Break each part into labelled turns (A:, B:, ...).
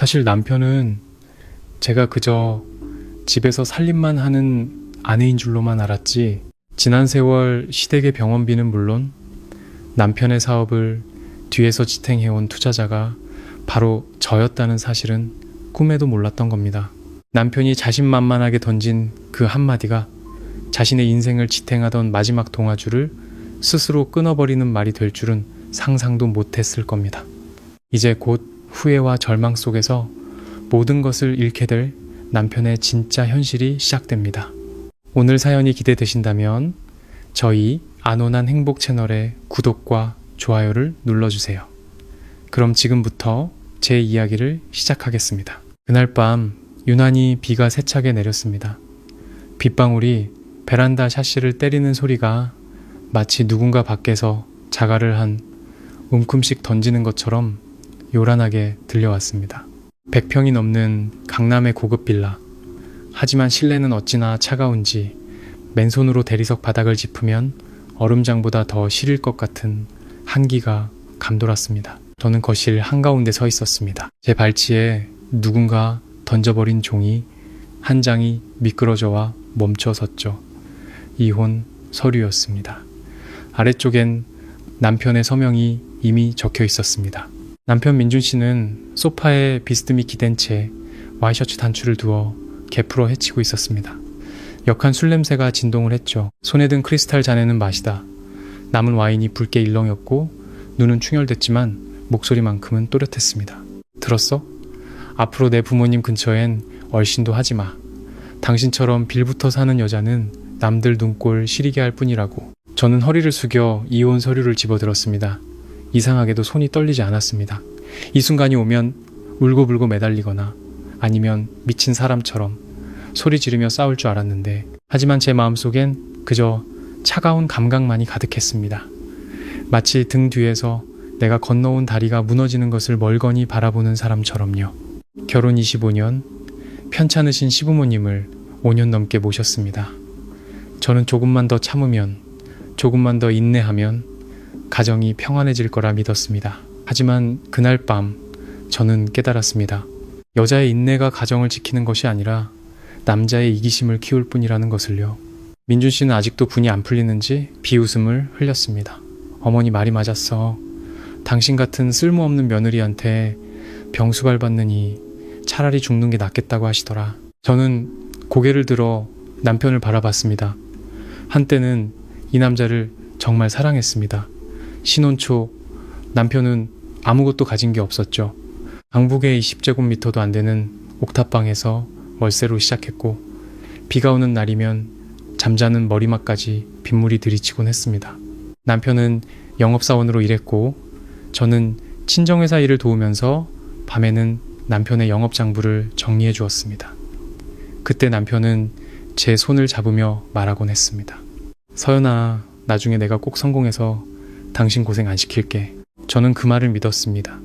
A: 사실 남편은 제가 그저 집에서 살림만 하는 아내인 줄로만 알았지, 지난 세월 시댁의 병원비는 물론 남편의 사업을 뒤에서 지탱해온 투자자가 바로 저였다는 사실은 꿈에도 몰랐던 겁니다. 남편이 자신만만하게 던진 그 한마디가 자신의 인생을 지탱하던 마지막 동아줄을 스스로 끊어버리는 말이 될 줄은 상상도 못했을 겁니다. 이제 곧 후회와 절망 속에서 모든 것을 잃게 될 남편의 진짜 현실이 시작됩니다. 오늘 사연이 기대되신다면 저희 안온한 행복 채널의 구독과 좋아요를 눌러주세요. 그럼 지금부터 제 이야기를 시작하겠습니다. 그날 밤 유난히 비가 세차게 내렸습니다. 빗방울이 베란다 샤시를 때리는 소리가 마치 누군가 밖에서 자갈을 한 움큼씩 던지는 것처럼 요란하게 들려왔습니다. 100평이 넘는 강남의 고급 빌라. 하지만 실내는 어찌나 차가운지 맨손으로 대리석 바닥을 짚으면 얼음장보다 더 시릴 것 같은 한기가 감돌았습니다. 저는 거실 한가운데 서 있었습니다. 제 발치에 누군가 던져버린 종이 한 장이 미끄러져와 멈춰섰죠. 이혼 서류였습니다. 아래쪽엔 남편의 서명이 이미 적혀 있었습니다. 남편 민준 씨는 소파에 비스듬히 기댄 채 와이셔츠 단추를 두어 개풀어 헤치고 있었습니다. 역한 술 냄새가 진동을 했죠. 손에 든 크리스탈 잔에는 마시다. 남은 와인이 붉게 일렁였고 눈은 충혈됐지만 목소리만큼은 또렷했습니다. 들었어? 앞으로 내 부모님 근처엔 얼씬도 하지 마. 당신처럼 빌부터 사는 여자는 남들 눈꼴 시리게 할 뿐이라고. 저는 허리를 숙여 이혼 서류를 집어들었습니다. 이상하게도 손이 떨리지 않았습니다. 이 순간이 오면 울고불고 매달리거나 아니면 미친 사람처럼 소리 지르며 싸울 줄 알았는데, 하지만 제 마음속엔 그저 차가운 감각만이 가득했습니다. 마치 등 뒤에서 내가 건너온 다리가 무너지는 것을 멀거니 바라보는 사람처럼요. 결혼 25년, 편찮으신 시부모님을 5년 넘게 모셨습니다. 저는 조금만 더 참으면, 조금만 더 인내하면 가정이 평안해질 거라 믿었습니다. 하지만 그날 밤 저는 깨달았습니다. 여자의 인내가 가정을 지키는 것이 아니라 남자의 이기심을 키울 뿐이라는 것을요. 민준 씨는 아직도 분이 안 풀리는지 비웃음을 흘렸습니다. 어머니 말이 맞았어. 당신 같은 쓸모없는 며느리한테 병수발 받느니 차라리 죽는 게 낫겠다고 하시더라. 저는 고개를 들어 남편을 바라봤습니다. 한때는 이 남자를 정말 사랑했습니다. 신혼 초 남편은 아무것도 가진 게 없었죠. 강북의 20제곱미터도 안 되는 옥탑방에서 월세로 시작했고, 비가 오는 날이면 잠자는 머리맡까지 빗물이 들이치곤 했습니다. 남편은 영업사원으로 일했고 저는 친정회사 일을 도우면서 밤에는 남편의 영업장부를 정리해 주었습니다. 그때 남편은 제 손을 잡으며 말하곤 했습니다. 서연아, 나중에 내가 꼭 성공해서 당신 고생 안 시킬게. 저는 그 말을 믿었습니다.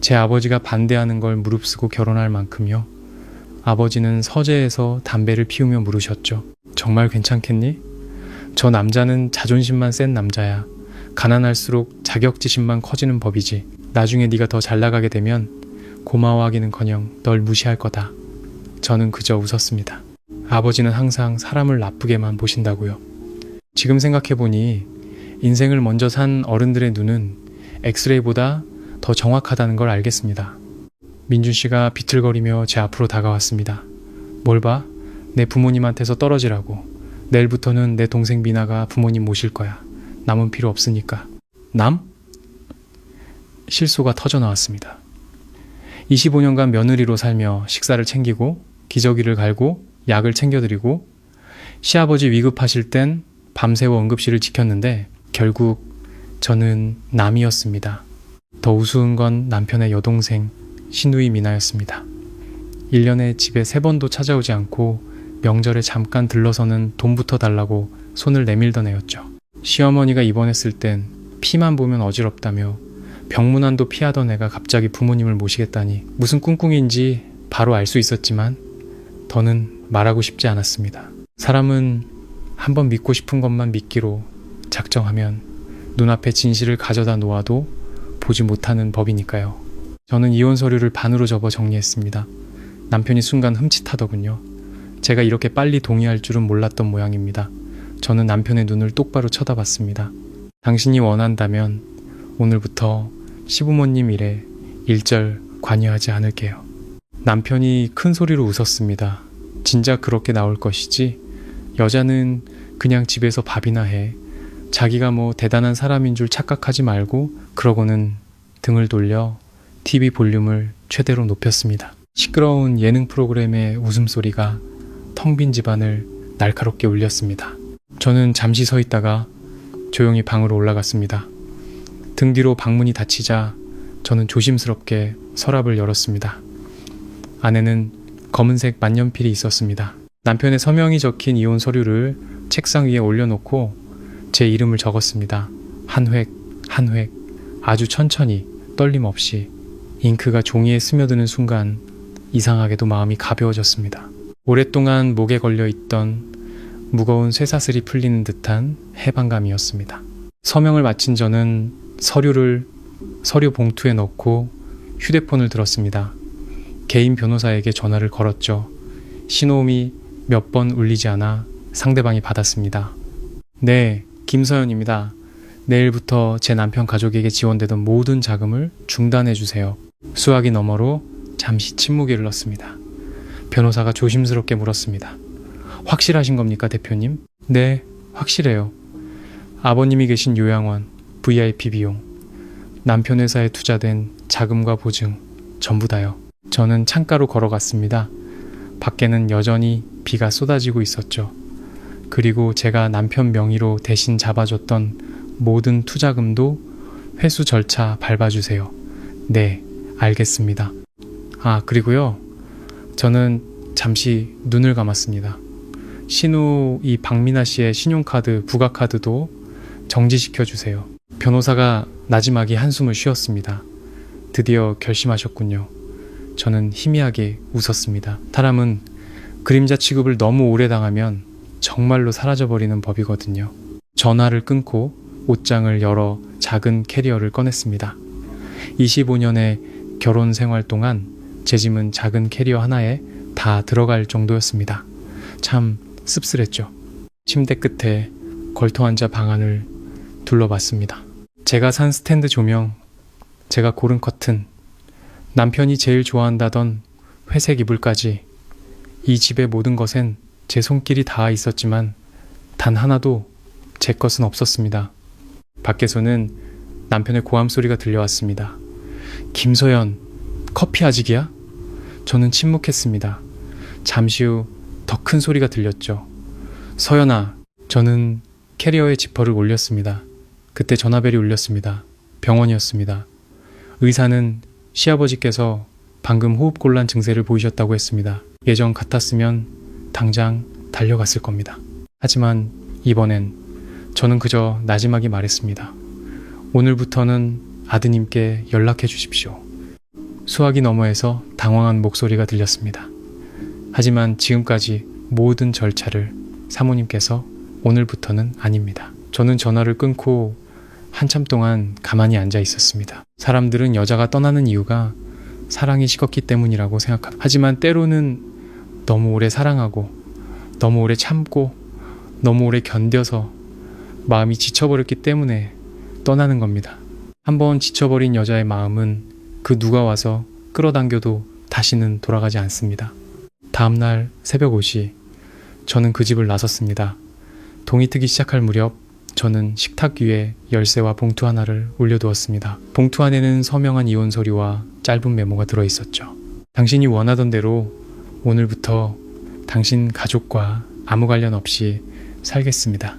A: 제 아버지가 반대하는 걸 무릅쓰고 결혼할 만큼요. 아버지는 서재에서 담배를 피우며 물으셨죠. 정말 괜찮겠니? 저 남자는 자존심만 센 남자야. 가난할수록 자격지심만 커지는 법이지. 나중에 네가 더 잘 나가게 되면 고마워하기는커녕 널 무시할 거다. 저는 그저 웃었습니다. 아버지는 항상 사람을 나쁘게만 보신다고요. 지금 생각해보니 인생을 먼저 산 어른들의 눈은 엑스레이보다 더 정확하다는 걸 알겠습니다. 민준 씨가 비틀거리며 제 앞으로 다가왔습니다. 뭘 봐? 내 부모님한테서 떨어지라고. 내일부터는 내 동생 미나가 부모님 모실 거야. 남은 필요 없으니까. 남? 실소가 터져 나왔습니다. 25년간 며느리로 살며 식사를 챙기고 기저귀를 갈고 약을 챙겨드리고 시아버지 위급하실 땐 밤새워 응급실을 지켰는데 결국 저는 남이었습니다. 더 우스운 건 남편의 여동생 신우이 미나였습니다. 1년에 집에 3번도 찾아오지 않고 명절에 잠깐 들러서는 돈부터 달라고 손을 내밀던 애였죠. 시어머니가 입원했을 땐 피만 보면 어지럽다며 병문안도 피하던 애가 갑자기 부모님을 모시겠다니 무슨 꿍꿍인지 바로 알 수 있었지만 더는 말하고 싶지 않았습니다. 사람은 한번 믿고 싶은 것만 믿기로 작정하면 눈앞에 진실을 가져다 놓아도 보지 못하는 법이니까요. 저는 이혼 서류를 반으로 접어 정리했습니다. 남편이 순간 흠칫하더군요. 제가 이렇게 빨리 동의할 줄은 몰랐던 모양입니다. 저는 남편의 눈을 똑바로 쳐다봤습니다. 당신이 원한다면 오늘부터 시부모님 일에 일절 관여하지 않을게요. 남편이 큰 소리로 웃었습니다. 진작 그렇게 나올 것이지. 여자는 그냥 집에서 밥이나 해. 자기가 뭐 대단한 사람인 줄 착각하지 말고. 그러고는 등을 돌려 TV 볼륨을 최대로 높였습니다. 시끄러운 예능 프로그램의 웃음소리가 텅 빈 집안을 날카롭게 울렸습니다. 저는 잠시 서 있다가 조용히 방으로 올라갔습니다. 등 뒤로 방문이 닫히자 저는 조심스럽게 서랍을 열었습니다. 안에는 검은색 만년필이 있었습니다. 남편의 서명이 적힌 이혼 서류를 책상 위에 올려놓고 제 이름을 적었습니다. 한 획, 한 획, 아주 천천히, 떨림 없이. 잉크가 종이에 스며드는 순간 이상하게도 마음이 가벼워졌습니다. 오랫동안 목에 걸려있던 무거운 쇠사슬이 풀리는 듯한 해방감이었습니다. 서명을 마친 저는 서류를 서류 봉투에 넣고 휴대폰을 들었습니다. 개인 변호사에게 전화를 걸었죠. 신호음이 몇 번 울리지 않아 상대방이 받았습니다. 네, 김서연입니다. 내일부터 제 남편 가족에게 지원되던 모든 자금을 중단해 주세요. 수화기 너머로 잠시 침묵이 흘렀습니다. 변호사가 조심스럽게 물었습니다. 확실하신 겁니까, 대표님? 네, 확실해요. 아버님이 계신 요양원, VIP 비용, 남편 회사에 투자된 자금과 보증, 전부 다요. 저는 창가로 걸어갔습니다. 밖에는 여전히 비가 쏟아지고 있었죠. 그리고 제가 남편 명의로 대신 잡아줬던 모든 투자금도 회수 절차 밟아주세요. 네, 알겠습니다. 그리고요. 저는 잠시 눈을 감았습니다. 신우 이 박민아 씨의 신용카드, 부가카드도 정지시켜주세요. 변호사가 나지막이 한숨을 쉬었습니다. 드디어 결심하셨군요. 저는 희미하게 웃었습니다. 사람은 그림자 취급을 너무 오래 당하면 정말로 사라져버리는 법이거든요. 전화를 끊고 옷장을 열어 작은 캐리어를 꺼냈습니다. 25년의 결혼 생활 동안 제 짐은 작은 캐리어 하나에 다 들어갈 정도였습니다. 참 씁쓸했죠. 침대 끝에 걸터 앉아 방 안을 둘러봤습니다. 제가 산 스탠드 조명, 제가 고른 커튼, 남편이 제일 좋아한다던 회색 이불까지 이 집의 모든 것엔 제 손길이 닿아 있었지만 단 하나도 제 것은 없었습니다. 밖에서는 남편의 고함 소리가 들려왔습니다. 김서연, 커피 아직이야? 저는 침묵했습니다. 잠시 후 더 큰 소리가 들렸죠. 서연아. 저는 캐리어에 지퍼를 올렸습니다. 그때 전화벨이 울렸습니다. 병원이었습니다. 의사는 시아버지께서 방금 호흡곤란 증세를 보이셨다고 했습니다. 예전 같았으면 당장 달려갔을 겁니다. 하지만 이번엔 저는 그저 나지막이 말했습니다. 오늘부터는 아드님께 연락해 주십시오. 수화기 너머에서 당황한 목소리가 들렸습니다. 하지만 지금까지 모든 절차를 사모님께서 오늘부터는 아닙니다. 저는 전화를 끊고 한참 동안 가만히 앉아 있었습니다. 사람들은 여자가 떠나는 이유가 사랑이 식었기 때문이라고 생각합니다. 하지만 때로는 너무 오래 사랑하고 너무 오래 참고 너무 오래 견뎌서 마음이 지쳐버렸기 때문에 떠나는 겁니다. 한번 지쳐버린 여자의 마음은 그 누가 와서 끌어당겨도 다시는 돌아가지 않습니다. 다음날 새벽 5시 저는 그 집을 나섰습니다. 동이 트기 시작할 무렵 저는 식탁 위에 열쇠와 봉투 하나를 올려두었습니다. 봉투 안에는 서명한 이혼 서류와 짧은 메모가 들어있었죠. 당신이 원하던 대로 오늘부터 당신 가족과 아무 관련 없이 살겠습니다.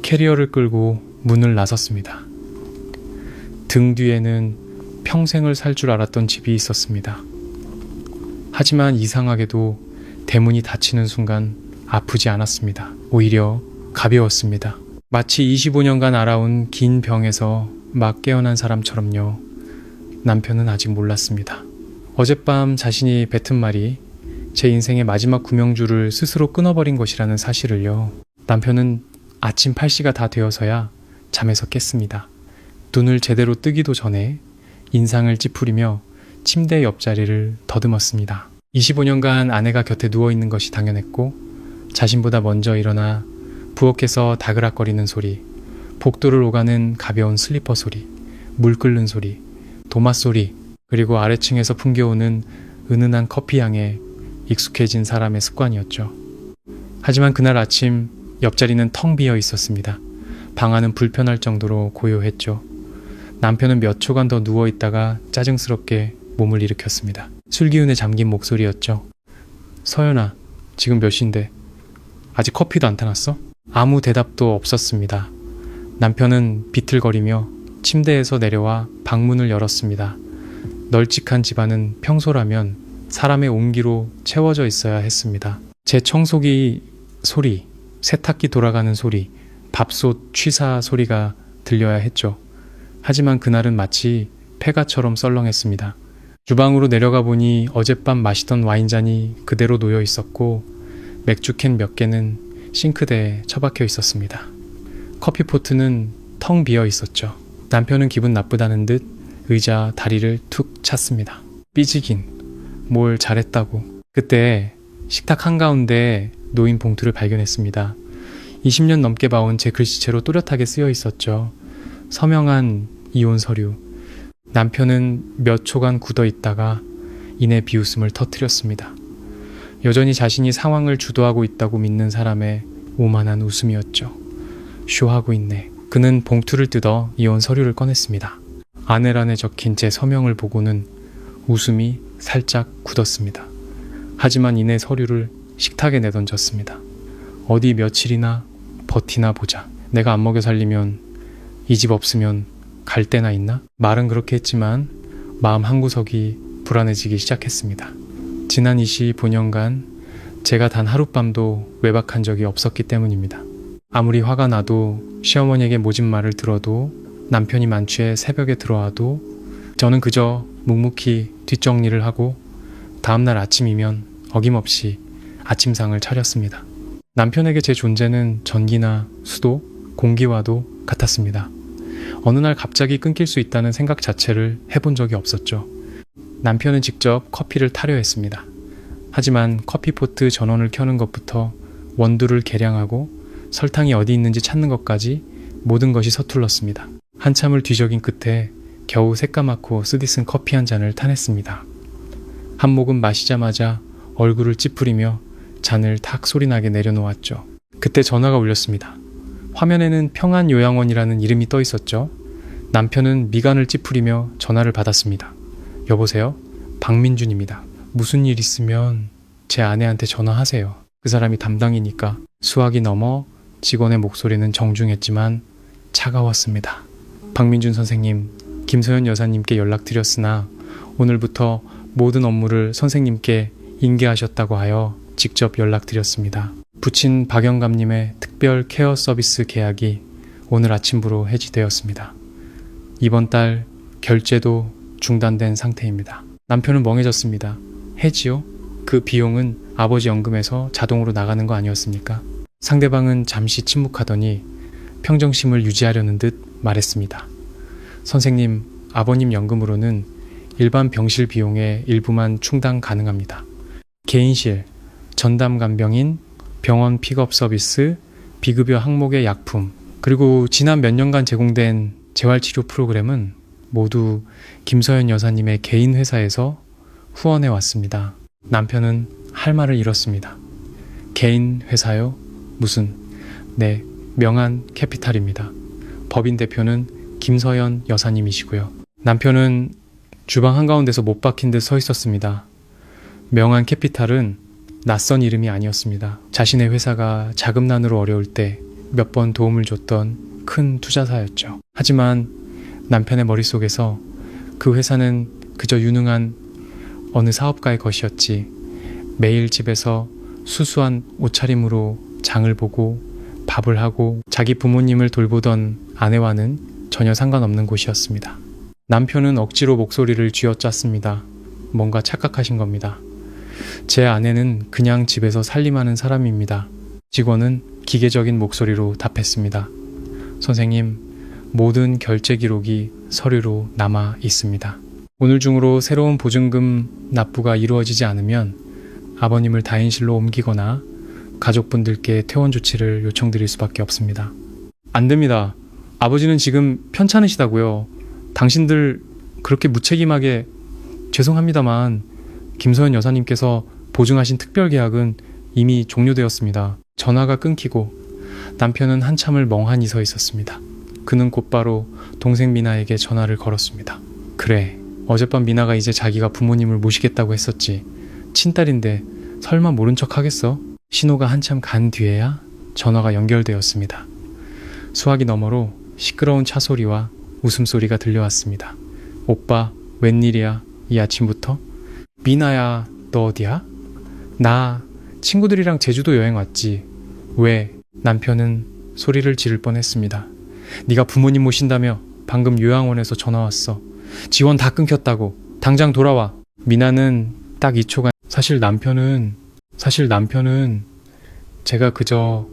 A: 캐리어를 끌고 문을 나섰습니다. 등 뒤에는 평생을 살 줄 알았던 집이 있었습니다. 하지만 이상하게도 대문이 닫히는 순간 아프지 않았습니다. 오히려 가벼웠습니다. 마치 25년간 알아온 긴 병에서 막 깨어난 사람처럼요. 남편은 아직 몰랐습니다. 어젯밤 자신이 뱉은 말이 제 인생의 마지막 구명줄을 스스로 끊어버린 것이라는 사실을요. 남편은 아침 8시가 다 되어서야 잠에서 깼습니다. 눈을 제대로 뜨기도 전에 인상을 찌푸리며 침대 옆자리를 더듬었습니다. 25년간 아내가 곁에 누워있는 것이 당연했고 자신보다 먼저 일어나 부엌에서 다그락거리는 소리, 복도를 오가는 가벼운 슬리퍼 소리, 물 끓는 소리, 도마 소리, 그리고 아래층에서 풍겨오는 은은한 커피 향에 익숙해진 사람의 습관이었죠. 하지만 그날 아침 옆자리는 텅 비어 있었습니다. 방 안은 불편할 정도로 고요했죠. 남편은 몇 초간 더 누워있다가 짜증스럽게 몸을 일으켰습니다. 술기운에 잠긴 목소리였죠. 서연아, 지금 몇 시인데 아직 커피도 안 타놨어? 아무 대답도 없었습니다. 남편은 비틀거리며 침대에서 내려와 방문을 열었습니다. 널찍한 집안은 평소라면 사람의 온기로 채워져 있어야 했습니다. 제 청소기 소리, 세탁기 돌아가는 소리, 밥솥 취사 소리가 들려야 했죠. 하지만 그날은 마치 폐가처럼 썰렁했습니다. 주방으로 내려가 보니 어젯밤 마시던 와인잔이 그대로 놓여 있었고 맥주캔 몇 개는 싱크대에 처박혀 있었습니다. 커피포트는 텅 비어 있었죠. 남편은 기분 나쁘다는 듯 의자 다리를 툭 찼습니다. 삐지긴 뭘 잘했다고. 그때 식탁 한가운데 놓인 봉투를 발견했습니다. 20년 넘게 봐온 제 글씨체로 또렷하게 쓰여 있었죠. 서명한 이혼 서류. 남편은 몇 초간 굳어 있다가 이내 비웃음을 터뜨렸습니다. 여전히 자신이 상황을 주도하고 있다고 믿는 사람의 오만한 웃음이었죠. 쇼하고 있네. 그는 봉투를 뜯어 이혼 서류를 꺼냈습니다. 아내란에 적힌 제 서명을 보고는 웃음이 살짝 굳었습니다. 하지만 이내 서류를 식탁에 내던졌습니다. 어디 며칠이나 버티나 보자. 내가 안 먹여 살리면 이 집 없으면 갈 데나 있나? 말은 그렇게 했지만 마음 한구석이 불안해지기 시작했습니다. 지난 25년간 제가 단 하룻밤도 외박한 적이 없었기 때문입니다. 아무리 화가 나도 시어머니에게 모진 말을 들어도 남편이 만취해 새벽에 들어와도 저는 그저 묵묵히 뒷정리를 하고 다음날 아침이면 어김없이 아침상을 차렸습니다. 남편에게 제 존재는 전기나 수도, 공기와도 같았습니다. 어느 날 갑자기 끊길 수 있다는 생각 자체를 해본 적이 없었죠. 남편은 직접 커피를 타려 했습니다. 하지만 커피포트 전원을 켜는 것부터 원두를 계량하고 설탕이 어디 있는지 찾는 것까지 모든 것이 서툴렀습니다. 한참을 뒤적인 끝에 겨우 새까맣고 쓰디쓴 커피 한 잔을 타냈습니다. 한 모금 마시자마자 얼굴을 찌푸리며 잔을 탁 소리나게 내려놓았죠. 그때 전화가 울렸습니다. 화면에는 평안요양원이라는 이름이 떠 있었죠. 남편은 미간을 찌푸리며 전화를 받았습니다. 여보세요? 박민준입니다. 무슨 일 있으면 제 아내한테 전화하세요. 그 사람이 담당이니까. 수학이 넘어 직원의 목소리는 정중했지만 차가웠습니다. 박민준 선생님, 김서연 여사님께 연락드렸으나 오늘부터 모든 업무를 선생님께 인계하셨다고 하여 직접 연락드렸습니다. 부친 박영감님의 특별 케어 서비스 계약이 오늘 아침부로 해지되었습니다. 이번 달 결제도 중단된 상태입니다. 남편은 멍해졌습니다. 해지요? 그 비용은 아버지 연금에서 자동으로 나가는 거 아니었습니까? 상대방은 잠시 침묵하더니 평정심을 유지하려는 듯 말했습니다. 선생님, 아버님 연금으로는 일반 병실 비용의 일부만 충당 가능합니다. 개인실, 전담 간병인, 병원 픽업 서비스, 비급여 항목의 약품, 그리고 지난 몇 년간 제공된 재활치료 프로그램은 모두 김서연 여사님의 개인 회사에서 후원해 왔습니다. 남편은 할 말을 잃었습니다. 개인 회사요? 무슨? 네, 명한 캐피탈입니다. 법인 대표는 김서연 여사님이시고요. 남편은 주방 한가운데서 못 박힌 듯 서 있었습니다. 명한 캐피탈은 낯선 이름이 아니었습니다. 자신의 회사가 자금난으로 어려울 때 몇 번 도움을 줬던 큰 투자사였죠. 하지만 남편의 머릿속에서 그 회사는 그저 유능한 어느 사업가의 것이었지, 매일 집에서 수수한 옷차림으로 장을 보고 밥을 하고 자기 부모님을 돌보던 아내와는 전혀 상관없는 곳이었습니다. 남편은 억지로 목소리를 쥐어짰습니다. 뭔가 착각하신 겁니다. 제 아내는 그냥 집에서 살림하는 사람입니다. 직원은 기계적인 목소리로 답했습니다. 선생님, 모든 결제 기록이 서류로 남아 있습니다. 오늘 중으로 새로운 보증금 납부가 이루어지지 않으면 아버님을 다인실로 옮기거나 가족분들께 퇴원 조치를 요청드릴 수밖에 없습니다. 안 됩니다. 아버지는 지금 편찮으시다고요. 당신들 그렇게 무책임하게 죄송합니다만 김소연 여사님께서 보증하신 특별계약은 이미 종료되었습니다. 전화가 끊기고 남편은 한참을 멍하니 서 있었습니다. 그는 곧바로 동생 미나에게 전화를 걸었습니다. 그래, 어젯밤 미나가 이제 자기가 부모님을 모시겠다고 했었지. 친딸인데 설마 모른 척 하겠어? 신호가 한참 간 뒤에야 전화가 연결되었습니다. 수화기 너머로 시끄러운 차 소리와 웃음소리가 들려왔습니다. 오빠, 웬일이야? 이 아침부터? 미나야, 너 어디야? 나 친구들이랑 제주도 여행 왔지. 왜? 남편은 소리를 지를 뻔했습니다. 네가 부모님 모신다며 방금 요양원에서 전화 왔어. 지원 다 끊겼다고. 당장 돌아와. 미나는 딱 2초간 사실 남편은 제가 그저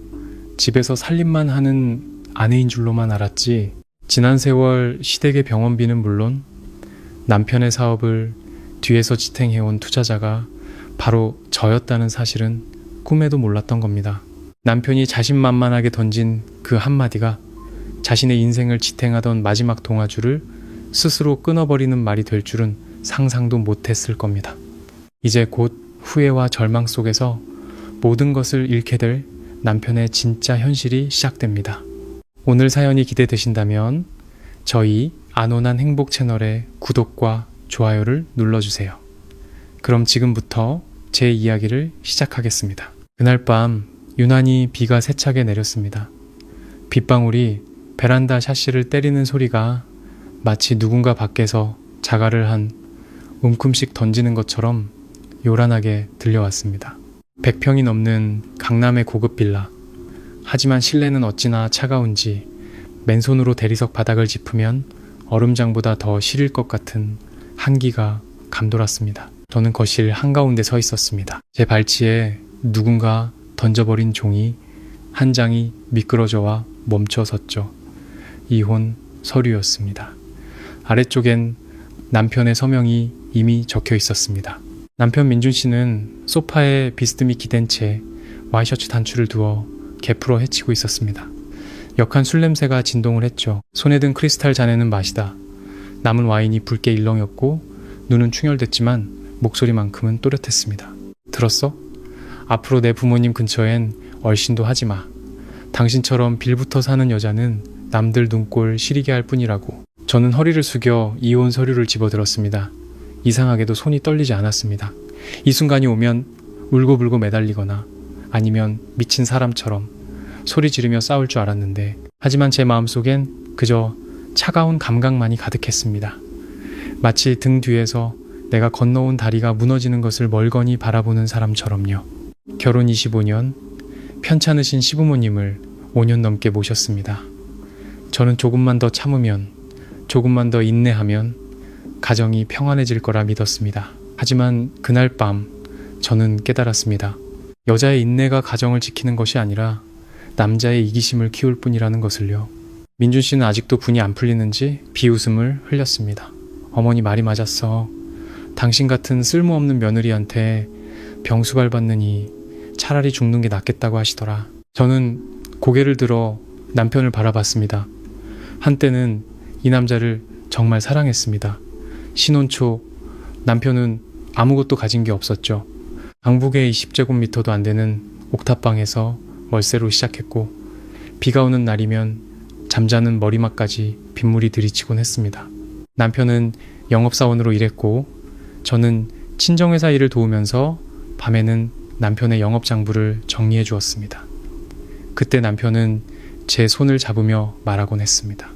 A: 집에서 살림만 하는 아내인 줄로만 알았지, 지난 세월 시댁의 병원비는 물론 남편의 사업을 뒤에서 지탱해온 투자자가 바로 저였다는 사실은 꿈에도 몰랐던 겁니다. 남편이 자신만만하게 던진 그 한마디가 자신의 인생을 지탱하던 마지막 동아줄을 스스로 끊어버리는 말이 될 줄은 상상도 못했을 겁니다. 이제 곧 후회와 절망 속에서 모든 것을 잃게 될 남편의 진짜 현실이 시작됩니다. 오늘 사연이 기대되신다면 저희 안온한 행복 채널의 구독과 좋아요를 눌러주세요. 그럼 지금부터 제 이야기를 시작하겠습니다. 그날 밤 유난히 비가 세차게 내렸습니다. 빗방울이 베란다 샤시를 때리는 소리가 마치 누군가 밖에서 자갈을 한 움큼씩 던지는 것처럼 요란하게 들려왔습니다. 100평이 넘는 강남의 고급 빌라. 하지만 실내는 어찌나 차가운지 맨손으로 대리석 바닥을 짚으면 얼음장보다 더 시릴 것 같은 한기가 감돌았습니다. 저는 거실 한가운데 서 있었습니다. 제 발치에 누군가 던져버린 종이 한 장이 미끄러져와 멈춰섰죠. 이혼 서류였습니다. 아래쪽엔 남편의 서명이 이미 적혀 있었습니다. 남편 민준 씨는 소파에 비스듬히 기댄 채 와이셔츠 단추를 두어 개풀어 헤치고 있었습니다. 역한 술 냄새가 진동을 했죠. 손에 든 크리스탈 잔에는 마시다. 남은 와인이 붉게 일렁였고 눈은 충혈됐지만 목소리만큼은 또렷했습니다. 들었어? 앞으로 내 부모님 근처엔 얼씬도 하지 마. 당신처럼 빌부터 사는 여자는 남들 눈꼴 시리게 할 뿐이라고. 저는 허리를 숙여 이혼 서류를 집어들었습니다. 이상하게도 손이 떨리지 않았습니다. 이 순간이 오면 울고불고 매달리거나 아니면 미친 사람처럼 소리 지르며 싸울 줄 알았는데, 하지만 제 마음속엔 그저 차가운 감각만이 가득했습니다. 마치 등 뒤에서 내가 건너온 다리가 무너지는 것을 멀거니 바라보는 사람처럼요. 결혼 25년, 편찮으신 시부모님을 5년 넘게 모셨습니다. 저는 조금만 더 참으면, 조금만 더 인내하면 가정이 평안해질 거라 믿었습니다. 하지만 그날 밤 저는 깨달았습니다. 여자의 인내가 가정을 지키는 것이 아니라 남자의 이기심을 키울 뿐이라는 것을요. 민준 씨는 아직도 분이 안 풀리는지 비웃음을 흘렸습니다. 어머니 말이 맞았어. 당신 같은 쓸모없는 며느리한테 병수발 받느니 차라리 죽는 게 낫겠다고 하시더라. 저는 고개를 들어 남편을 바라봤습니다. 한때는 이 남자를 정말 사랑했습니다. 신혼 초 남편은 아무것도 가진 게 없었죠. 강북의 20제곱미터도 안 되는 옥탑방에서 월세로 시작했고, 비가 오는 날이면 잠자는 머리맡까지 빗물이 들이치곤 했습니다. 남편은 영업사원으로 일했고 저는 친정회사 일을 도우면서 밤에는 남편의 영업장부를 정리해 주었습니다. 그때 남편은 제 손을 잡으며 말하곤 했습니다.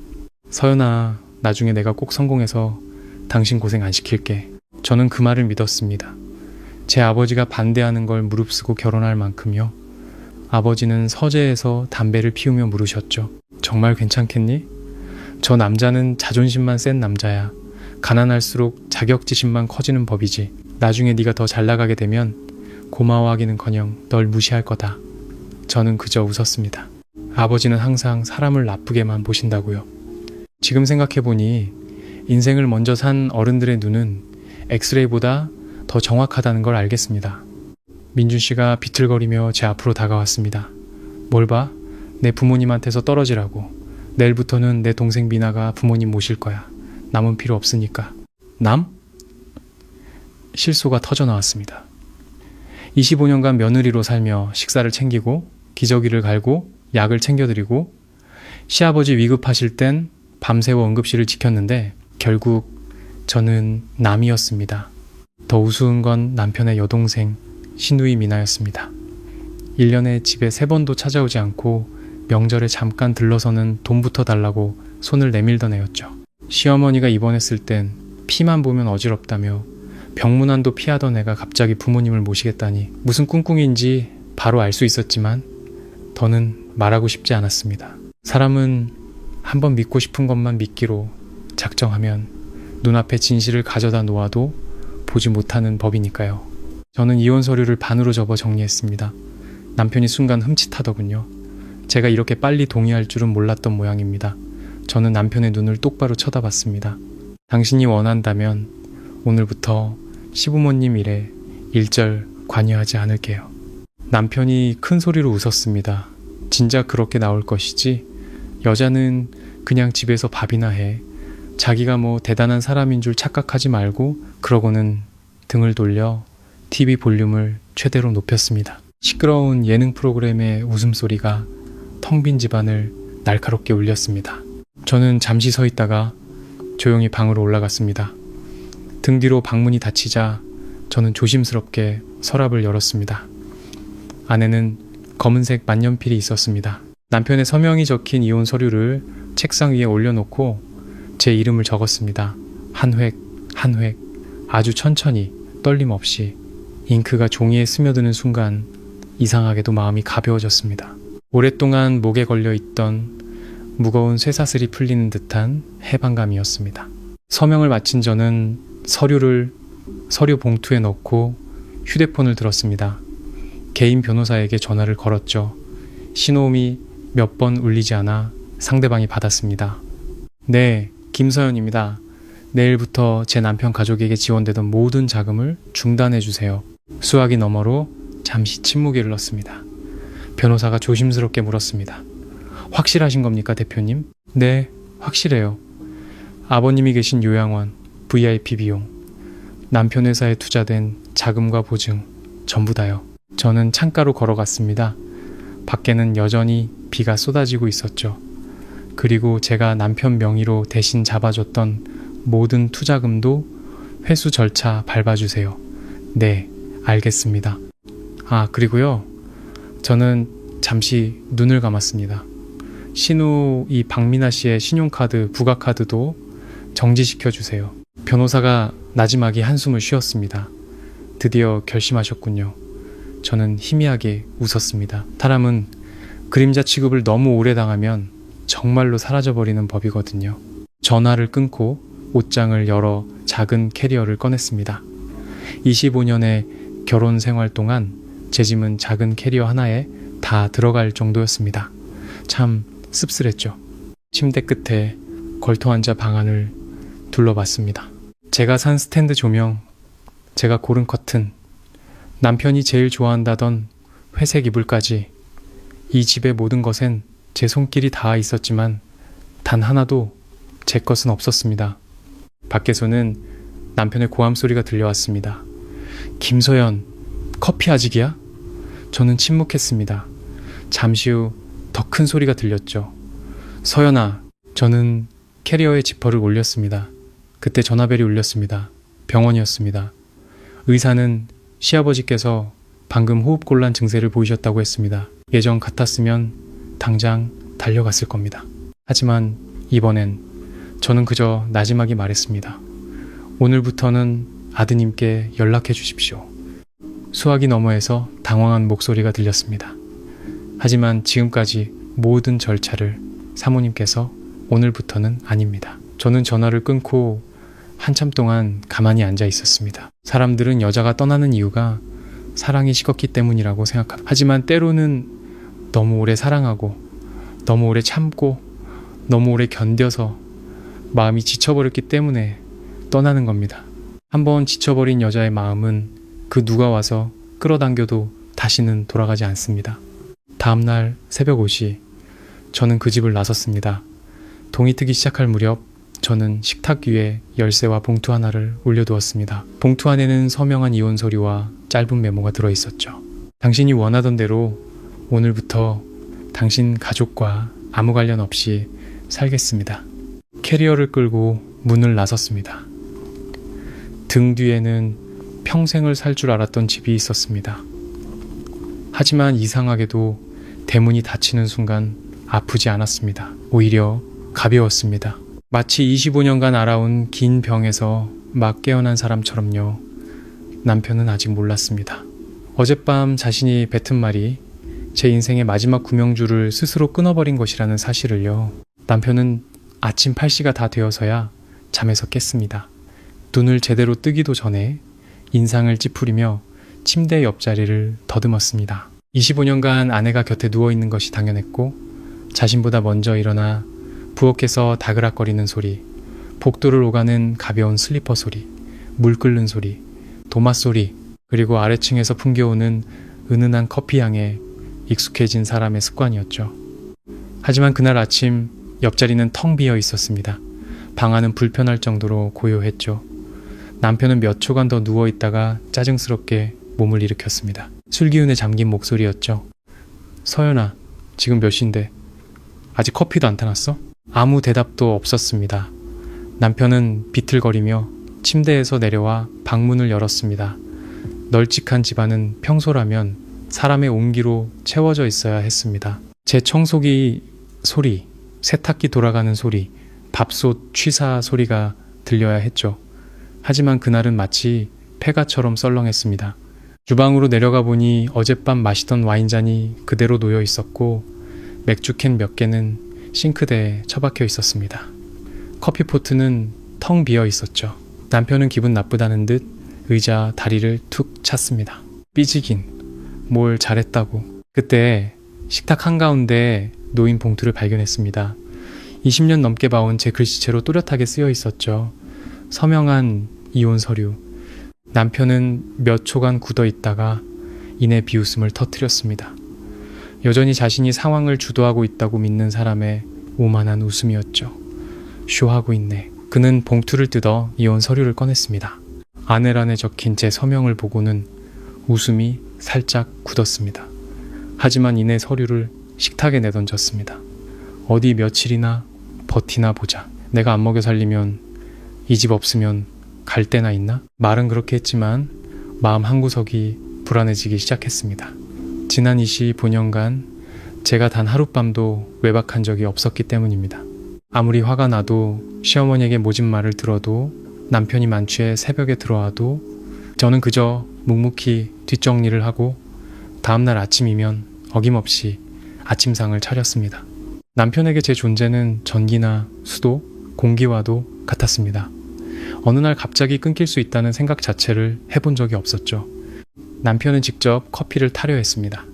A: 서연아, 나중에 내가 꼭 성공해서 당신 고생 안 시킬게. 저는 그 말을 믿었습니다. 제 아버지가 반대하는 걸 무릅쓰고 결혼할 만큼요. 아버지는 서재에서 담배를 피우며 물으셨죠. 정말 괜찮겠니? 저 남자는 자존심만 센 남자야. 가난할수록 자격지심만 커지는 법이지. 나중에 네가 더 잘 나가게 되면 고마워하기는커녕 널 무시할 거다. 저는 그저 웃었습니다. 아버지는 항상 사람을 나쁘게만 보신다고요. 지금 생각해보니 인생을 먼저 산 어른들의 눈은 엑스레이보다 더 정확하다는 걸 알겠습니다. 민준 씨가 비틀거리며 제 앞으로 다가왔습니다. 뭘 봐? 내 부모님한테서 떨어지라고. 내일부터는 내 동생 미나가 부모님 모실 거야. 남은 필요 없으니까. 남? 실소가 터져 나왔습니다. 25년간 며느리로 살며 식사를 챙기고 기저귀를 갈고 약을 챙겨드리고 시아버지 위급하실 땐 밤새워 응급실을 지켰는데 결국 저는 남이었습니다. 더 우스운 건 남편의 여동생 시누이 미나였습니다. 1년에 집에 3번도 찾아오지 않고 명절에 잠깐 들러서는 돈부터 달라고 손을 내밀던 애였죠. 시어머니가 입원했을 땐 피만 보면 어지럽다며 병문안도 피하던 애가 갑자기 부모님을 모시겠다니 무슨 꿍꿍인지 바로 알 수 있었지만 더는 말하고 싶지 않았습니다. 사람은 한번 믿고 싶은 것만 믿기로 작정하면 눈앞에 진실을 가져다 놓아도 보지 못하는 법이니까요. 저는 이혼 서류를 반으로 접어 정리했습니다. 남편이 순간 흠칫하더군요. 제가 이렇게 빨리 동의할 줄은 몰랐던 모양입니다. 저는 남편의 눈을 똑바로 쳐다봤습니다. 당신이 원한다면 오늘부터 시부모님 일에 일절 관여하지 않을게요. 남편이 큰 소리로 웃었습니다. 진작 그렇게 나올 것이지. 여자는 그냥 집에서 밥이나 해. 자기가 뭐 대단한 사람인 줄 착각하지 말고. 그러고는 등을 돌려 TV 볼륨을 최대로 높였습니다. 시끄러운 예능 프로그램의 웃음소리가 텅 빈 집안을 날카롭게 울렸습니다. 저는 잠시 서 있다가 조용히 방으로 올라갔습니다. 등 뒤로 방문이 닫히자 저는 조심스럽게 서랍을 열었습니다. 안에는 검은색 만년필이 있었습니다. 남편의 서명이 적힌 이혼 서류를 책상 위에 올려놓고 제 이름을 적었습니다. 한 획, 한 획, 아주 천천히, 떨림 없이. 잉크가 종이에 스며드는 순간 이상하게도 마음이 가벼워졌습니다. 오랫동안 목에 걸려있던 무거운 쇠사슬이 풀리는 듯한 해방감이었습니다. 서명을 마친 저는 서류를 서류 봉투에 넣고 휴대폰을 들었습니다. 개인 변호사에게 전화를 걸었죠. 신호음이 몇 번 울리지 않아 상대방이 받았습니다. 네, 김서연입니다. 내일부터 제 남편 가족에게 지원되던 모든 자금을 중단해 주세요. 수화기 너머로 잠시 침묵이 흘렀습니다. 변호사가 조심스럽게 물었습니다. 확실하신 겁니까, 대표님? 네, 확실해요. 아버님이 계신 요양원, VIP 비용, 남편 회사에 투자된 자금과 보증, 전부 다요. 저는 창가로 걸어갔습니다. 밖에는 여전히 비가 쏟아지고 있었죠. 그리고 제가 남편 명의로 대신 잡아줬던 모든 투자금도 회수 절차 밟아주세요. 네, 알겠습니다. 아, 그리고요. 저는 잠시 눈을 감았습니다. 신우 이 박미나 씨의 신용카드, 부가카드도 정지시켜주세요. 변호사가 나지막이 한숨을 쉬었습니다. 드디어 결심하셨군요. 저는 희미하게 웃었습니다. 사람은 그림자 취급을 너무 오래 당하면 정말로 사라져버리는 법이거든요. 전화를 끊고 옷장을 열어 작은 캐리어를 꺼냈습니다. 25년의 결혼 생활 동안 제 짐은 작은 캐리어 하나에 다 들어갈 정도였습니다. 참 씁쓸했죠. 침대 끝에 걸터 앉아 방안을 둘러봤습니다. 제가 산 스탠드 조명, 제가 고른 커튼, 남편이 제일 좋아한다던 회색 이불까지 이 집의 모든 것엔 제 손길이 닿아 있었지만 단 하나도 제 것은 없었습니다. 밖에서는 남편의 고함 소리가 들려왔습니다. 김서연, 커피 아직이야? 저는 침묵했습니다. 잠시 후 더 큰 소리가 들렸죠. 서연아. 저는 캐리어에 지퍼를 올렸습니다. 그때 전화벨이 울렸습니다. 병원이었습니다. 의사는 시아버지께서 방금 호흡곤란 증세를 보이셨다고 했습니다. 예전 같았으면 당장 달려갔을 겁니다. 하지만 이번엔 저는 그저 나지막이 말했습니다. 오늘부터는 아드님께 연락해 주십시오. 수화기 너머에서 당황한 목소리가 들렸습니다. 하지만 지금까지 모든 절차를 사모님께서 오늘부터는 아닙니다. 저는 전화를 끊고 한참 동안 가만히 앉아 있었습니다. 사람들은 여자가 떠나는 이유가 사랑이 식었기 때문이라고 생각합니다. 하지만 때로는 너무 오래 사랑하고 너무 오래 참고 너무 오래 견뎌서 마음이 지쳐버렸기 때문에 떠나는 겁니다. 한번 지쳐버린 여자의 마음은 그 누가 와서 끌어당겨도 다시는 돌아가지 않습니다. 다음날 새벽 5시 저는 그 집을 나섰습니다. 동이 트기 시작할 무렵 저는 식탁 위에 열쇠와 봉투 하나를 올려두었습니다. 봉투 안에는 서명한 이혼 서류와 짧은 메모가 들어있었죠. 당신이 원하던 대로 오늘부터 당신 가족과 아무 관련 없이 살겠습니다. 캐리어를 끌고 문을 나섰습니다. 등 뒤에는 평생을 살 줄 알았던 집이 있었습니다. 하지만 이상하게도 대문이 닫히는 순간 아프지 않았습니다. 오히려 가벼웠습니다. 마치 25년간 알아온 긴 병에서 막 깨어난 사람처럼요. 남편은 아직 몰랐습니다. 어젯밤 자신이 뱉은 말이 제 인생의 마지막 구명줄을 스스로 끊어버린 것이라는 사실을요. 남편은 아침 8시가 다 되어서야 잠에서 깼습니다. 눈을 제대로 뜨기도 전에 인상을 찌푸리며 침대 옆자리를 더듬었습니다. 25년간 아내가 곁에 누워있는 것이 당연했고 자신보다 먼저 일어나 부엌에서 다그락거리는 소리, 복도를 오가는 가벼운 슬리퍼 소리, 물 끓는 소리, 도마 소리, 그리고 아래층에서 풍겨오는 은은한 커피 향에 익숙해진 사람의 습관이었죠. 하지만 그날 아침 옆자리는 텅 비어 있었습니다. 방 안은 불편할 정도로 고요했죠. 남편은 몇 초간 더 누워있다가 짜증스럽게 몸을 일으켰습니다. 술기운에 잠긴 목소리였죠. 서연아, 지금 몇 시인데 아직 커피도 안 타놨어? 아무 대답도 없었습니다. 남편은 비틀거리며 침대에서 내려와 방문을 열었습니다. 널찍한 집안은 평소라면 사람의 온기로 채워져 있어야 했습니다. 제 청소기 소리, 세탁기 돌아가는 소리, 밥솥 취사 소리가 들려야 했죠. 하지만 그날은 마치 폐가처럼 썰렁했습니다. 주방으로 내려가 보니 어젯밤 마시던 와인잔이 그대로 놓여 있었고 맥주캔 몇 개는 싱크대에 처박혀 있었습니다. 커피포트는 텅 비어 있었죠. 남편은 기분 나쁘다는 듯 의자 다리를 툭 찼습니다. 삐지긴 뭘 잘했다고. 그때 식탁 한가운데 놓인 봉투를 발견했습니다. 20년 넘게 봐온 제 글씨체로 또렷하게 쓰여 있었죠. 서명한 이혼 서류. 남편은 몇 초간 굳어 있다가 이내 비웃음을 터뜨렸습니다. 여전히 자신이 상황을 주도하고 있다고 믿는 사람의 오만한 웃음이었죠. 쇼하고 있네. 그는 봉투를 뜯어 이혼 서류를 꺼냈습니다. 아내란에 적힌 제 서명을 보고는 웃음이 살짝 굳었습니다. 하지만 이내 서류를 식탁에 내던졌습니다. 어디 며칠이나 버티나 보자. 내가 안 먹여 살리면 이 집 없으면 갈 데나 있나? 말은 그렇게 했지만 마음 한구석이 불안해지기 시작했습니다. 지난 25년간 제가 단 하룻밤도 외박한 적이 없었기 때문입니다. 아무리 화가 나도 시어머니에게 모진 말을 들어도 남편이 만취해 새벽에 들어와도 저는 그저 묵묵히 뒷정리를 하고 다음날 아침이면 어김없이 아침상을 차렸습니다. 남편에게 제 존재는 전기나 수도, 공기와도 같았습니다. 어느 날 갑자기 끊길 수 있다는 생각 자체를 해본 적이 없었죠. 남편은 직접 커피를 타려 했습니다.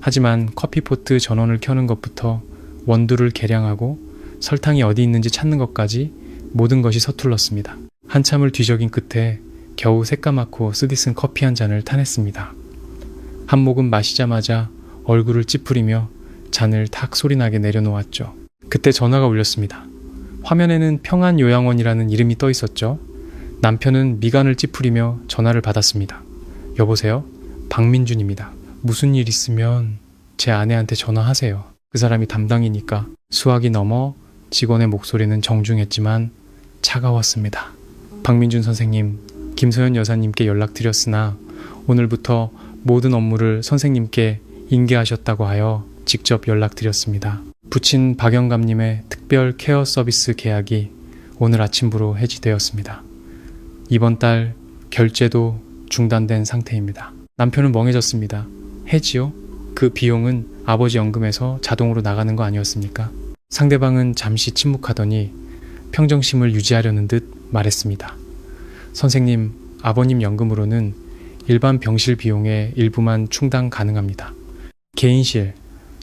A: 하지만 커피포트 전원을 켜는 것부터 원두를 계량하고 설탕이 어디 있는지 찾는 것까지 모든 것이 서툴렀습니다. 한참을 뒤적인 끝에 겨우 새까맣고 쓰디쓴 커피 한 잔을 타냈습니다. 한 모금 마시자마자 얼굴을 찌푸리며 잔을 탁 소리나게 내려놓았죠. 그때 전화가 울렸습니다. 화면에는 평안요양원이라는 이름이 떠 있었죠. 남편은 미간을 찌푸리며 전화를 받았습니다. 여보세요? 박민준입니다. 무슨 일 있으면 제 아내한테 전화하세요. 그 사람이 담당이니까. 수학이 넘어 직원의 목소리는 정중했지만 차가웠습니다. 박민준 선생님, 김소연 여사님께 연락드렸으나 오늘부터 모든 업무를 선생님께 인계하셨다고 하여 직접 연락드렸습니다. 부친 박영감님의 특별 케어 서비스 계약이 오늘 아침부로 해지되었습니다. 이번 달 결제도 중단된 상태입니다. 남편은 멍해졌습니다. 해지요? 그 비용은 아버지 연금에서 자동으로 나가는 거 아니었습니까? 상대방은 잠시 침묵하더니 평정심을 유지하려는 듯 말했습니다. 선생님, 아버님 연금으로는 일반 병실 비용의 일부만 충당 가능합니다. 개인실,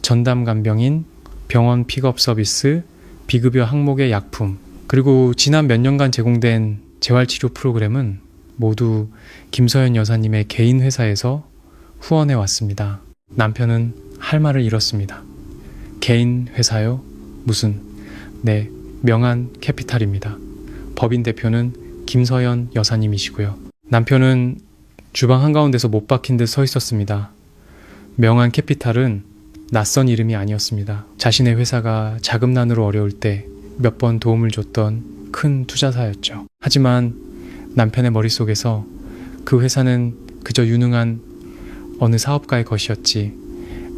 A: 전담 간병인, 병원 픽업 서비스, 비급여 항목의 약품, 그리고 지난 몇 년간 제공된 재활치료 프로그램은 모두 김서연 여사님의 개인 회사에서 후원해 왔습니다. 남편은 할 말을 잃었습니다. 개인 회사요? 무슨? 네, 명한 캐피탈입니다. 법인 대표는 김서연 여사님이시고요. 남편은 주방 한가운데서 못 박힌 듯 서 있었습니다. 명한 캐피탈은 낯선 이름이 아니었습니다. 자신의 회사가 자금난으로 어려울 때 몇 번 도움을 줬던 큰 투자사였죠. 하지만 남편의 머릿속에서 그 회사는 그저 유능한 어느 사업가의 것이었지,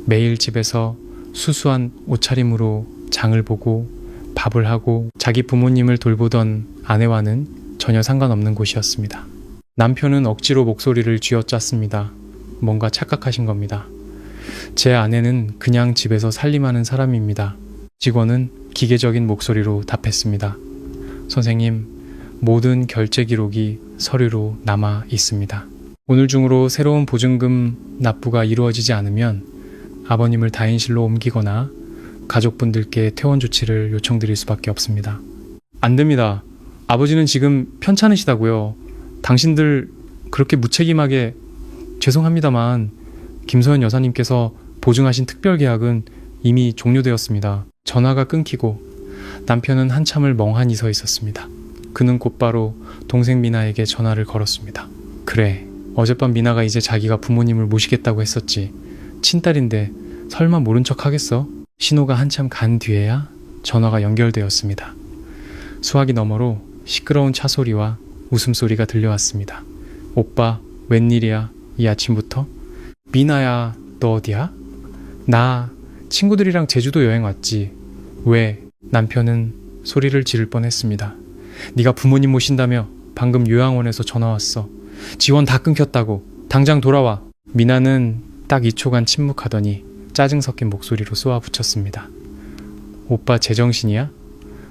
A: 매일 집에서 수수한 옷차림으로 장을 보고 밥을 하고 자기 부모님을 돌보던 아내와는 전혀 상관없는 곳이었습니다. 남편은 억지로 목소리를 쥐어짰습니다. 뭔가 착각하신 겁니다. 제 아내는 그냥 집에서 살림하는 사람입니다. 직원은 기계적인 목소리로 답했습니다. 선생님, 모든 결제 기록이 서류로 남아 있습니다. 오늘 중으로 새로운 보증금 납부가 이루어지지 않으면 아버님을 다인실로 옮기거나 가족분들께 퇴원 조치를 요청드릴 수밖에 없습니다. 안 됩니다. 아버지는 지금 편찮으시다고요. 당신들 그렇게 무책임하게. 죄송합니다만 김서연 여사님께서 보증하신 특별계약은 이미 종료되었습니다. 전화가 끊기고 남편은 한참을 멍하니 서 있었습니다. 그는 곧바로 동생 미나에게 전화를 걸었습니다. 그래, 어젯밤 미나가 이제 자기가 부모님을 모시겠다고 했었지. 친딸인데 설마 모른 척 하겠어? 신호가 한참 간 뒤에야 전화가 연결되었습니다. 수화기 너머로 시끄러운 차 소리와 웃음소리가 들려왔습니다. 오빠, 웬일이야? 이 아침부터? 미나야, 너 어디야? 나 친구들이랑 제주도 여행 왔지. 왜? 남편은 소리를 지를 뻔했습니다. 네가 부모님 모신다며 방금 요양원에서 전화 왔어. 지원 다 끊겼다고. 당장 돌아와. 미나는 딱 2초간 침묵하더니 짜증 섞인 목소리로 쏘아붙였습니다. 오빠 제정신이야?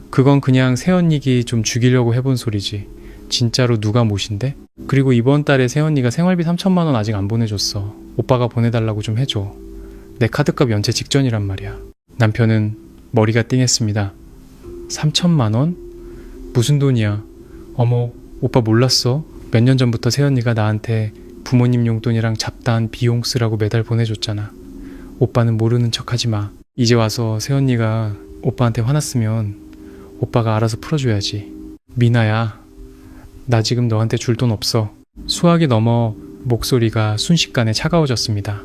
A: 그건 그냥 새언니기 좀 죽이려고 해본 소리지. 진짜로 누가 모신대? 그리고 이번 달에 새언니가 생활비 3천만 원 아직 안 보내줬어. 오빠가 보내달라고 좀 해줘. 내 카드값 연체 직전이란 말이야. 남편은 머리가 띵했습니다. 3천만 원? 무슨 돈이야? 어머, 오빠 몰랐어? 몇 년 전부터 새언니가 나한테 부모님 용돈이랑 잡다한 비용 쓰라고 매달 보내줬잖아. 오빠는 모르는 척 하지 마. 이제 와서 새언니가 오빠한테 화났으면 오빠가 알아서 풀어줘야지. 미나야, 나 지금 너한테 줄 돈 없어. 수학이 넘어 목소리가 순식간에 차가워졌습니다.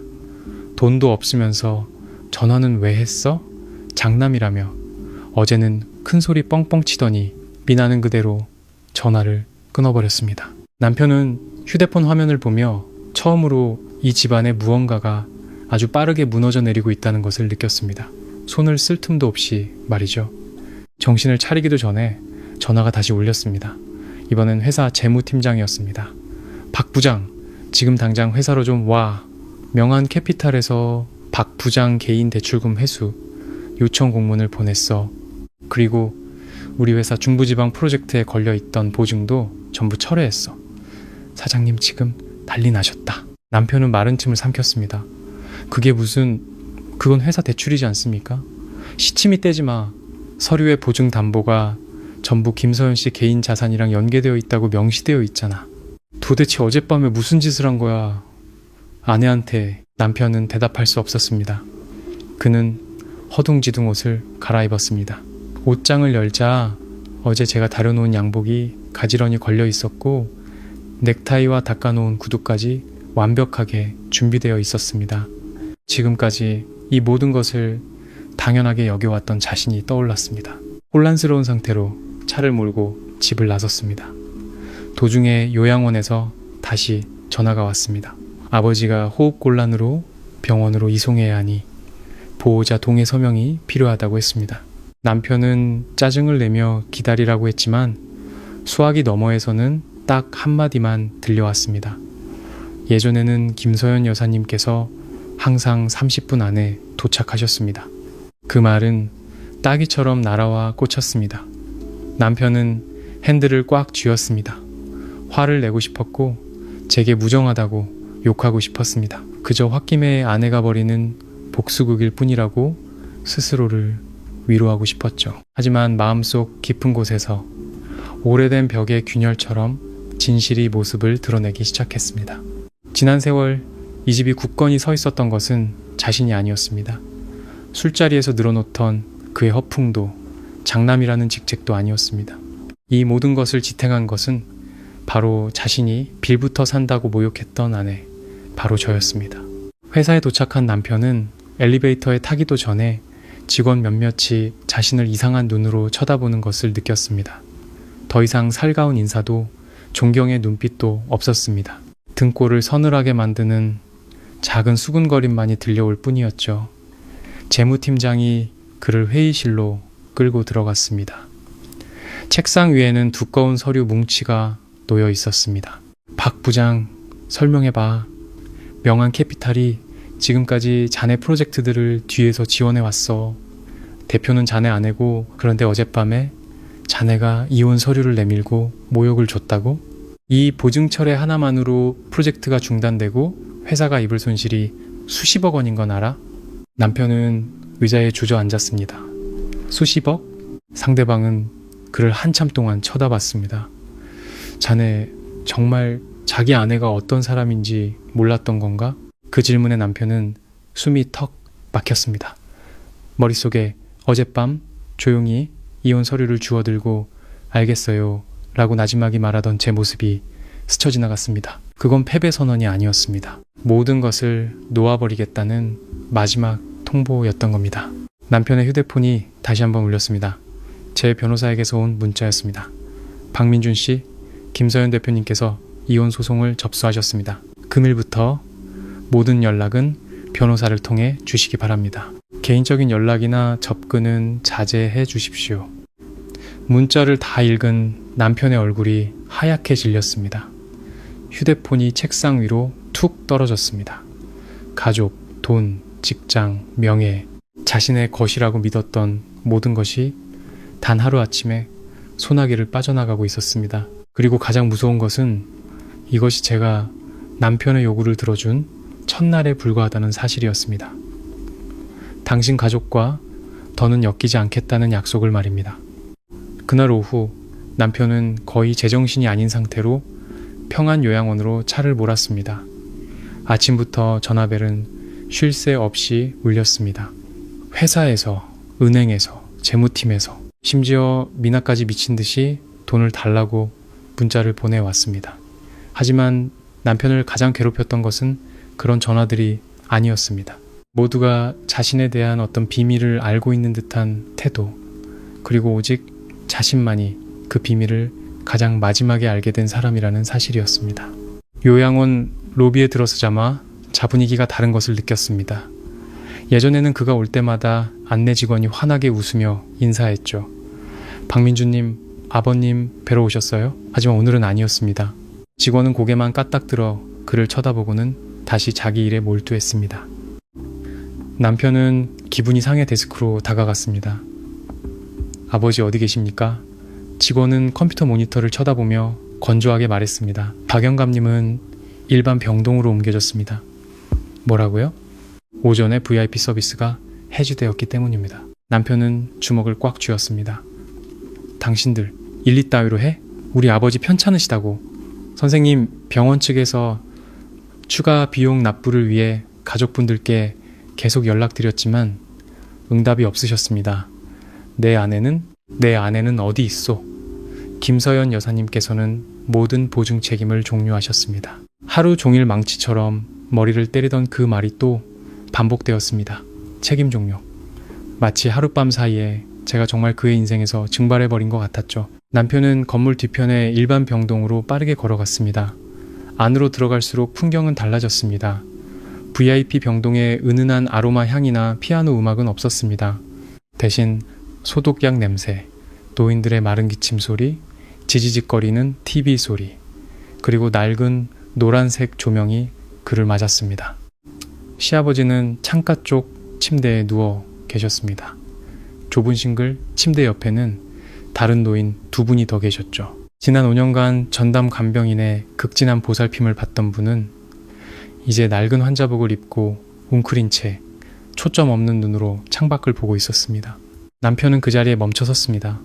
A: 돈도 없으면서 전화는 왜 했어? 장남이라며. 어제는 큰 소리 뻥뻥 치더니 미나는 그대로 전화를 끊어버렸습니다. 남편은 휴대폰 화면을 보며 처음으로 이 집안에 무언가가 아주 빠르게 무너져 내리고 있다는 것을 느꼈습니다. 손을 쓸 틈도 없이 말이죠. 정신을 차리기도 전에 전화가 다시 울렸습니다. 이번엔 회사 재무팀장이었습니다. 박 부장, 지금 당장 회사로 좀 와. 명한 캐피탈에서 박 부장 개인 대출금 회수 요청 공문을 보냈어. 그리고 우리 회사 중부지방 프로젝트에 걸려있던 보증도 전부 철회했어. 사장님 지금 난리 나셨다. 남편은 마른 침을 삼켰습니다. 그게 무슨... 그건 회사 대출이지 않습니까? 시치미 떼지 마. 서류에 보증 담보가 전부 김서연 씨 개인 자산이랑 연계되어 있다고 명시되어 있잖아. 도대체 어젯밤에 무슨 짓을 한 거야? 아내한테. 남편은 대답할 수 없었습니다. 그는 허둥지둥 옷을 갈아입었습니다. 옷장을 열자 어제 제가 다려놓은 양복이 가지런히 걸려 있었고 넥타이와 닦아놓은 구두까지 완벽하게 준비되어 있었습니다. 지금까지 이 모든 것을 당연하게 여겨왔던 자신이 떠올랐습니다. 혼란스러운 상태로 차를 몰고 집을 나섰습니다. 도중에 요양원에서 다시 전화가 왔습니다. 아버지가 호흡곤란으로 병원으로 이송해야 하니 보호자 동의 서명이 필요하다고 했습니다. 남편은 짜증을 내며 기다리라고 했지만 수화기 너머에서는 딱 한마디만 들려왔습니다. 예전에는 김서연 여사님께서 항상 30분 안에 도착하셨습니다. 그 말은 따기처럼 날아와 꽂혔습니다. 남편은 핸들을 꽉 쥐었습니다. 화를 내고 싶었고 제게 무정하다고 욕하고 싶었습니다. 그저 홧김에 아내가 벌이는 복수극일 뿐이라고 스스로를 위로하고 싶었죠. 하지만 마음속 깊은 곳에서 오래된 벽의 균열처럼 진실이 모습을 드러내기 시작했습니다. 지난 세월 이 집이 굳건히 서 있었던 것은 자신이 아니었습니다. 술자리에서 늘어놓던 그의 허풍도 장남이라는 직책도 아니었습니다. 이 모든 것을 지탱한 것은 바로 자신이 빌부터 산다고 모욕했던 아내, 바로 저였습니다. 회사에 도착한 남편은 엘리베이터에 타기도 전에 직원 몇몇이 자신을 이상한 눈으로 쳐다보는 것을 느꼈습니다. 더 이상 살가운 인사도 존경의 눈빛도 없었습니다. 등골을 서늘하게 만드는 작은 수군거림만이 들려올 뿐이었죠. 재무팀장이 그를 회의실로 끌고 들어갔습니다. 책상 위에는 두꺼운 서류 뭉치가 놓여 있었습니다. 박 부장, 설명해봐. 명한 캐피탈이 지금까지 자네 프로젝트들을 뒤에서 지원해왔어. 대표는 자네 아내고, 그런데 어젯밤에 자네가 이혼 서류를 내밀고 모욕을 줬다고? 이 보증철회 하나만으로 프로젝트가 중단되고 회사가 입을 손실이 수십억 원인 건 알아? 남편은 의자에 주저앉았습니다. 수십억? 상대방은 그를 한참 동안 쳐다봤습니다. 자네 정말 자기 아내가 어떤 사람인지 몰랐던 건가? 그 질문에 남편은 숨이 턱 막혔습니다. 머릿속에 어젯밤 조용히 이혼 서류를 주워들고 알겠어요 라고 나지막이 말하던 제 모습이 스쳐 지나갔습니다. 그건 패배 선언이 아니었습니다. 모든 것을 놓아버리겠다는 마지막 통보였던 겁니다. 남편의 휴대폰이 다시 한번 울렸습니다. 제 변호사에게서 온 문자였습니다. 박민준 씨, 김서연 대표님께서 이혼 소송을 접수하셨습니다. 금일부터 모든 연락은 변호사를 통해 주시기 바랍니다. 개인적인 연락이나 접근은 자제해 주십시오. 문자를 다 읽은 남편의 얼굴이 하얗게 질렸습니다. 휴대폰이 책상 위로 툭 떨어졌습니다. 가족, 돈, 직장, 명예, 자신의 것이라고 믿었던 모든 것이 단 하루아침에 소나기를 빠져나가고 있었습니다. 그리고 가장 무서운 것은 이것이 제가 남편의 요구를 들어준 첫날에 불과하다는 사실이었습니다. 당신 가족과 더는 엮이지 않겠다는 약속을 말입니다. 그날 오후 남편은 거의 제정신이 아닌 상태로 평안요양원으로 차를 몰았습니다. 아침부터 전화벨은 쉴 새 없이 울렸습니다. 회사에서, 은행에서, 재무팀에서, 심지어 미나까지 미친 듯이 돈을 달라고 문자를 보내왔습니다. 하지만 남편을 가장 괴롭혔던 것은 그런 전화들이 아니었습니다. 모두가 자신에 대한 어떤 비밀을 알고 있는 듯한 태도, 그리고 오직 자신만이 그 비밀을 가장 마지막에 알게 된 사람이라는 사실이었습니다. 요양원 로비에 들어서자마 자분위기가 다른 것을 느꼈습니다. 예전에는 그가 올 때마다 안내 직원이 환하게 웃으며 인사했죠. 박민주님, 아버님 뵈러 오셨어요? 하지만 오늘은 아니었습니다. 직원은 고개만 까딱 들어 그를 쳐다보고는 다시 자기 일에 몰두했습니다. 남편은 기분이 상해 데스크로 다가갔습니다. 아버지 어디 계십니까? 직원은 컴퓨터 모니터를 쳐다보며 건조하게 말했습니다. 박영감님은 일반 병동으로 옮겨졌습니다. 뭐라고요? 오전에 VIP 서비스가 해지되었기 때문입니다. 남편은 주먹을 꽉 쥐었습니다. 당신들 일 따위로 해? 우리 아버지 편찮으시다고. 선생님, 병원 측에서 추가 비용 납부를 위해 가족분들께 계속 연락드렸지만 응답이 없으셨습니다. 내 아내는 어디 있소? 김서연 여사님께서는 모든 보증 책임을 종료하셨습니다. 하루 종일 망치처럼 머리를 때리던 그 말이 또 반복되었습니다. 책임 종료. 마치 하룻밤 사이에 제가 정말 그의 인생에서 증발해버린 것 같았죠. 남편은 건물 뒤편의 일반 병동으로 빠르게 걸어갔습니다. 안으로 들어갈수록 풍경은 달라졌습니다. VIP 병동에 은은한 아로마 향이나 피아노 음악은 없었습니다. 대신 소독약 냄새, 노인들의 마른 기침 소리, 지지직거리는 TV 소리, 그리고 낡은 노란색 조명이 그를 맞았습니다. 시아버지는 창가 쪽 침대에 누워 계셨습니다. 좁은 싱글 침대 옆에는 다른 노인 두 분이 더 계셨죠. 지난 5년간 전담 간병인의 극진한 보살핌을 받던 분은 이제 낡은 환자복을 입고 웅크린 채 초점 없는 눈으로 창밖을 보고 있었습니다. 남편은 그 자리에 멈춰 섰습니다.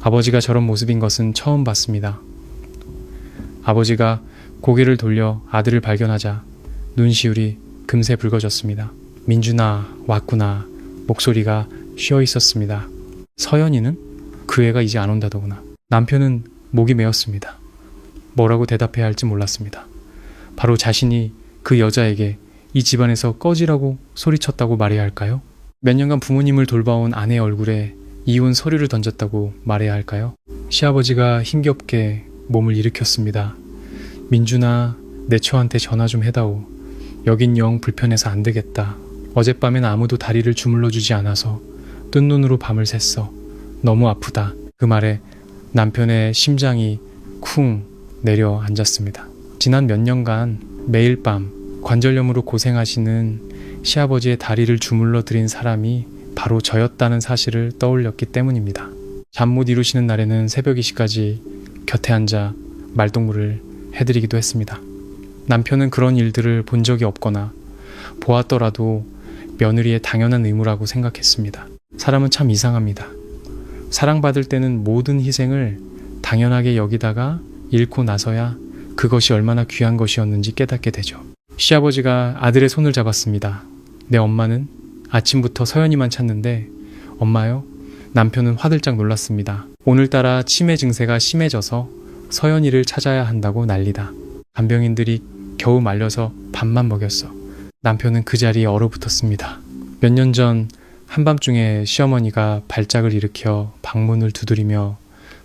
A: 아버지가 저런 모습인 것은 처음 봤습니다. 아버지가 고개를 돌려 아들을 발견하자 눈시울이 금세 붉어졌습니다. 민준아, 왔구나. 목소리가 쉬어 있었습니다. 서연이는? 그 애가 이제 안 온다더구나. 남편은 목이 메었습니다. 뭐라고 대답해야 할지 몰랐습니다. 바로 자신이 그 여자에게 이 집안에서 꺼지라고 소리쳤다고 말해야 할까요? 몇 년간 부모님을 돌봐온 아내의 얼굴에 이혼 서류를 던졌다고 말해야 할까요? 시아버지가 힘겹게 몸을 일으켰습니다. 민준아, 내 처한테 전화 좀 해다오. 여긴 영 불편해서 안 되겠다. 어젯밤엔 아무도 다리를 주물러 주지 않아서 뜬 눈으로 밤을 샜어. 너무 아프다. 그 말에 남편의 심장이 쿵 내려앉았습니다. 지난 몇 년간 매일 밤 관절염으로 고생하시는 시아버지의 다리를 주물러 드린 사람이 바로 저였다는 사실을 떠올렸기 때문입니다. 잠 못 이루시는 날에는 새벽 2시까지 곁에 앉아 말동무를 해드리기도 했습니다. 남편은 그런 일들을 본 적이 없거나 보았더라도 며느리의 당연한 의무라고 생각했습니다. 사람은 참 이상합니다. 사랑받을 때는 모든 희생을 당연하게 여기다가 잃고 나서야 그것이 얼마나 귀한 것이었는지 깨닫게 되죠. 시아버지가 아들의 손을 잡았습니다. 내 엄마는 아침부터 서연이만 찾는데 엄마요? 남편은 화들짝 놀랐습니다. 오늘따라 치매 증세가 심해져서 서연이를 찾아야 한다고 난리다. 간병인들이 겨우 말려서 밥만 먹였어. 남편은 그 자리에 얼어붙었습니다. 몇 년 전 한밤중에 시어머니가 발작을 일으켜 방문을 두드리며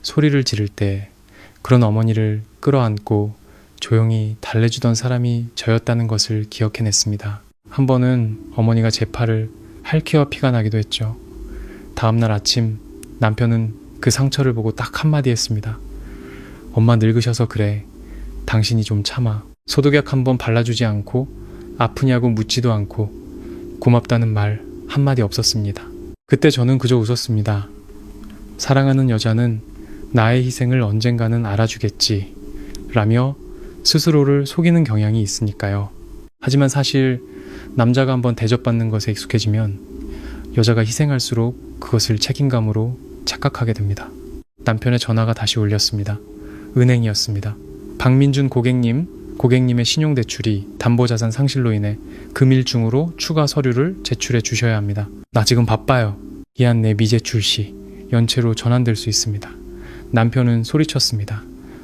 A: 소리를 지를 때 그런 어머니를 끌어안고 조용히 달래주던 사람이 저였다는 것을 기억해냈습니다. 한 번은 어머니가 제 팔을 할퀴어 피가 나기도 했죠. 다음날 아침 남편은 그 상처를 보고 딱 한마디 했습니다. 엄마 늙으셔서 그래. 당신이 좀 참아. 소독약 한 번 발라주지 않고 아프냐고 묻지도 않고 고맙다는 말 한마디 없었습니다. 그때 저는 그저 웃었습니다. 사랑하는 여자는 나의 희생을 언젠가는 알아주겠지 라며 스스로를 속이는 경향이 있으니까요. 하지만 사실 남자가 한번 대접받는 것에 익숙해지면 여자가 희생할수록 그것을 책임감으로 착각하게 됩니다. 남편의 전화가 다시 울렸습니다. 은행이었습니다. 박민준 고객님의 신용대출이 담보자산 상실로 인해 금일 중으로 추가 서류를 제출해 주셔야 합니다. 나 지금 바빠요. 기한 내 미제출 시 연체로 전환될 수 있습니다. 남편은 소리쳤습니다.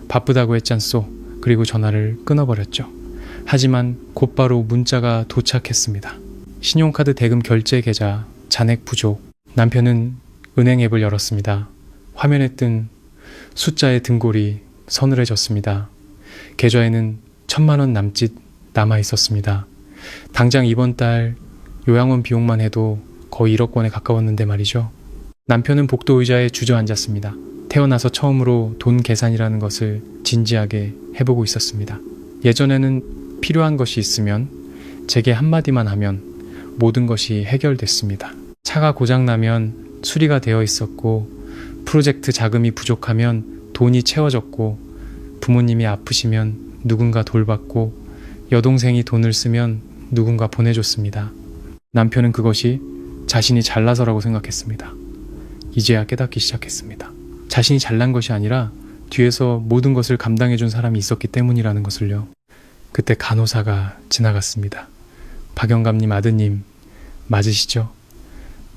A: 바쁘다고 했잖소. 그리고 전화를 끊어버렸죠. 하지만 곧바로 문자가 도착했습니다. 신용카드 대금 결제 계좌 잔액 부족. 남편은 은행 앱을 열었습니다. 화면에 뜬 숫자의 등골이 서늘해졌습니다. 계좌에는 1,000만 원 남짓 남아 있었습니다. 당장 이번 달 요양원 비용만 해도 거의 1억 원에 가까웠는데 말이죠. 남편은 복도 의자에 주저앉았습니다. 태어나서 처음으로 돈 계산이라는 것을 진지하게 해보고 있었습니다. 예전에는 필요한 것이 있으면 제게 한마디만 하면 모든 것이 해결됐습니다. 차가 고장나면 수리가 되어 있었고 프로젝트 자금이 부족하면 돈이 채워졌고 부모님이 아프시면 누군가 돌봤고 여동생이 돈을 쓰면 누군가 보내줬습니다. 남편은 그것이 자신이 잘나서라고 생각했습니다. 이제야 깨닫기 시작했습니다. 자신이 잘난 것이 아니라 뒤에서 모든 것을 감당해준 사람이 있었기 때문이라는 것을요. 그때 간호사가 지나갔습니다. 박영감님 아드님 맞으시죠?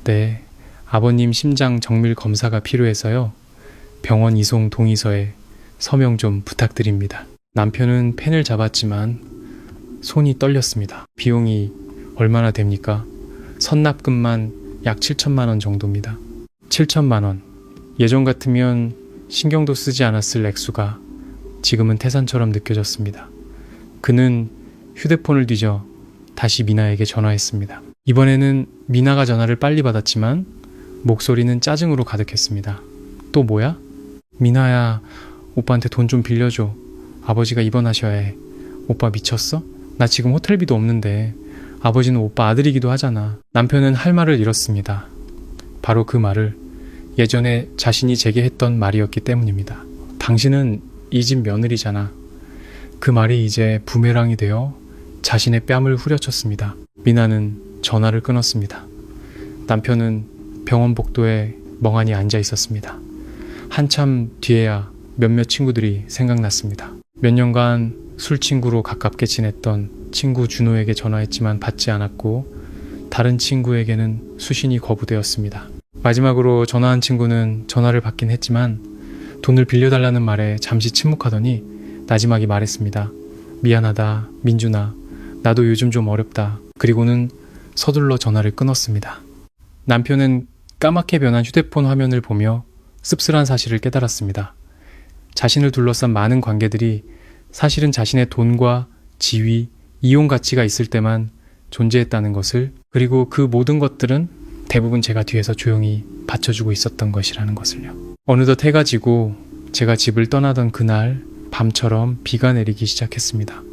A: 네, 아버님 심장 정밀 검사가 필요해서요. 병원 이송 동의서에 서명 좀 부탁드립니다. 남편은 펜을 잡았지만 손이 떨렸습니다. 비용이 얼마나 됩니까? 선납금만 약 7천만 원 정도입니다. 7천만 원. 예전 같으면 신경도 쓰지 않았을 액수가 지금은 태산처럼 느껴졌습니다. 그는 휴대폰을 뒤져 다시 미나에게 전화했습니다. 이번에는 미나가 전화를 빨리 받았지만 목소리는 짜증으로 가득했습니다. 또 뭐야? 미나야, 오빠한테 돈 좀 빌려줘. 아버지가 입원하셔야 해. 오빠 미쳤어? 나 지금 호텔비도 없는데 아버지는 오빠 아들이기도 하잖아. 남편은 할 말을 잃었습니다. 바로 그 말을 예전에 자신이 제게 했던 말이었기 때문입니다. 당신은 이 집 며느리잖아. 그 말이 이제 부메랑이 되어 자신의 뺨을 후려쳤습니다. 미나는 전화를 끊었습니다. 남편은 병원 복도에 멍하니 앉아 있었습니다. 한참 뒤에야 몇몇 친구들이 생각났습니다. 몇 년간 술 친구로 가깝게 지냈던 친구 준호에게 전화했지만 받지 않았고 다른 친구에게는 수신이 거부되었습니다. 마지막으로 전화한 친구는 전화를 받긴 했지만 돈을 빌려달라는 말에 잠시 침묵하더니 나지막이 말했습니다. 미안하다, 민준아. 나도 요즘 좀 어렵다. 그리고는 서둘러 전화를 끊었습니다. 남편은 까맣게 변한 휴대폰 화면을 보며 씁쓸한 사실을 깨달았습니다. 자신을 둘러싼 많은 관계들이 사실은 자신의 돈과 지위, 이용 가치가 있을 때만 존재했다는 것을, 그리고 그 모든 것들은 대부분 제가 뒤에서 조용히 받쳐주고 있었던 것이라는 것을요. 어느덧 해가 지고 제가 집을 떠나던 그날 밤처럼 비가 내리기 시작했습니다.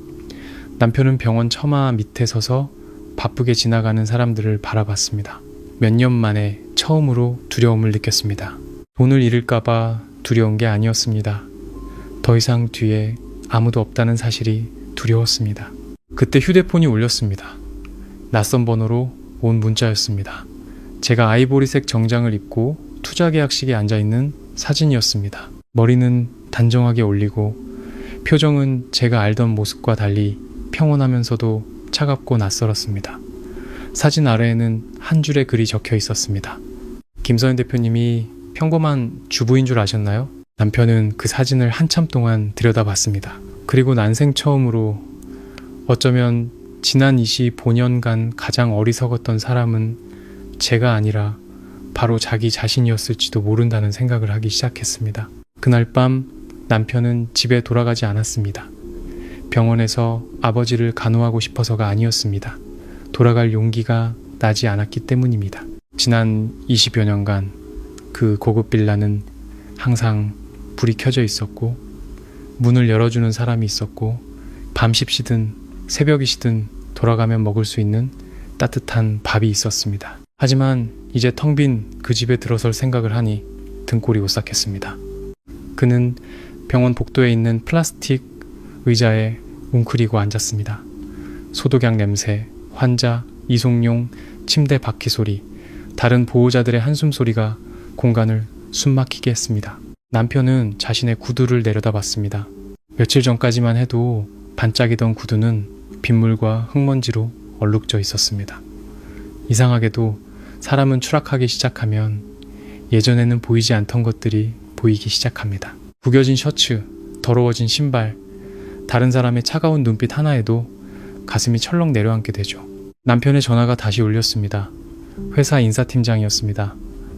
A: 남편은 병원 처마 밑에 서서 바쁘게 지나가는 사람들을 바라봤습니다. 몇 년 만에 처음으로 두려움을 느꼈습니다. 돈을 잃을까봐 두려운 게 아니었습니다. 더 이상 뒤에 아무도 없다는 사실이 두려웠습니다. 그때 휴대폰이 울렸습니다. 낯선 번호로 온 문자였습니다. 제가 아이보리색 정장을 입고 투자 계약식에 앉아있는 사진이었습니다. 머리는 단정하게 올리고 표정은 제가 알던 모습과 달리 평온하면서도 차갑고 낯설었습니다. 사진 아래에는 한 줄의 글이 적혀 있었습니다. 김서연 대표님이 평범한 주부인 줄 아셨나요? 남편은 그 사진을 한참 동안 들여다봤습니다. 그리고 난생 처음으로 어쩌면 지난 25년간 가장 어리석었던 사람은 제가 아니라 바로 자기 자신이었을지도 모른다는 생각을 하기 시작했습니다. 그날 밤 남편은 집에 돌아가지 않았습니다. 병원에서 아버지를 간호하고 싶어서가 아니었습니다. 돌아갈 용기가 나지 않았기 때문입니다. 지난 20여 년간 그 고급 빌라는 항상 불이 켜져 있었고 문을 열어주는 사람이 있었고 밤십시든 새벽이시든 돌아가면 먹을 수 있는 따뜻한 밥이 있었습니다. 하지만 이제 텅 빈 그 집에 들어설 생각을 하니 등골이 오싹했습니다. 그는 병원 복도에 있는 플라스틱 의자에 웅크리고 앉았습니다. 소독약 냄새, 환자, 이송용, 침대 바퀴 소리, 다른 보호자들의 한숨 소리가 공간을 숨막히게 했습니다. 남편은 자신의 구두를 내려다봤습니다. 며칠 전까지만 해도 반짝이던 구두는 빗물과 흙먼지로 얼룩져 있었습니다. 이상하게도 사람은 추락하기 시작하면 예전에는 보이지 않던 것들이 보이기 시작합니다. 구겨진 셔츠, 더러워진 신발, 다른 사람의 차가운 눈빛 하나에도 가슴이 철렁 내려앉게 되죠. 남편의 전화가 다시 울렸습니다. 회사 인사팀장이었습니다.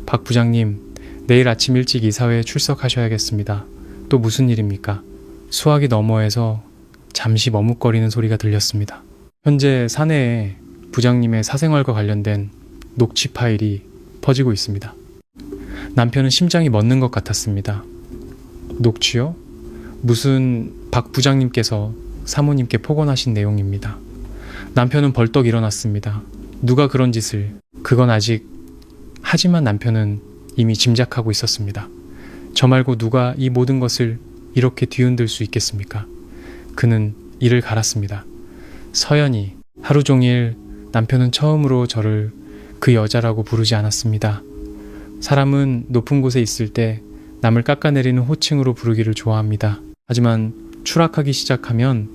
A: 박 부장님, 내일 아침 일찍 이사회에 출석하셔야겠습니다. 또 무슨 일입니까? 수화기 너머에서 잠시 머뭇거리는 소리가 들렸습니다. 현재 사내에 부장님의 사생활과 관련된 녹취 파일이 퍼지고 있습니다. 남편은 심장이 멎는 것 같았습니다. 녹취요? 무슨 박 부장님께서 사모님께 폭언하신 내용입니다. 남편은 벌떡 일어났습니다. 누가 그런 짓을... 그건 아직... 하지만 남편은 이미 짐작하고 있었습니다. 저 말고 누가 이 모든 것을 이렇게 뒤흔들 수 있겠습니까? 그는 이를 갈았습니다. 서연이. 하루 종일 남편은 처음으로 저를 그 여자라고 부르지 않았습니다. 사람은 높은 곳에 있을 때 남을 깎아내리는 호칭으로 부르기를 좋아합니다. 하지만 추락하기 시작하면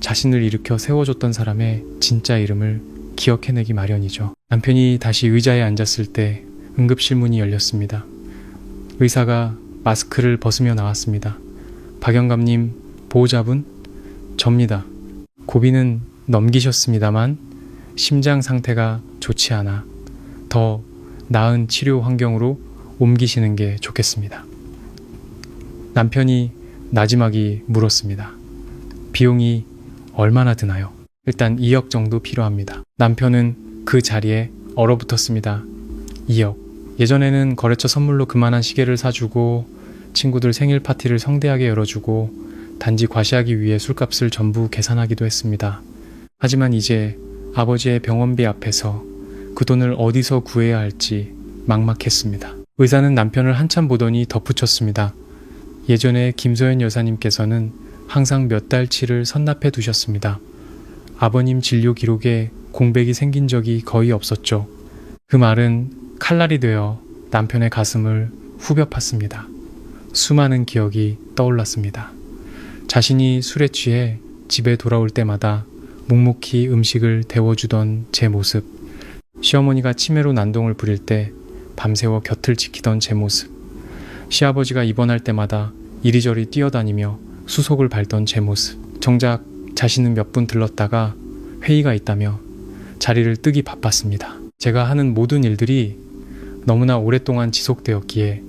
A: 자신을 일으켜 세워줬던 사람의 진짜 이름을 기억해내기 마련이죠. 남편이 다시 의자에 앉았을 때 응급실 문이 열렸습니다. 의사가 마스크를 벗으며 나왔습니다. 박영감님, 보호자분? 접니다. 고비는 넘기셨습니다만 심장 상태가 좋지 않아 더 나은 치료 환경으로 옮기시는 게 좋겠습니다. 남편이 나지막이 물었습니다. 비용이 얼마나 드나요? 일단 2억 정도 필요합니다. 남편은 그 자리에 얼어붙었습니다. 2억. 예전에는 거래처 선물로 그만한 시계를 사주고 친구들 생일 파티를 성대하게 열어주고 단지 과시하기 위해 술값을 전부 계산하기도 했습니다. 하지만 이제 아버지의 병원비 앞에서 그 돈을 어디서 구해야 할지 막막했습니다. 의사는 남편을 한참 보더니 덧붙였습니다. 예전에 김소연 여사님께서는 항상 몇 달치를 선납해 두셨습니다. 아버님 진료 기록에 공백이 생긴 적이 거의 없었죠. 그 말은 칼날이 되어 남편의 가슴을 후벼 팠습니다. 수많은 기억이 떠올랐습니다. 자신이 술에 취해 집에 돌아올 때마다 묵묵히 음식을 데워주던 제 모습, 시어머니가 치매로 난동을 부릴 때 밤새워 곁을 지키던 제 모습, 시아버지가 입원할 때마다 이리저리 뛰어다니며 수속을 밟던 제 모습, 정작 자신은 몇 분 들렀다가 회의가 있다며 자리를 뜨기 바빴습니다. 제가 하는 모든 일들이 너무나 오랫동안 지속되었기에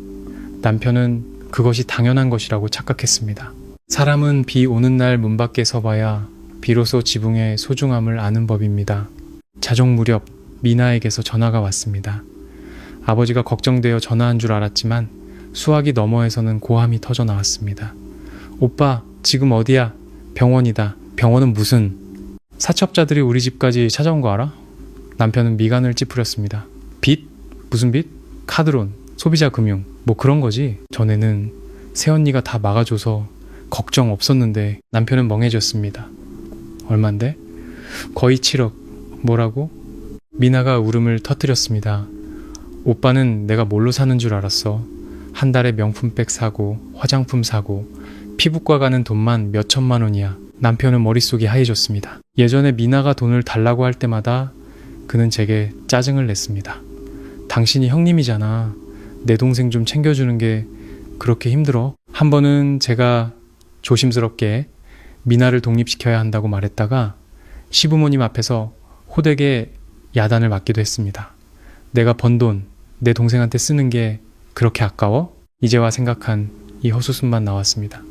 A: 남편은 그것이 당연한 것이라고 착각했습니다. 사람은 비 오는 날 문 밖에 서봐야 비로소 지붕의 소중함을 아는 법입니다. 자정 무렵 미나에게서 전화가 왔습니다. 아버지가 걱정되어 전화한 줄 알았지만 수화기 너머에서는 고함이 터져 나왔습니다. 오빠, 지금 어디야? 병원이다. 병원은 무슨? 사첩자들이 우리 집까지 찾아온 거 알아? 남편은 미간을 찌푸렸습니다. 빚? 무슨 빚? 카드론, 소비자 금융, 뭐 그런 거지. 전에는 새언니가 다 막아줘서 걱정 없었는데 남편은 멍해졌습니다. 얼만데? 거의 7억. 뭐라고? 미나가 울음을 터뜨렸습니다. 오빠는 내가 뭘로 사는 줄 알았어. 한 달에 명품백 사고 화장품 사고 피부과 가는 돈만 몇 천만 원이야. 남편은 머릿속이 하얘졌습니다. 예전에 미나가 돈을 달라고 할 때마다 그는 제게 짜증을 냈습니다. 당신이 형님이잖아. 내 동생 좀 챙겨주는 게 그렇게 힘들어? 한 번은 제가 조심스럽게 미나를 독립시켜야 한다고 말했다가 시부모님 앞에서 호되게 야단을 맞기도 했습니다. 내가 번 돈 내 동생한테 쓰는 게 그렇게 아까워? 이제와 생각한 이 헛웃음만 나왔습니다.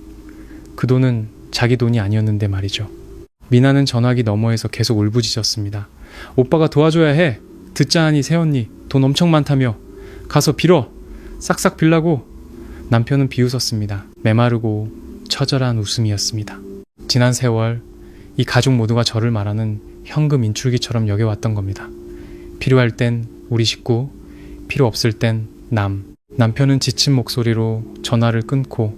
A: 그 돈은 자기 돈이 아니었는데 말이죠. 미나는 전화기 너머에서 계속 울부짖었습니다. 오빠가 도와줘야 해. 듣자 하니 새언니 돈 엄청 많다며. 가서 빌어. 싹싹 빌라고. 남편은 비웃었습니다. 메마르고 처절한 웃음이었습니다. 지난 세월 이 가족 모두가 저를 말하는 현금 인출기처럼 여겨왔던 겁니다. 필요할 땐 우리 식구, 필요 없을 땐 남. 남편은 지친 목소리로 전화를 끊고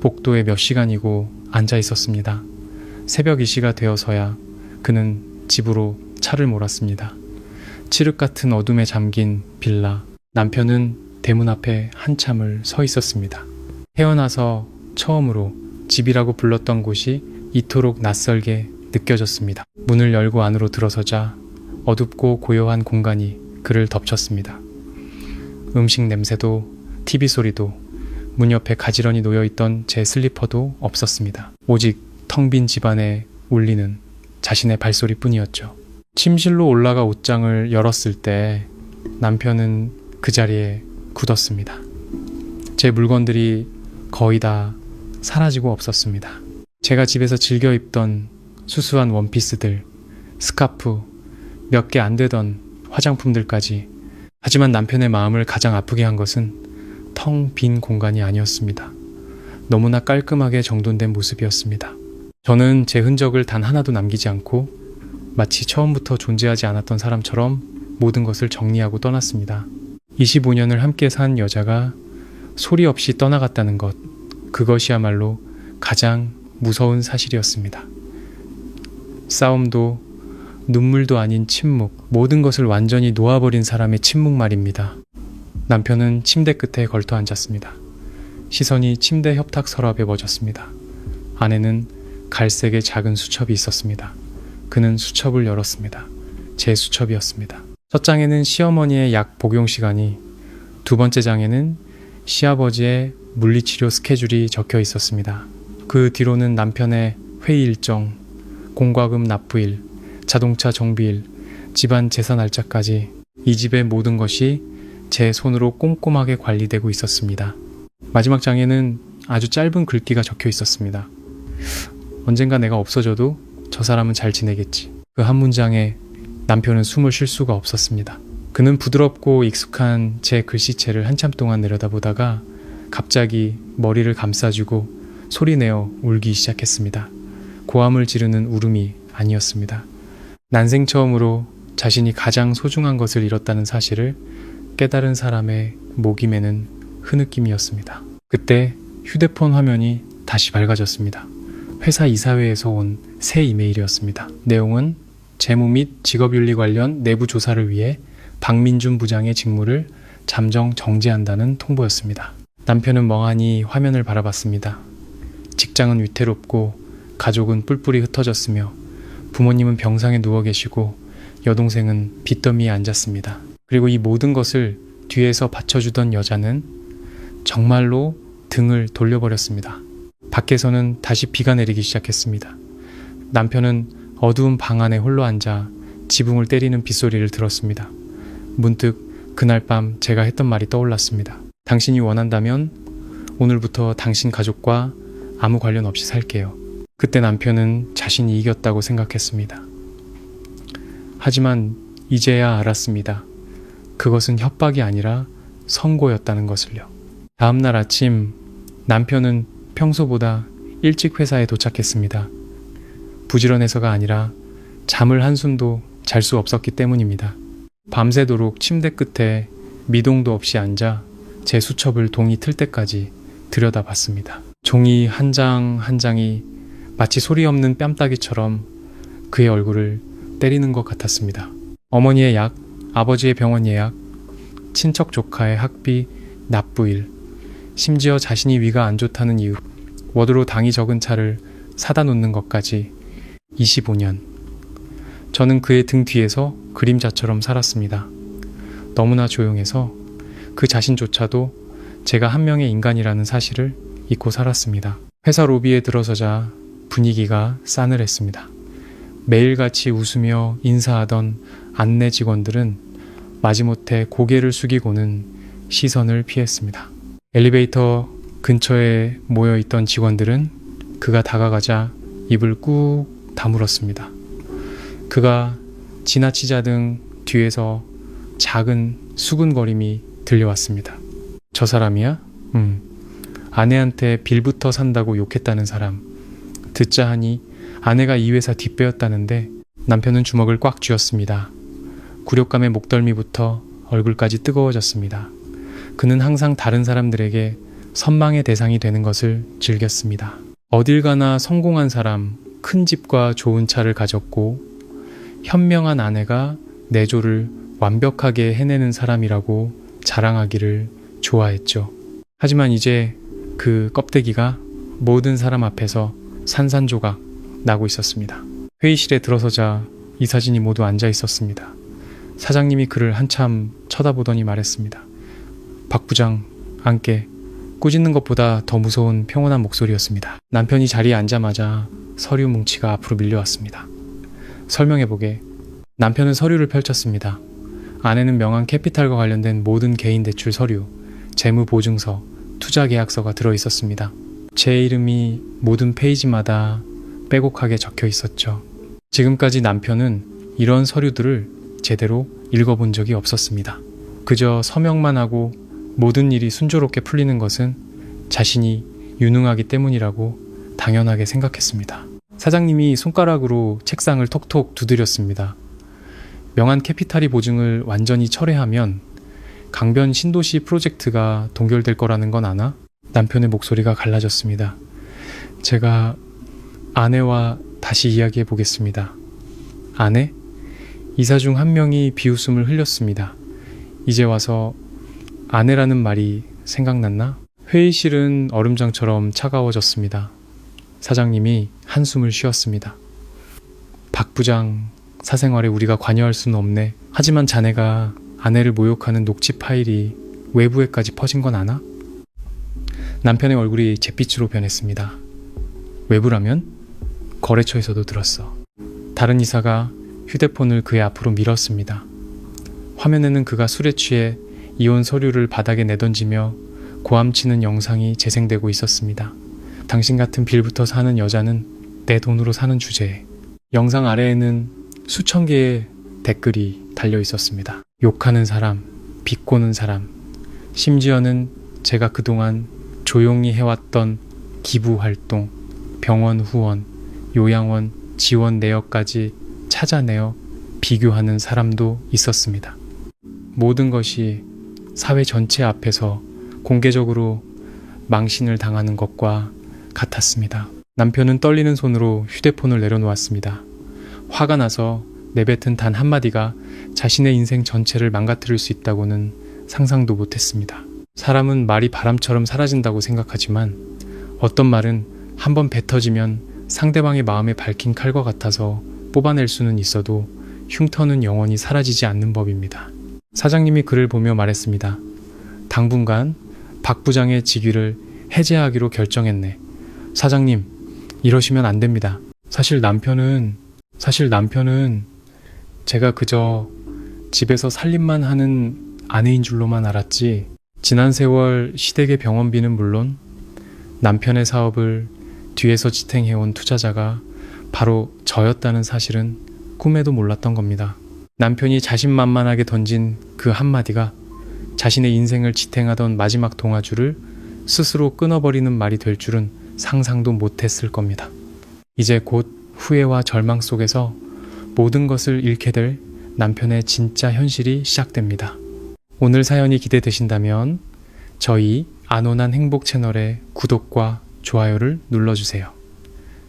A: 복도에 몇 시간이고 앉아 있었습니다. 새벽 2시가 되어서야 그는 집으로 차를 몰았습니다. 칠흑 같은 어둠에 잠긴 빌라. 남편은 대문 앞에 한참을 서 있었습니다. 태어나서 처음으로 집이라고 불렀던 곳이 이토록 낯설게 느껴졌습니다. 문을 열고 안으로 들어서자 어둡고 고요한 공간이 그를 덮쳤습니다. 음식 냄새도 TV 소리도 문 옆에 가지런히 놓여있던 제 슬리퍼도 없었습니다. 오직 텅 빈 집안에 울리는 자신의 발소리뿐이었죠. 침실로 올라가 옷장을 열었을 때 남편은 그 자리에 굳었습니다. 제 물건들이 거의 다 사라지고 없었습니다. 제가 집에서 즐겨 입던 수수한 원피스들, 스카프, 몇 개 안 되던 화장품들까지. 하지만 남편의 마음을 가장 아프게 한 것은 텅 빈 공간이 아니었습니다. 너무나 깔끔하게 정돈된 모습이었습니다. 저는 제 흔적을 단 하나도 남기지 않고 마치 처음부터 존재하지 않았던 사람처럼 모든 것을 정리하고 떠났습니다. 25년을 함께 산 여자가 소리 없이 떠나갔다는 것, 그것이야말로 가장 무서운 사실이었습니다. 싸움도 눈물도 아닌 침묵, 모든 것을 완전히 놓아버린 사람의 침묵 말입니다. 남편은 침대 끝에 걸터 앉았습니다. 시선이 침대 협탁 서랍에 멎었습니다. 안에는 갈색의 작은 수첩이 있었습니다. 그는 수첩을 열었습니다. 제 수첩이었습니다. 첫 장에는 시어머니의 약 복용 시간이, 두 번째 장에는 시아버지의 물리치료 스케줄이 적혀 있었습니다. 그 뒤로는 남편의 회의 일정, 공과금 납부일, 자동차 정비일, 집안 제사 날짜까지 이 집의 모든 것이 제 손으로 꼼꼼하게 관리되고 있었습니다. 마지막 장에는 아주 짧은 글귀가 적혀 있었습니다. 언젠가 내가 없어져도 저 사람은 잘 지내겠지. 그 한 문장에 남편은 숨을 쉴 수가 없었습니다. 그는 부드럽고 익숙한 제 글씨체를 한참 동안 내려다보다가 갑자기 머리를 감싸주고 소리내어 울기 시작했습니다. 고함을 지르는 울음이 아니었습니다. 난생 처음으로 자신이 가장 소중한 것을 잃었다는 사실을 깨달은 사람의 목이 메는 흐느낌이었습니다. 그때 휴대폰 화면이 다시 밝아졌습니다. 회사 이사회에서 온 새 이메일이었습니다. 내용은 재무 및 직업윤리 관련 내부 조사를 위해 박민준 부장의 직무를 잠정 정지한다는 통보였습니다. 남편은 멍하니 화면을 바라봤습니다. 직장은 위태롭고 가족은 뿔뿔이 흩어졌으며 부모님은 병상에 누워 계시고 여동생은 빚더미에 앉았습니다. 그리고 이 모든 것을 뒤에서 받쳐주던 여자는 정말로 등을 돌려버렸습니다. 밖에서는 다시 비가 내리기 시작했습니다. 남편은 어두운 방 안에 홀로 앉아 지붕을 때리는 빗소리를 들었습니다. 문득 그날 밤 제가 했던 말이 떠올랐습니다. 당신이 원한다면 오늘부터 당신 가족과 아무 관련 없이 살게요. 그때 남편은 자신이 이겼다고 생각했습니다. 하지만 이제야 알았습니다. 그것은 협박이 아니라 선고였다는 것을요. 다음날 아침 남편은 평소보다 일찍 회사에 도착했습니다. 부지런해서가 아니라 잠을 한숨도 잘 수 없었기 때문입니다. 밤새도록 침대 끝에 미동도 없이 앉아 제 수첩을 동이 틀 때까지 들여다봤습니다. 종이 한 장 한 장이 마치 소리 없는 뺨따기처럼 그의 얼굴을 때리는 것 같았습니다. 어머니의 약, 아버지의 병원 예약, 친척 조카의 학비, 납부일, 심지어 자신이 위가 안 좋다는 이유, 워드로 당이 적은 차를 사다 놓는 것까지 25년. 저는 그의 등 뒤에서 그림자처럼 살았습니다. 너무나 조용해서 그 자신조차도 제가 한 명의 인간이라는 사실을 잊고 살았습니다. 회사 로비에 들어서자 분위기가 싸늘했습니다. 매일같이 웃으며 인사하던 안내 직원들은 마지못해 고개를 숙이고는 시선을 피했습니다. 엘리베이터 근처에 모여있던 직원들은 그가 다가가자 입을 꾹 다물었습니다. 그가 지나치자등 뒤에서 작은 수근거림이 들려왔습니다. 저 사람이야? 아내한테 빌부터 산다고 욕했다는 사람. 듣자 하니 아내가 이 회사 뒷배였다는데 남편은 주먹을 꽉 쥐었습니다. 굴욕감의 목덜미부터 얼굴까지 뜨거워졌습니다. 그는 항상 다른 사람들에게 선망의 대상이 되는 것을 즐겼습니다. 어딜 가나 성공한 사람, 큰 집과 좋은 차를 가졌고 현명한 아내가 내조를 완벽하게 해내는 사람이라고 자랑하기를 좋아했죠. 하지만 이제 그 껍데기가 모든 사람 앞에서 산산조각 나고 있었습니다. 회의실에 들어서자 이사진이 모두 앉아 있었습니다. 사장님이 그를 한참 쳐다보더니 말했습니다. 박 부장, 앉게. 꾸짖는 것보다 더 무서운 평온한 목소리였습니다. 남편이 자리에 앉자마자 서류 뭉치가 앞으로 밀려왔습니다. 설명해보게. 남편은 서류를 펼쳤습니다. 안에는 명한 캐피탈과 관련된 모든 개인 대출 서류, 재무보증서, 투자계약서가 들어있었습니다. 제 이름이 모든 페이지마다 빼곡하게 적혀 있었죠. 지금까지 남편은 이런 서류들을 제대로 읽어본 적이 없었습니다. 그저 서명만 하고 모든 일이 순조롭게 풀리는 것은 자신이 유능하기 때문이라고 당연하게 생각했습니다. 사장님이 손가락으로 책상을 톡톡 두드렸습니다. 명한 캐피탈이 보증을 완전히 철회하면 강변 신도시 프로젝트가 동결될 거라는 건 아나? 남편의 목소리가 갈라졌습니다. 제가 아내와 다시 이야기해 보겠습니다. 아내? 이사 중 한 명이 비웃음을 흘렸습니다. 이제 와서 아내라는 말이 생각났나? 회의실은 얼음장처럼 차가워졌습니다. 사장님이 한숨을 쉬었습니다. 박 부장, 사생활에 우리가 관여할 수는 없네. 하지만 자네가 아내를 모욕하는 녹취 파일이 외부에까지 퍼진 건 아나? 남편의 얼굴이 잿빛으로 변했습니다. 외부라면? 거래처에서도 들었어. 다른 이사가 휴대폰을 그의 앞으로 밀었습니다. 화면에는 그가 술에 취해 이혼 서류를 바닥에 내던지며 고함치는 영상이 재생되고 있었습니다. 당신 같은 빌부터 사는 여자는 내 돈으로 사는 주제에. 영상 아래에는 수천 개의 댓글이 달려 있었습니다. 욕하는 사람, 비꼬는 사람, 심지어는 제가 그동안 조용히 해왔던 기부활동, 병원 후원, 요양원 지원 내역까지 찾아내어 비교하는 사람도 있었습니다. 모든 것이 사회 전체 앞에서 공개적으로 망신을 당하는 것과 같았습니다. 남편은 떨리는 손으로 휴대폰을 내려놓았습니다. 화가 나서 내뱉은 단 한마디가 자신의 인생 전체를 망가뜨릴 수 있다고는 상상도 못했습니다. 사람은 말이 바람처럼 사라진다고 생각하지만 어떤 말은 한번 뱉어지면 상대방의 마음에 밝힌 칼과 같아서 뽑아낼 수는 있어도 흉터는 영원히 사라지지 않는 법입니다. 사장님이 글을 보며 말했습니다. 당분간 박 부장의 직위를 해제하기로 결정했네. 사장님, 이러시면 안 됩니다. 사실 남편은 제가 그저 집에서 살림만 하는 아내인 줄로만 알았지, 지난 세월 시댁의 병원비는 물론 남편의 사업을 뒤에서 지탱해온 투자자가 바로 저였다는 사실은 꿈에도 몰랐던 겁니다. 남편이 자신만만하게 던진 그 한마디가 자신의 인생을 지탱하던 마지막 동아줄을 스스로 끊어버리는 말이 될 줄은 상상도 못했을 겁니다. 이제 곧 후회와 절망 속에서 모든 것을 잃게 될 남편의 진짜 현실이 시작됩니다. 오늘 사연이 기대되신다면 저희 안온한 행복 채널의 구독과 좋아요를 눌러주세요.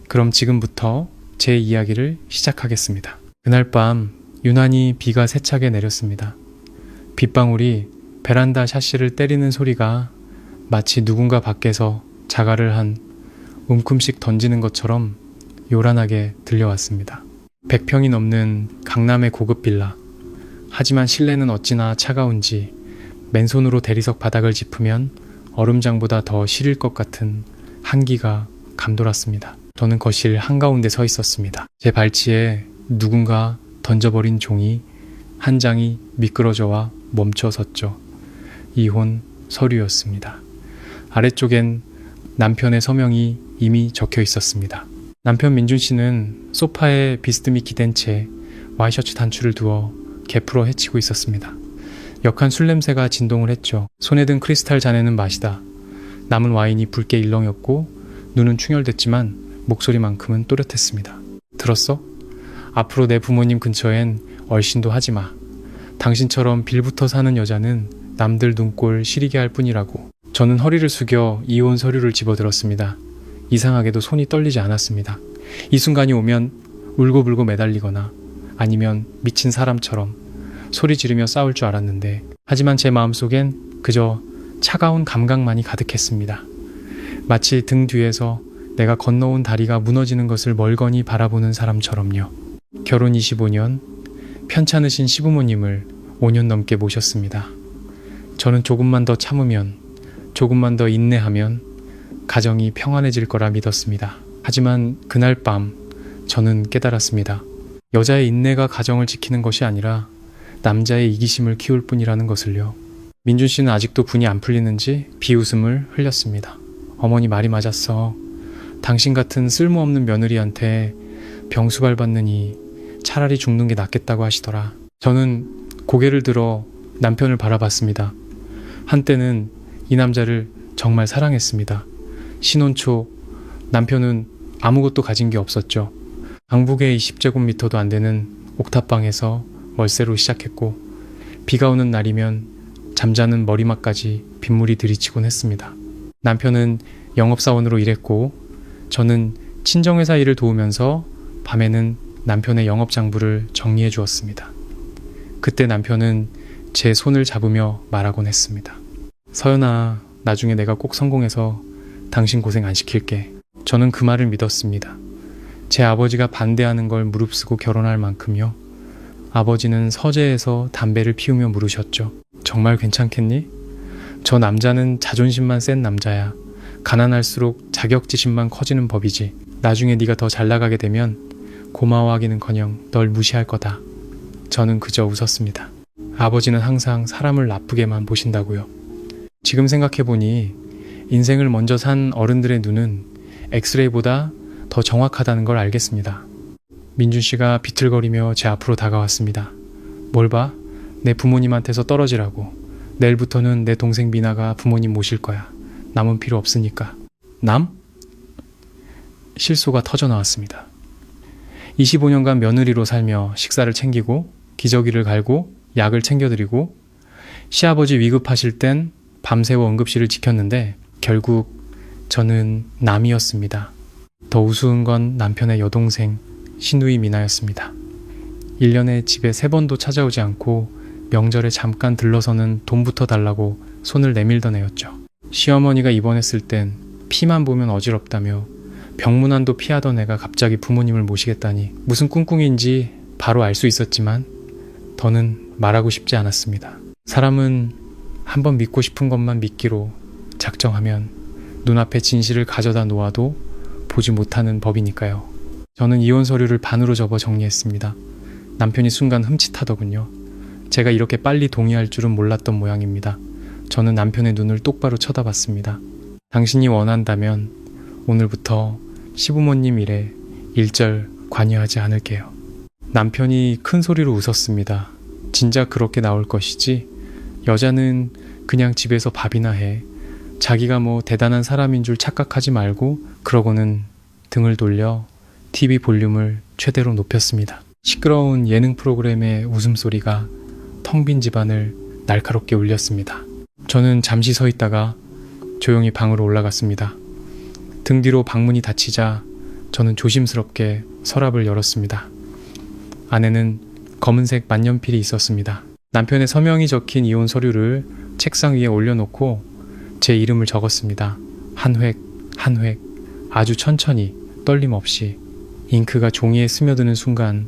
A: 그럼 지금부터 제 이야기를 시작하겠습니다. 그날 밤 유난히 비가 세차게 내렸습니다. 빗방울이 베란다 샤시를 때리는 소리가 마치 누군가 밖에서 자갈을 한 움큼씩 던지는 것처럼 요란하게 들려왔습니다. 100평이 넘는 강남의 고급 빌라. 하지만 실내는 어찌나 차가운지 맨손으로 대리석 바닥을 짚으면 얼음장보다 더 시릴 것 같은 한기가 감돌았습니다. 저는 거실 한가운데 서 있었습니다. 제 발치에 누군가 던져버린 종이 한 장이 미끄러져와 멈춰섰죠. 이혼 서류였습니다. 아래쪽엔 남편의 서명이 이미 적혀 있었습니다. 남편 민준 씨는 소파에 비스듬히 기댄 채 와이셔츠 단추를 두어 개풀어 헤치고 있었습니다. 역한 술 냄새가 진동을 했죠. 손에 든 크리스탈 잔에는 마시다. 남은 와인이 붉게 일렁였고 눈은 충혈됐지만 목소리만큼은 또렷했습니다. 들었어? 앞으로 내 부모님 근처엔 얼씬도 하지 마. 당신처럼 빌부터 사는 여자는 남들 눈꼴 시리게 할 뿐이라고. 저는 허리를 숙여 이혼 서류를 집어들었습니다. 이상하게도 손이 떨리지 않았습니다. 이 순간이 오면 울고불고 매달리거나 아니면 미친 사람처럼 소리 지르며 싸울 줄 알았는데, 하지만 제 마음속엔 그저 차가운 감각만이 가득했습니다. 마치 등 뒤에서 내가 건너온 다리가 무너지는 것을 멀거니 바라보는 사람처럼요. 결혼 25년, 편찮으신 시부모님을 5년 넘게 모셨습니다. 저는 조금만 더 참으면, 조금만 더 인내하면 가정이 평안해질 거라 믿었습니다. 하지만 그날 밤 저는 깨달았습니다. 여자의 인내가 가정을 지키는 것이 아니라 남자의 이기심을 키울 뿐이라는 것을요. 민준 씨는 아직도 분이 안 풀리는지 비웃음을 흘렸습니다. 어머니 말이 맞았어. 당신 같은 쓸모없는 며느리한테 병수발 받느니 차라리 죽는 게 낫겠다고 하시더라. 저는 고개를 들어 남편을 바라봤습니다. 한때는 이 남자를 정말 사랑했습니다. 신혼 초 남편은 아무것도 가진 게 없었죠. 강북의 20제곱미터도 안 되는 옥탑방에서 월세로 시작했고 비가 오는 날이면 잠자는 머리맡까지 빗물이 들이치곤 했습니다. 남편은 영업사원으로 일했고 저는 친정회사 일을 도우면서 밤에는 남편의 영업장부를 정리해 주었습니다. 그때 남편은 제 손을 잡으며 말하곤 했습니다. 서연아, 나중에 내가 꼭 성공해서 당신 고생 안 시킬게. 저는 그 말을 믿었습니다. 제 아버지가 반대하는 걸 무릅쓰고 결혼할 만큼요. 아버지는 서재에서 담배를 피우며 물으셨죠. 정말 괜찮겠니? 저 남자는 자존심만 센 남자야. 가난할수록 자격지심만 커지는 법이지. 나중에 네가 더 잘 나가게 되면 고마워하기는커녕 널 무시할 거다. 저는 그저 웃었습니다. 아버지는 항상 사람을 나쁘게만 보신다고요. 지금 생각해보니 인생을 먼저 산 어른들의 눈은 엑스레이보다 더 정확하다는 걸 알겠습니다. 민준 씨가 비틀거리며 제 앞으로 다가왔습니다. 뭘 봐? 내 부모님한테서 떨어지라고. 내일부터는 내 동생 미나가 부모님 모실 거야. 남은 필요 없으니까. 남? 실소가 터져 나왔습니다. 25년간 며느리로 살며 식사를 챙기고 기저귀를 갈고 약을 챙겨드리고 시아버지 위급하실 땐 밤새워 응급실을 지켰는데 결국 저는 남이었습니다. 더 우스운 건 남편의 여동생 신우이 미나였습니다. 1년에 집에 3번도 찾아오지 않고 명절에 잠깐 들러서는 돈부터 달라고 손을 내밀던 애였죠. 시어머니가 입원했을 땐 피만 보면 어지럽다며 병문안도 피하던 애가 갑자기 부모님을 모시겠다니 무슨 꿍꿍인지 바로 알 수 있었지만 더는 말하고 싶지 않았습니다. 사람은 한번 믿고 싶은 것만 믿기로 작정하면 눈앞에 진실을 가져다 놓아도 보지 못하는 법이니까요. 저는 이혼 서류를 반으로 접어 정리했습니다. 남편이 순간 흠칫하더군요. 제가 이렇게 빨리 동의할 줄은 몰랐던 모양입니다. 저는 남편의 눈을 똑바로 쳐다봤습니다. 당신이 원한다면 오늘부터 시부모님 일에 일절 관여하지 않을게요. 남편이 큰 소리로 웃었습니다. 진작 그렇게 나올 것이지 여자는 그냥 집에서 밥이나 해. 자기가 뭐 대단한 사람인 줄 착각하지 말고 그러고는 등을 돌려 TV 볼륨을 최대로 높였습니다. 시끄러운 예능 프로그램의 웃음소리가 텅 빈 집안을 날카롭게 울렸습니다. 저는 잠시 서 있다가 조용히 방으로 올라갔습니다. 등 뒤로 방문이 닫히자 저는 조심스럽게 서랍을 열었습니다. 안에는 검은색 만년필이 있었습니다. 남편의 서명이 적힌 이혼 서류를 책상 위에 올려놓고 제 이름을 적었습니다. 한 획, 한 획, 아주 천천히, 떨림 없이. 잉크가 종이에 스며드는 순간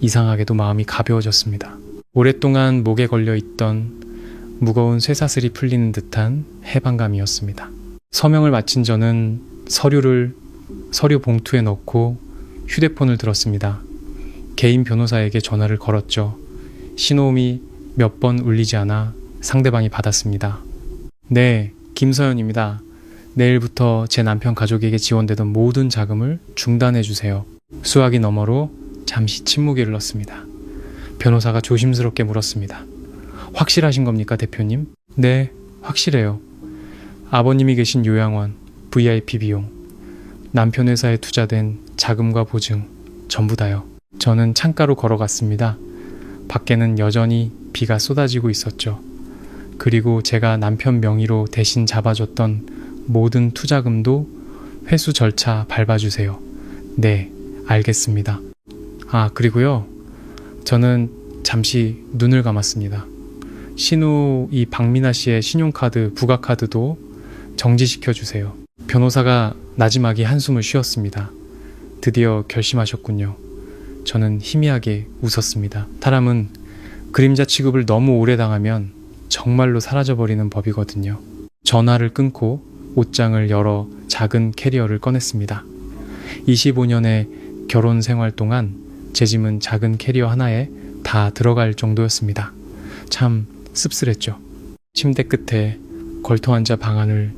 A: 이상하게도 마음이 가벼워졌습니다. 오랫동안 목에 걸려있던 무거운 쇠사슬이 풀리는 듯한 해방감이었습니다. 서명을 마친 저는 서류 봉투에 넣고 휴대폰을 들었습니다. 개인 변호사에게 전화를 걸었죠. 신호음이 몇 번 울리지 않아 상대방이 받았습니다. 네, 김서연입니다. 내일부터 제 남편 가족에게 지원되던 모든 자금을 중단해 주세요. 수화기 너머로 잠시 침묵이 흘렀습니다. 변호사가 조심스럽게 물었습니다. 확실하신 겁니까, 대표님? 네, 확실해요. 아버님이 계신 요양원, VIP 비용, 남편 회사에 투자된 자금과 보증, 전부 다요. 저는 창가로 걸어갔습니다. 밖에는 여전히 비가 쏟아지고 있었죠. 그리고 제가 남편 명의로 대신 잡아줬던 모든 투자금도 회수 절차 밟아주세요. 네, 알겠습니다. 아, 그리고요. 저는 잠시 눈을 감았습니다. 신우 이 박민아 씨의 신용카드, 부가카드도 정지시켜주세요. 변호사가 나지막이 한숨을 쉬었습니다. 드디어 결심하셨군요. 저는 희미하게 웃었습니다. 사람은 그림자 취급을 너무 오래 당하면 정말로 사라져버리는 법이거든요. 전화를 끊고 옷장을 열어 작은 캐리어를 꺼냈습니다. 25년의 결혼 생활 동안 제 짐은 작은 캐리어 하나에 다 들어갈 정도였습니다. 참 씁쓸했죠. 침대 끝에 걸터 앉아 방안을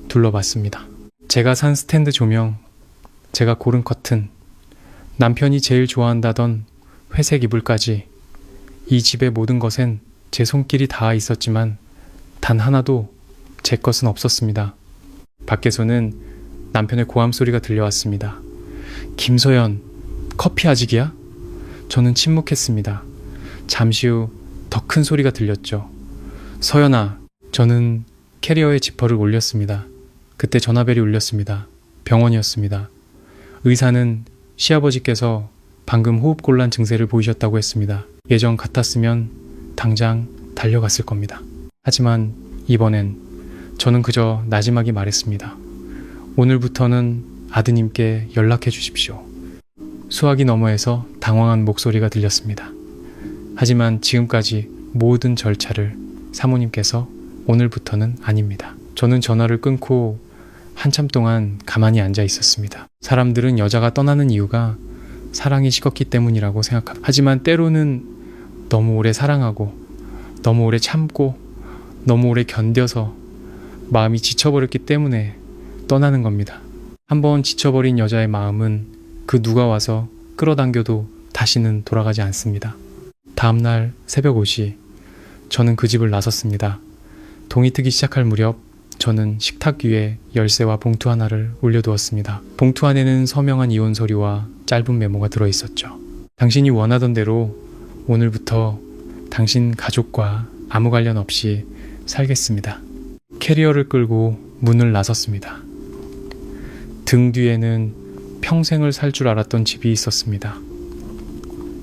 A: 둘러봤습니다. 제가 산 스탠드 조명, 제가 고른 커튼, 남편이 제일 좋아한다던 회색 이불까지 이 집의 모든 것엔 제 손길이 닿아 있었지만 단 하나도 제 것은 없었습니다. 밖에서는 남편의 고함 소리가 들려왔습니다. 김서연, 커피 아직이야? 저는 침묵했습니다. 잠시 후 더 큰 소리가 들렸죠. 서연아. 저는 캐리어에 지퍼를 올렸습니다. 그때 전화벨이 울렸습니다. 병원이었습니다. 의사는 시아버지께서 방금 호흡곤란 증세를 보이셨다고 했습니다. 예전 같았으면 당장 달려갔을 겁니다. 하지만 이번엔 저는 그저 나지막이 말했습니다. 오늘부터는 아드님께 연락해 주십시오. 수화기 너머에서 당황한 목소리가 들렸습니다. 하지만 지금까지 모든 절차를 사모님께서 오늘부터는 아닙니다. 저는 전화를 끊고 한참 동안 가만히 앉아 있었습니다. 사람들은 여자가 떠나는 이유가 사랑이 식었기 때문이라고 생각합니다. 하지만 때로는 너무 오래 사랑하고 너무 오래 참고 너무 오래 견뎌서 마음이 지쳐버렸기 때문에 떠나는 겁니다. 한번 지쳐버린 여자의 마음은 그 누가 와서 끌어당겨도 다시는 돌아가지 않습니다. 다음날 새벽 5시 저는 그 집을 나섰습니다. 동이 트기 시작할 무렵 저는 식탁 위에 열쇠와 봉투 하나를 올려두었습니다. 봉투 안에는 서명한 이혼 서류와 짧은 메모가 들어있었죠. 당신이 원하던 대로 오늘부터 당신 가족과 아무 관련 없이 살겠습니다. 캐리어를 끌고 문을 나섰습니다. 등 뒤에는 평생을 살 줄 알았던 집이 있었습니다.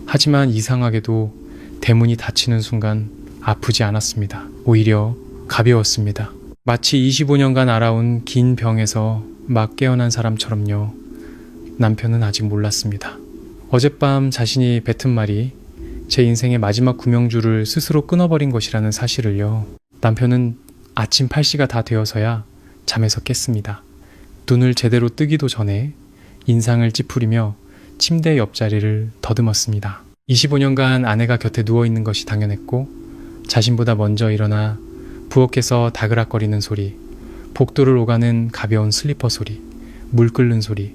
A: 하지만 이상하게도 대문이 닫히는 순간 아프지 않았습니다. 오히려 가벼웠습니다. 마치 25년간 알아온 긴 병에서 막 깨어난 사람처럼요. 남편은 아직 몰랐습니다. 어젯밤 자신이 뱉은 말이 제 인생의 마지막 구명줄을 스스로 끊어버린 것이라는 사실을요. 남편은 아침 8시가 다 되어서야 잠에서 깼습니다. 눈을 제대로 뜨기도 전에 인상을 찌푸리며 침대 옆자리를 더듬었습니다. 25년간 아내가 곁에 누워있는 것이 당연했고 자신보다 먼저 일어나 부엌에서 다그락거리는 소리, 복도를 오가는 가벼운 슬리퍼 소리, 물 끓는 소리,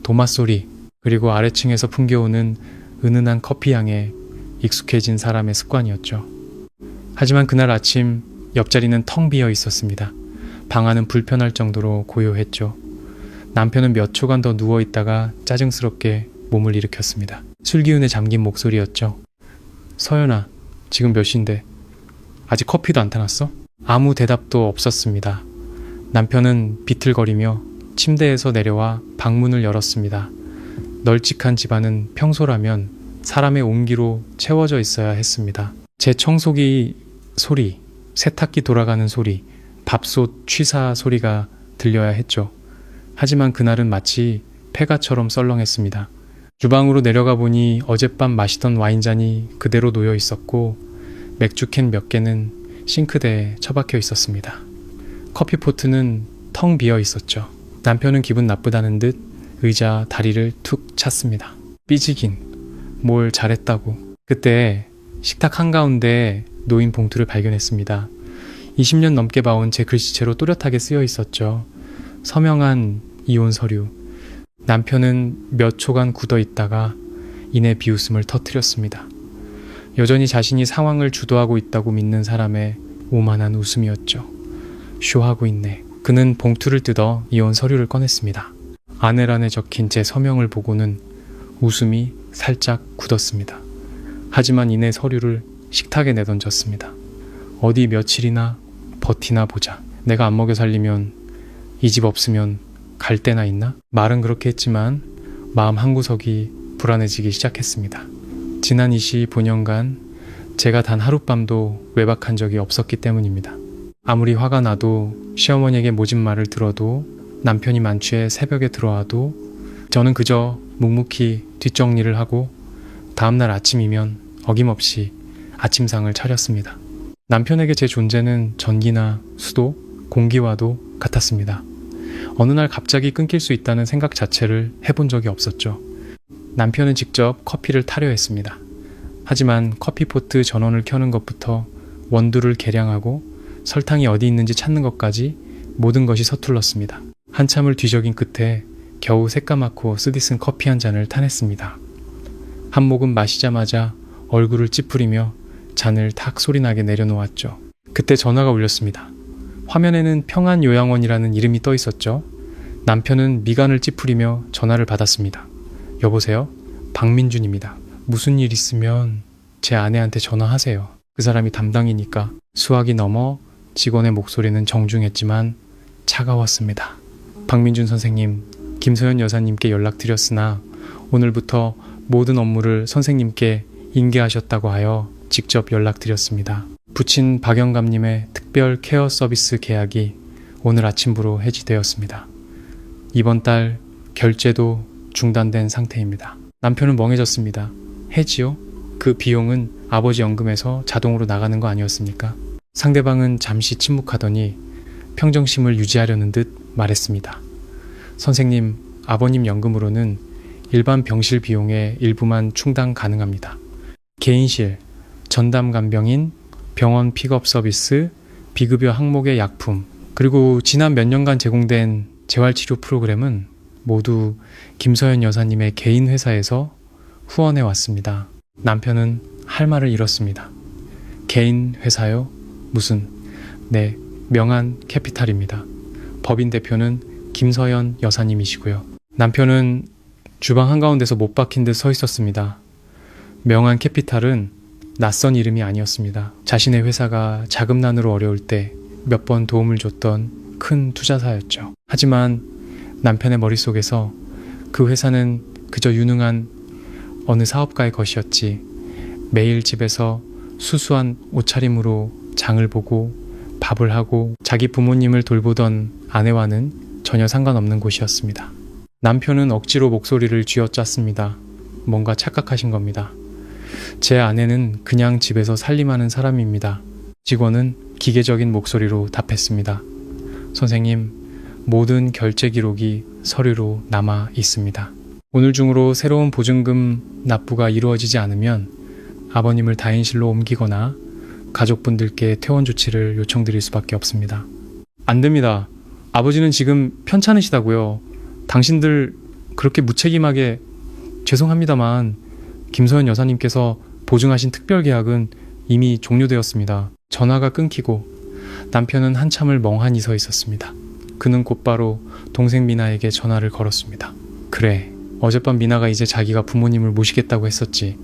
A: 도마 소리, 그리고 아래층에서 풍겨오는 은은한 커피 향에 익숙해진 사람의 습관이었죠. 하지만 그날 아침 옆자리는 텅 비어 있었습니다. 방 안은 불편할 정도로 고요했죠. 남편은 몇 초간 더 누워있다가 짜증스럽게 몸을 일으켰습니다. 술기운에 잠긴 목소리였죠. 서연아, 지금 몇 시인데 아직 커피도 안 타놨어? 아무 대답도 없었습니다. 남편은 비틀거리며 침대에서 내려와 방문을 열었습니다. 널찍한 집안은 평소라면 사람의 온기로 채워져 있어야 했습니다. 제 청소기 소리, 세탁기 돌아가는 소리, 밥솥 취사 소리가 들려야 했죠. 하지만 그날은 마치 폐가처럼 썰렁했습니다. 주방으로 내려가 보니 어젯밤 마시던 와인잔이 그대로 놓여 있었고 맥주캔 몇 개는 싱크대에 처박혀 있었습니다. 커피포트는 텅 비어 있었죠. 남편은 기분 나쁘다는 듯 의자 다리를 툭 찼습니다. 삐지긴 뭘 잘했다고. 그때 식탁 한가운데 놓인 봉투를 발견했습니다. 20년 넘게 봐온 제 글씨체로 또렷하게 쓰여 있었죠. 서명한 이혼 서류. 남편은 몇 초간 굳어 있다가 이내 비웃음을 터뜨렸습니다. 여전히 자신이 상황을 주도하고 있다고 믿는 사람의 오만한 웃음이었죠. 쇼하고 있네. 그는 봉투를 뜯어 이혼 서류를 꺼냈습니다. 아내란에 적힌 제 서명을 보고는 웃음이 살짝 굳었습니다. 하지만 이내 서류를 식탁에 내던졌습니다. 어디 며칠이나 버티나 보자. 내가 안 먹여 살리면 이 집 없으면 갈 데나 있나? 말은 그렇게 했지만 마음 한구석이 불안해지기 시작했습니다. 지난 25년간 제가 단 하룻밤도 외박한 적이 없었기 때문입니다. 아무리 화가 나도 시어머니에게 모진 말을 들어도 남편이 만취해 새벽에 들어와도 저는 그저 묵묵히 뒷정리를 하고 다음날 아침이면 어김없이 아침상을 차렸습니다. 남편에게 제 존재는 전기나 수도, 공기와도 같았습니다. 어느 날 갑자기 끊길 수 있다는 생각 자체를 해본 적이 없었죠. 남편은 직접 커피를 타려 했습니다. 하지만 커피포트 전원을 켜는 것부터 원두를 계량하고 설탕이 어디 있는지 찾는 것까지 모든 것이 서툴렀습니다. 한참을 뒤적인 끝에 겨우 새까맣고 쓰디쓴 커피 한 잔을 타냈습니다. 한 모금 마시자마자 얼굴을 찌푸리며 잔을 탁 소리나게 내려놓았죠. 그때 전화가 울렸습니다. 화면에는 평안요양원이라는 이름이 떠 있었죠. 남편은 미간을 찌푸리며 전화를 받았습니다. 여보세요? 박민준입니다. 무슨 일 있으면 제 아내한테 전화하세요. 그 사람이 담당이니까. 수학이 넘어 직원의 목소리는 정중했지만 차가웠습니다. 박민준 선생님, 김서연 여사님께 연락드렸으나 오늘부터 모든 업무를 선생님께 인계하셨다고 하여 직접 연락드렸습니다. 부친 박영감님의 특별 케어 서비스 계약이 오늘 아침부로 해지되었습니다. 이번 달 결제도 중단된 상태입니다. 남편은 멍해졌습니다. 해지요? 그 비용은 아버지 연금에서 자동으로 나가는 거 아니었습니까? 상대방은 잠시 침묵하더니 평정심을 유지하려는 듯 말했습니다. 선생님, 아버님 연금으로는 일반 병실 비용의 일부만 충당 가능합니다. 개인실, 전담 간병인, 병원 픽업 서비스, 비급여 항목의 약품, 그리고 지난 몇 년간 제공된 재활치료 프로그램은 모두 김서연 여사님의 개인 회사에서 후원해 왔습니다. 남편은 할 말을 잃었습니다. 개인 회사요? 무슨? 네, 명한 캐피탈입니다. 법인 대표는 김서연 여사님이시고요. 남편은 주방 한가운데서 못 박힌 듯 서 있었습니다. 명한 캐피탈은 낯선 이름이 아니었습니다. 자신의 회사가 자금난으로 어려울 때 몇 번 도움을 줬던 큰 투자사였죠. 하지만 남편의 머릿속에서 그 회사는 그저 유능한 어느 사업가의 것이었지 매일 집에서 수수한 옷차림으로 장을 보고 밥을 하고 자기 부모님을 돌보던 아내와는 전혀 상관없는 곳이었습니다. 남편은 억지로 목소리를 쥐어짰습니다. 뭔가 착각하신 겁니다. 제 아내는 그냥 집에서 살림하는 사람입니다. 직원은 기계적인 목소리로 답했습니다. 선생님, 모든 결제 기록이 서류로 남아 있습니다. 오늘 중으로 새로운 보증금 납부가 이루어지지 않으면 아버님을 다인실로 옮기거나 가족분들께 퇴원 조치를 요청드릴 수밖에 없습니다. 안 됩니다. 아버지는 지금 편찮으시다고요. 당신들 그렇게 무책임하게 죄송합니다만 김서연 여사님께서 보증하신 특별계약은 이미 종료되었습니다. 전화가 끊기고 남편은 한참을 멍하니 서 있었습니다. 그는 곧바로 동생 미나에게 전화를 걸었습니다. 그래, 어젯밤 미나가 이제 자기가 부모님을 모시겠다고 했었지.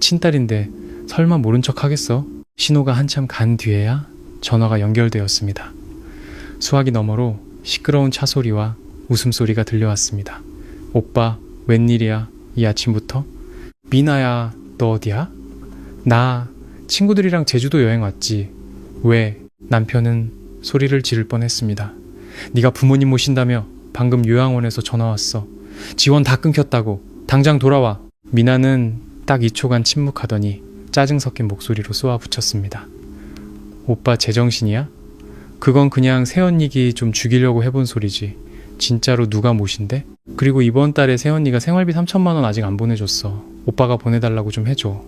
A: 친딸인데 설마 모른 척 하겠어? 신호가 한참 간 뒤에야 전화가 연결되었습니다. 수화기 너머로 시끄러운 차 소리와 웃음소리가 들려왔습니다. 오빠, 웬일이야? 이 아침부터? 미나야, 너 어디야? 나 친구들이랑 제주도 여행 왔지. 왜? 남편은 소리를 지를 뻔했습니다. 네가 부모님 모신다며 방금 요양원에서 전화 왔어. 지원 다 끊겼다고. 당장 돌아와. 미나는 딱 2초간 침묵하더니 짜증 섞인 목소리로 쏘아붙였습니다. 오빠 제정신이야? 그건 그냥 새언니기 좀 죽이려고 해본 소리지. 진짜로 누가 모신대? 그리고 이번 달에 새언니가 생활비 3천만 원 아직 안 보내줬어. 오빠가 보내달라고 좀 해줘.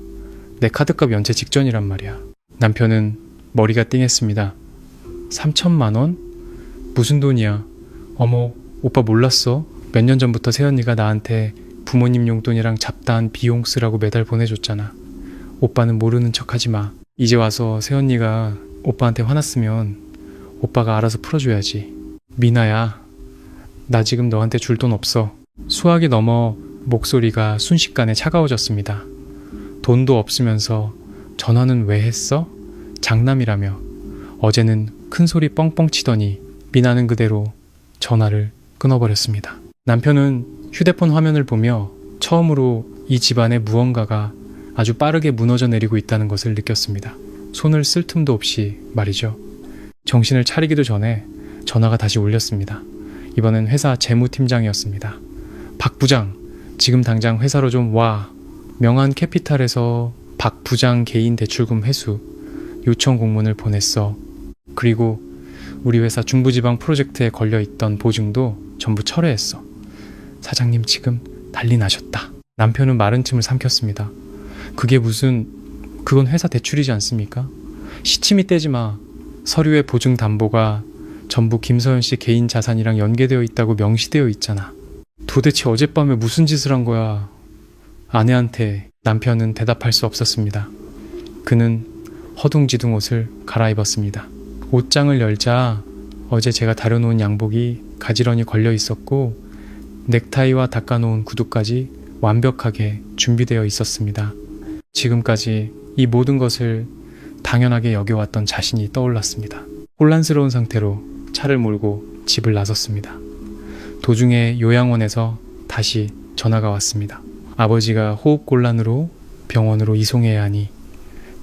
A: 내 카드값 연체 직전이란 말이야. 남편은 머리가 띵했습니다. 3천만 원? 무슨 돈이야? 어머, 오빠 몰랐어? 몇 년 전부터 새언니가 나한테 부모님 용돈이랑 잡다한 비용 쓰라고 매달 보내줬잖아. 오빠는 모르는 척하지 마. 이제 와서 새언니가 오빠한테 화났으면 오빠가 알아서 풀어줘야지. 미나야, 나 지금 너한테 줄 돈 없어. 수화기 넘어 목소리가 순식간에 차가워졌습니다. 돈도 없으면서 전화는 왜 했어? 장남이라며. 어제는 큰 소리 뻥뻥 치더니 미나는 그대로 전화를 끊어버렸습니다. 남편은 휴대폰 화면을 보며 처음으로 이 집안에 무언가가 아주 빠르게 무너져 내리고 있다는 것을 느꼈습니다. 손을 쓸 틈도 없이 말이죠. 정신을 차리기도 전에 전화가 다시 울렸습니다. 이번엔 회사 재무팀장이었습니다. 박 부장, 지금 당장 회사로 좀 와. 명한 캐피탈에서 박 부장 개인 대출금 회수 요청 공문을 보냈어. 그리고 우리 회사 중부지방 프로젝트에 걸려있던 보증도 전부 철회했어. 사장님 지금 난리 나셨다. 남편은 마른 침을 삼켰습니다. 그게 무슨, 그건 회사 대출이지 않습니까? 시치미 떼지 마. 서류에 보증 담보가 전부 김서연 씨 개인 자산이랑 연계되어 있다고 명시되어 있잖아. 도대체 어젯밤에 무슨 짓을 한 거야? 아내한테 남편은 대답할 수 없었습니다. 그는 허둥지둥 옷을 갈아입었습니다. 옷장을 열자 어제 제가 다려놓은 양복이 가지런히 걸려 있었고 넥타이와 닦아놓은 구두까지 완벽하게 준비되어 있었습니다. 지금까지 이 모든 것을 당연하게 여겨왔던 자신이 떠올랐습니다. 혼란스러운 상태로 차를 몰고 집을 나섰습니다. 도중에 요양원에서 다시 전화가 왔습니다. 아버지가 호흡곤란으로 병원으로 이송해야 하니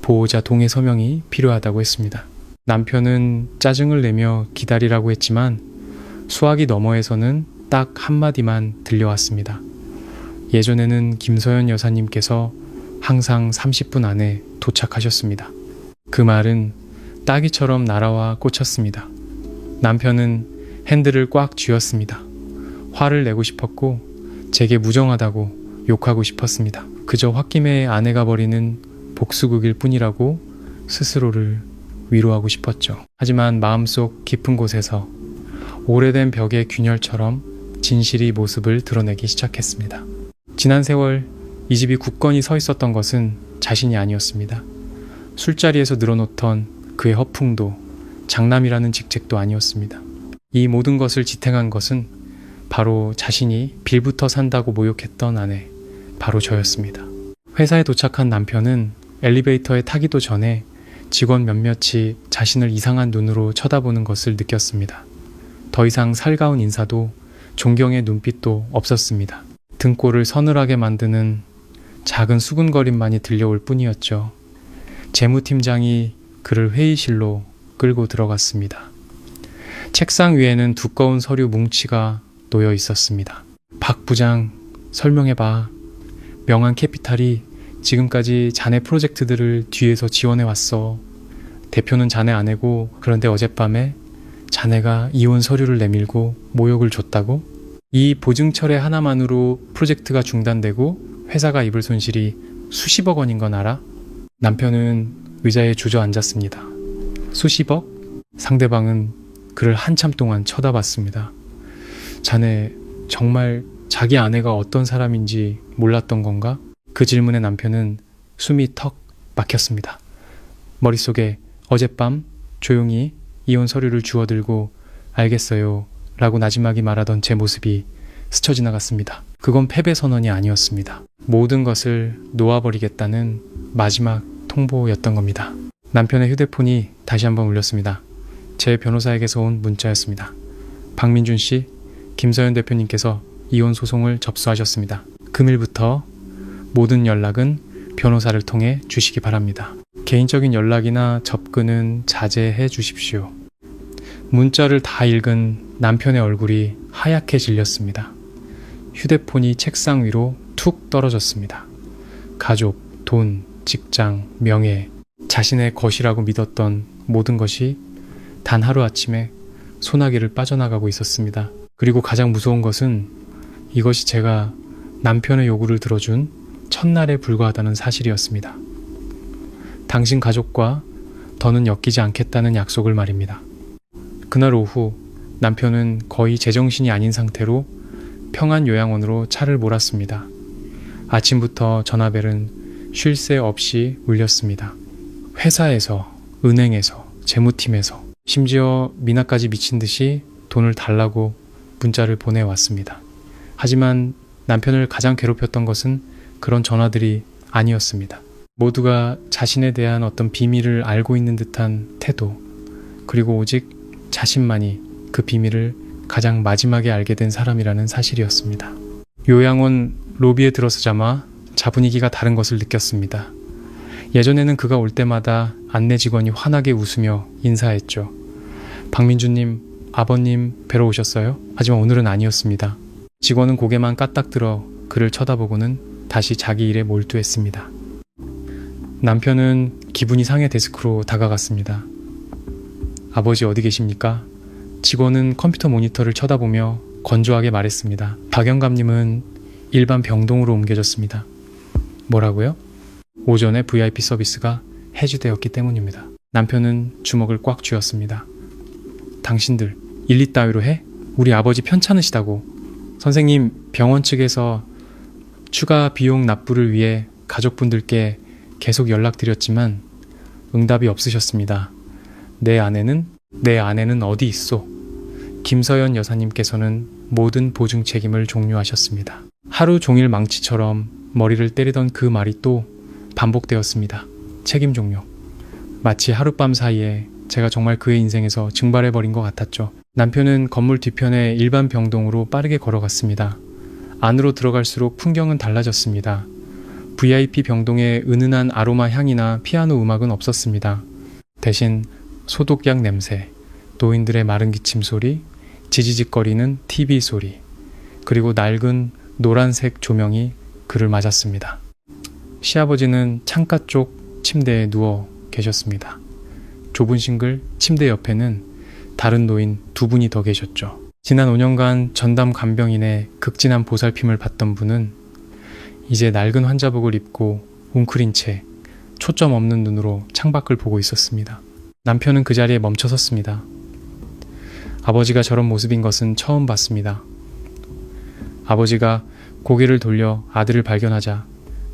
A: 보호자 동의 서명이 필요하다고 했습니다. 남편은 짜증을 내며 기다리라고 했지만 수화기 너머에서는 딱 한마디만 들려왔습니다. 예전에는 김서연 여사님께서 항상 30분 안에 도착하셨습니다. 그 말은 따기처럼 날아와 꽂혔습니다. 남편은 핸들을 꽉 쥐었습니다. 화를 내고 싶었고 제게 무정하다고 욕하고 싶었습니다. 그저 홧김에 아내가 벌이는 복수극일 뿐이라고 스스로를 위로하고 싶었죠. 하지만 마음속 깊은 곳에서 오래된 벽의 균열처럼 진실이 모습을 드러내기 시작했습니다. 지난 세월 이 집이 굳건히 서 있었던 것은 자신이 아니었습니다. 술자리에서 늘어놓던 그의 허풍도 장남이라는 직책도 아니었습니다. 이 모든 것을 지탱한 것은 바로 자신이 빌부터 산다고 모욕했던 아내, 바로 저였습니다. 회사에 도착한 남편은 엘리베이터에 타기도 전에 직원 몇몇이 자신을 이상한 눈으로 쳐다보는 것을 느꼈습니다. 더 이상 살가운 인사도 존경의 눈빛도 없었습니다. 등골을 서늘하게 만드는 작은 수군거림만이 들려올 뿐이었죠. 재무팀장이 그를 회의실로 끌고 들어갔습니다. 책상 위에는 두꺼운 서류 뭉치가 놓여 있었습니다. 박 부장, 설명해봐. 명한 캐피탈이 지금까지 자네 프로젝트들을 뒤에서 지원해왔어. 대표는 자네 아내고, 그런데 어젯밤에 자네가 이혼 서류를 내밀고 모욕을 줬다고? 이 보증철회 하나만으로 프로젝트가 중단되고 회사가 입을 손실이 수십억 원인 건 알아? 남편은 의자에 주저앉았습니다. 수십억? 상대방은 그를 한참 동안 쳐다봤습니다. 자네 정말 자기 아내가 어떤 사람인지 몰랐던 건가? 그 질문에 남편은 숨이 턱 막혔습니다. 머릿속에 어젯밤 조용히 이혼 서류를 주워들고 알겠어요 라고 나지막이 말하던 제 모습이 스쳐 지나갔습니다. 그건 패배 선언이 아니었습니다. 모든 것을 놓아버리겠다는 마지막 통보였던 겁니다. 남편의 휴대폰이 다시 한번 울렸습니다. 제 변호사에게서 온 문자였습니다. 박민준 씨, 김서연 대표님께서 이혼 소송을 접수하셨습니다. 금일부터 모든 연락은 변호사를 통해 주시기 바랍니다. 개인적인 연락이나 접근은 자제해 주십시오. 문자를 다 읽은 남편의 얼굴이 하얗게 질렸습니다. 휴대폰이 책상 위로 툭 떨어졌습니다. 가족, 돈, 직장, 명예, 자신의 것이라고 믿었던 모든 것이 단 하루아침에 소나기를 빠져나가고 있었습니다. 그리고 가장 무서운 것은 이것이 제가 남편의 요구를 들어준 첫날에 불과하다는 사실이었습니다. 당신 가족과 더는 엮이지 않겠다는 약속을 말입니다. 그날 오후 남편은 거의 제정신이 아닌 상태로 평안요양원으로 차를 몰았습니다. 아침부터 전화벨은 쉴 새 없이 울렸습니다. 회사에서, 은행에서, 재무팀에서, 심지어 미나까지 미친 듯이 돈을 달라고 문자를 보내왔습니다. 하지만 남편을 가장 괴롭혔던 것은 그런 전화들이 아니었습니다. 모두가 자신에 대한 어떤 비밀을 알고 있는 듯한 태도, 그리고 오직 자신만이 그 비밀을 가장 마지막에 알게 된 사람이라는 사실이었습니다. 요양원 로비에 들어서자마 자분위기가 다른 것을 느꼈습니다. 예전에는 그가 올 때마다 안내 직원이 환하게 웃으며 인사했죠. 박민주님, 아버님 뵈러 오셨어요? 하지만 오늘은 아니었습니다. 직원은 고개만 까딱 들어 그를 쳐다보고는 다시 자기 일에 몰두했습니다. 남편은 기분이 상해 데스크로 다가갔습니다. 아버지 어디 계십니까? 직원은 컴퓨터 모니터를 쳐다보며 건조하게 말했습니다. 박영감님은 일반 병동으로 옮겨졌습니다. 뭐라고요? 오전에 VIP 서비스가 해지되었기 때문입니다. 남편은 주먹을 꽉 쥐었습니다. 당신들 일 따위로 해? 우리 아버지 편찮으시다고. 선생님, 병원 측에서 추가 비용 납부를 위해 가족분들께 계속 연락드렸지만 응답이 없으셨습니다. 내 아내는 어디 있소? 김서연 여사님께서는 모든 보증 책임을 종료하셨습니다. 하루 종일 망치처럼 머리를 때리던 그 말이 또 반복되었습니다. 책임 종료. 마치 하룻밤 사이에 제가 정말 그의 인생에서 증발해버린 것 같았죠. 남편은 건물 뒤편의 일반 병동으로 빠르게 걸어갔습니다. 안으로 들어갈수록 풍경은 달라졌습니다. VIP 병동에 은은한 아로마 향이나 피아노 음악은 없었습니다. 대신 소독약 냄새, 노인들의 마른 기침 소리, 지지직거리는 TV 소리, 그리고 낡은 노란색 조명이 그를 맞았습니다. 시아버지는 창가 쪽 침대에 누워 계셨습니다. 좁은 싱글 침대 옆에는 다른 노인 두 분이 더 계셨죠. 지난 5년간 전담 간병인의 극진한 보살핌을 받던 분은 이제 낡은 환자복을 입고 웅크린 채 초점 없는 눈으로 창밖을 보고 있었습니다. 남편은 그 자리에 멈춰섰습니다. 아버지가 저런 모습인 것은 처음 봤습니다. 아버지가 고개를 돌려 아들을 발견하자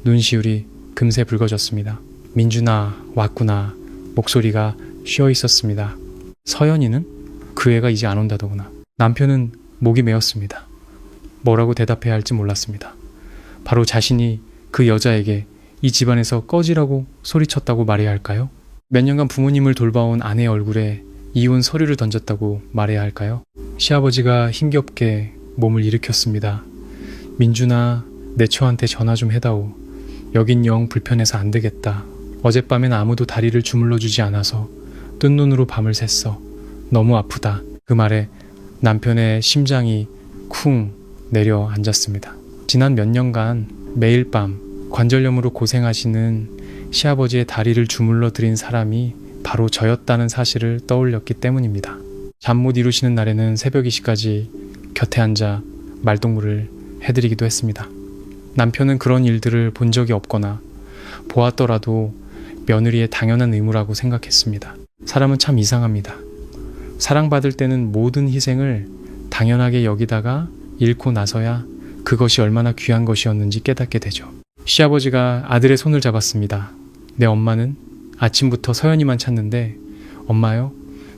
A: 눈시울이 금세 붉어졌습니다. 민준아, 왔구나. 목소리가 쉬어 있었습니다. 서연이는? 그 애가 이제 안 온다더구나. 남편은 목이 메었습니다. 뭐라고 대답해야 할지 몰랐습니다. 바로 자신이 그 여자에게 이 집안에서 꺼지라고 소리쳤다고 말해야 할까요? 몇 년간 부모님을 돌봐온 아내의 얼굴에 이혼 서류를 던졌다고 말해야 할까요? 시아버지가 힘겹게 몸을 일으켰습니다. 민준아, 내 처한테 전화 좀 해다오. 여긴 영 불편해서 안 되겠다. 어젯밤엔 아무도 다리를 주물러 주지 않아서 뜬 눈으로 밤을 샜어. 너무 아프다. 그 말에 남편의 심장이 쿵 내려앉았습니다. 지난 몇 년간 매일 밤 관절염으로 고생하시는 시아버지의 다리를 주물러 드린 사람이 바로 저였다는 사실을 떠올렸기 때문입니다. 잠 못 이루시는 날에는 새벽 2시까지 곁에 앉아 말동무를 해드리기도 했습니다. 남편은 그런 일들을 본 적이 없거나 보았더라도 며느리의 당연한 의무라고 생각했습니다. 사람은 참 이상합니다. 사랑받을 때는 모든 희생을 당연하게 여기다가 잃고 나서야 그것이 얼마나 귀한 것이었는지 깨닫게 되죠. 시아버지가 아들의 손을 잡았습니다. 내 엄마는 아침부터 서연이만 찾는데 엄마요?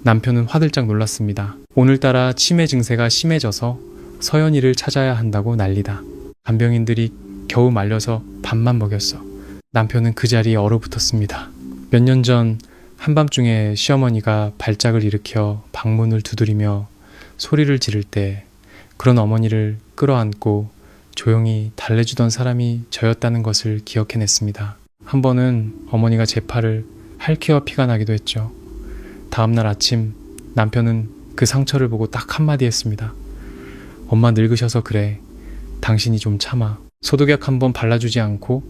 A: 남편은 화들짝 놀랐습니다. 오늘따라 치매 증세가 심해져서 서연이를 찾아야 한다고 난리다. 간병인들이 겨우 말려서 밥만 먹였어. 남편은 그 자리에 얼어붙었습니다. 몇 년 전 한밤중에 시어머니가 발작을 일으켜 방문을 두드리며 소리를 지를 때 그런 어머니를 끌어안고 조용히 달래주던 사람이 저였다는 것을 기억해냈습니다. 한 번은 어머니가 제 팔을 할퀴어 피가 나기도 했죠. 다음날 아침 남편은 그 상처를 보고 딱 한마디 했습니다. 엄마 늙으셔서 그래. 당신이 좀 참아. 소독약 한번 발라주지 않고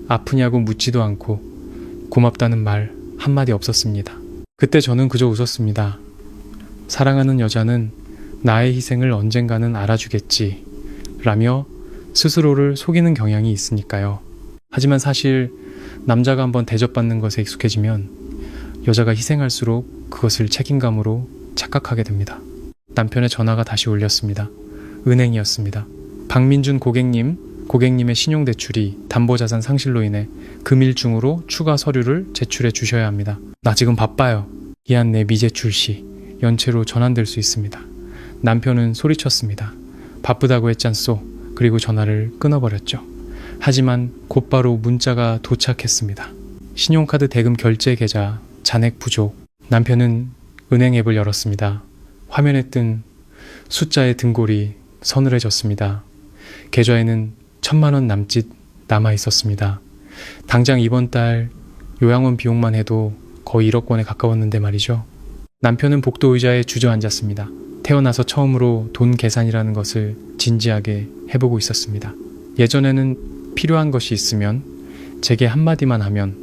A: 아프냐고 묻지도 않고 고맙다는 말 한마디 없었습니다. 그때 저는 그저 웃었습니다. 사랑하는 여자는 나의 희생을 언젠가는 알아주겠지 라며 스스로를 속이는 경향이 있으니까요. 하지만 사실 남자가 한번 대접받는 것에 익숙해지면 여자가 희생할수록 그것을 책임감으로 착각하게 됩니다. 남편의 전화가 다시 울렸습니다. 은행이었습니다. 박민준 고객님의 신용대출이 담보자산 상실로 인해 금일중으로 추가 서류를 제출해 주셔야 합니다. 나 지금 바빠요. 기한 내 미제출 시 연체로 전환될 수 있습니다. 남편은 소리쳤습니다. 바쁘다고 했잖소. 그리고 전화를 끊어버렸죠. 하지만 곧바로 문자가 도착했습니다. 신용카드 대금 결제 계좌 잔액 부족. 남편은 은행 앱을 열었습니다. 화면에 뜬 숫자의 등골이 서늘해졌습니다. 계좌에는 1,000만 원 남짓 남아 있었습니다. 당장 이번 달 요양원 비용만 해도 거의 1억 원에 가까웠는데 말이죠. 남편은 복도 의자에 주저앉았습니다. 태어나서 처음으로 돈 계산이라는 것을 진지하게 해보고 있었습니다. 예전에는 필요한 것이 있으면 제게 한마디만 하면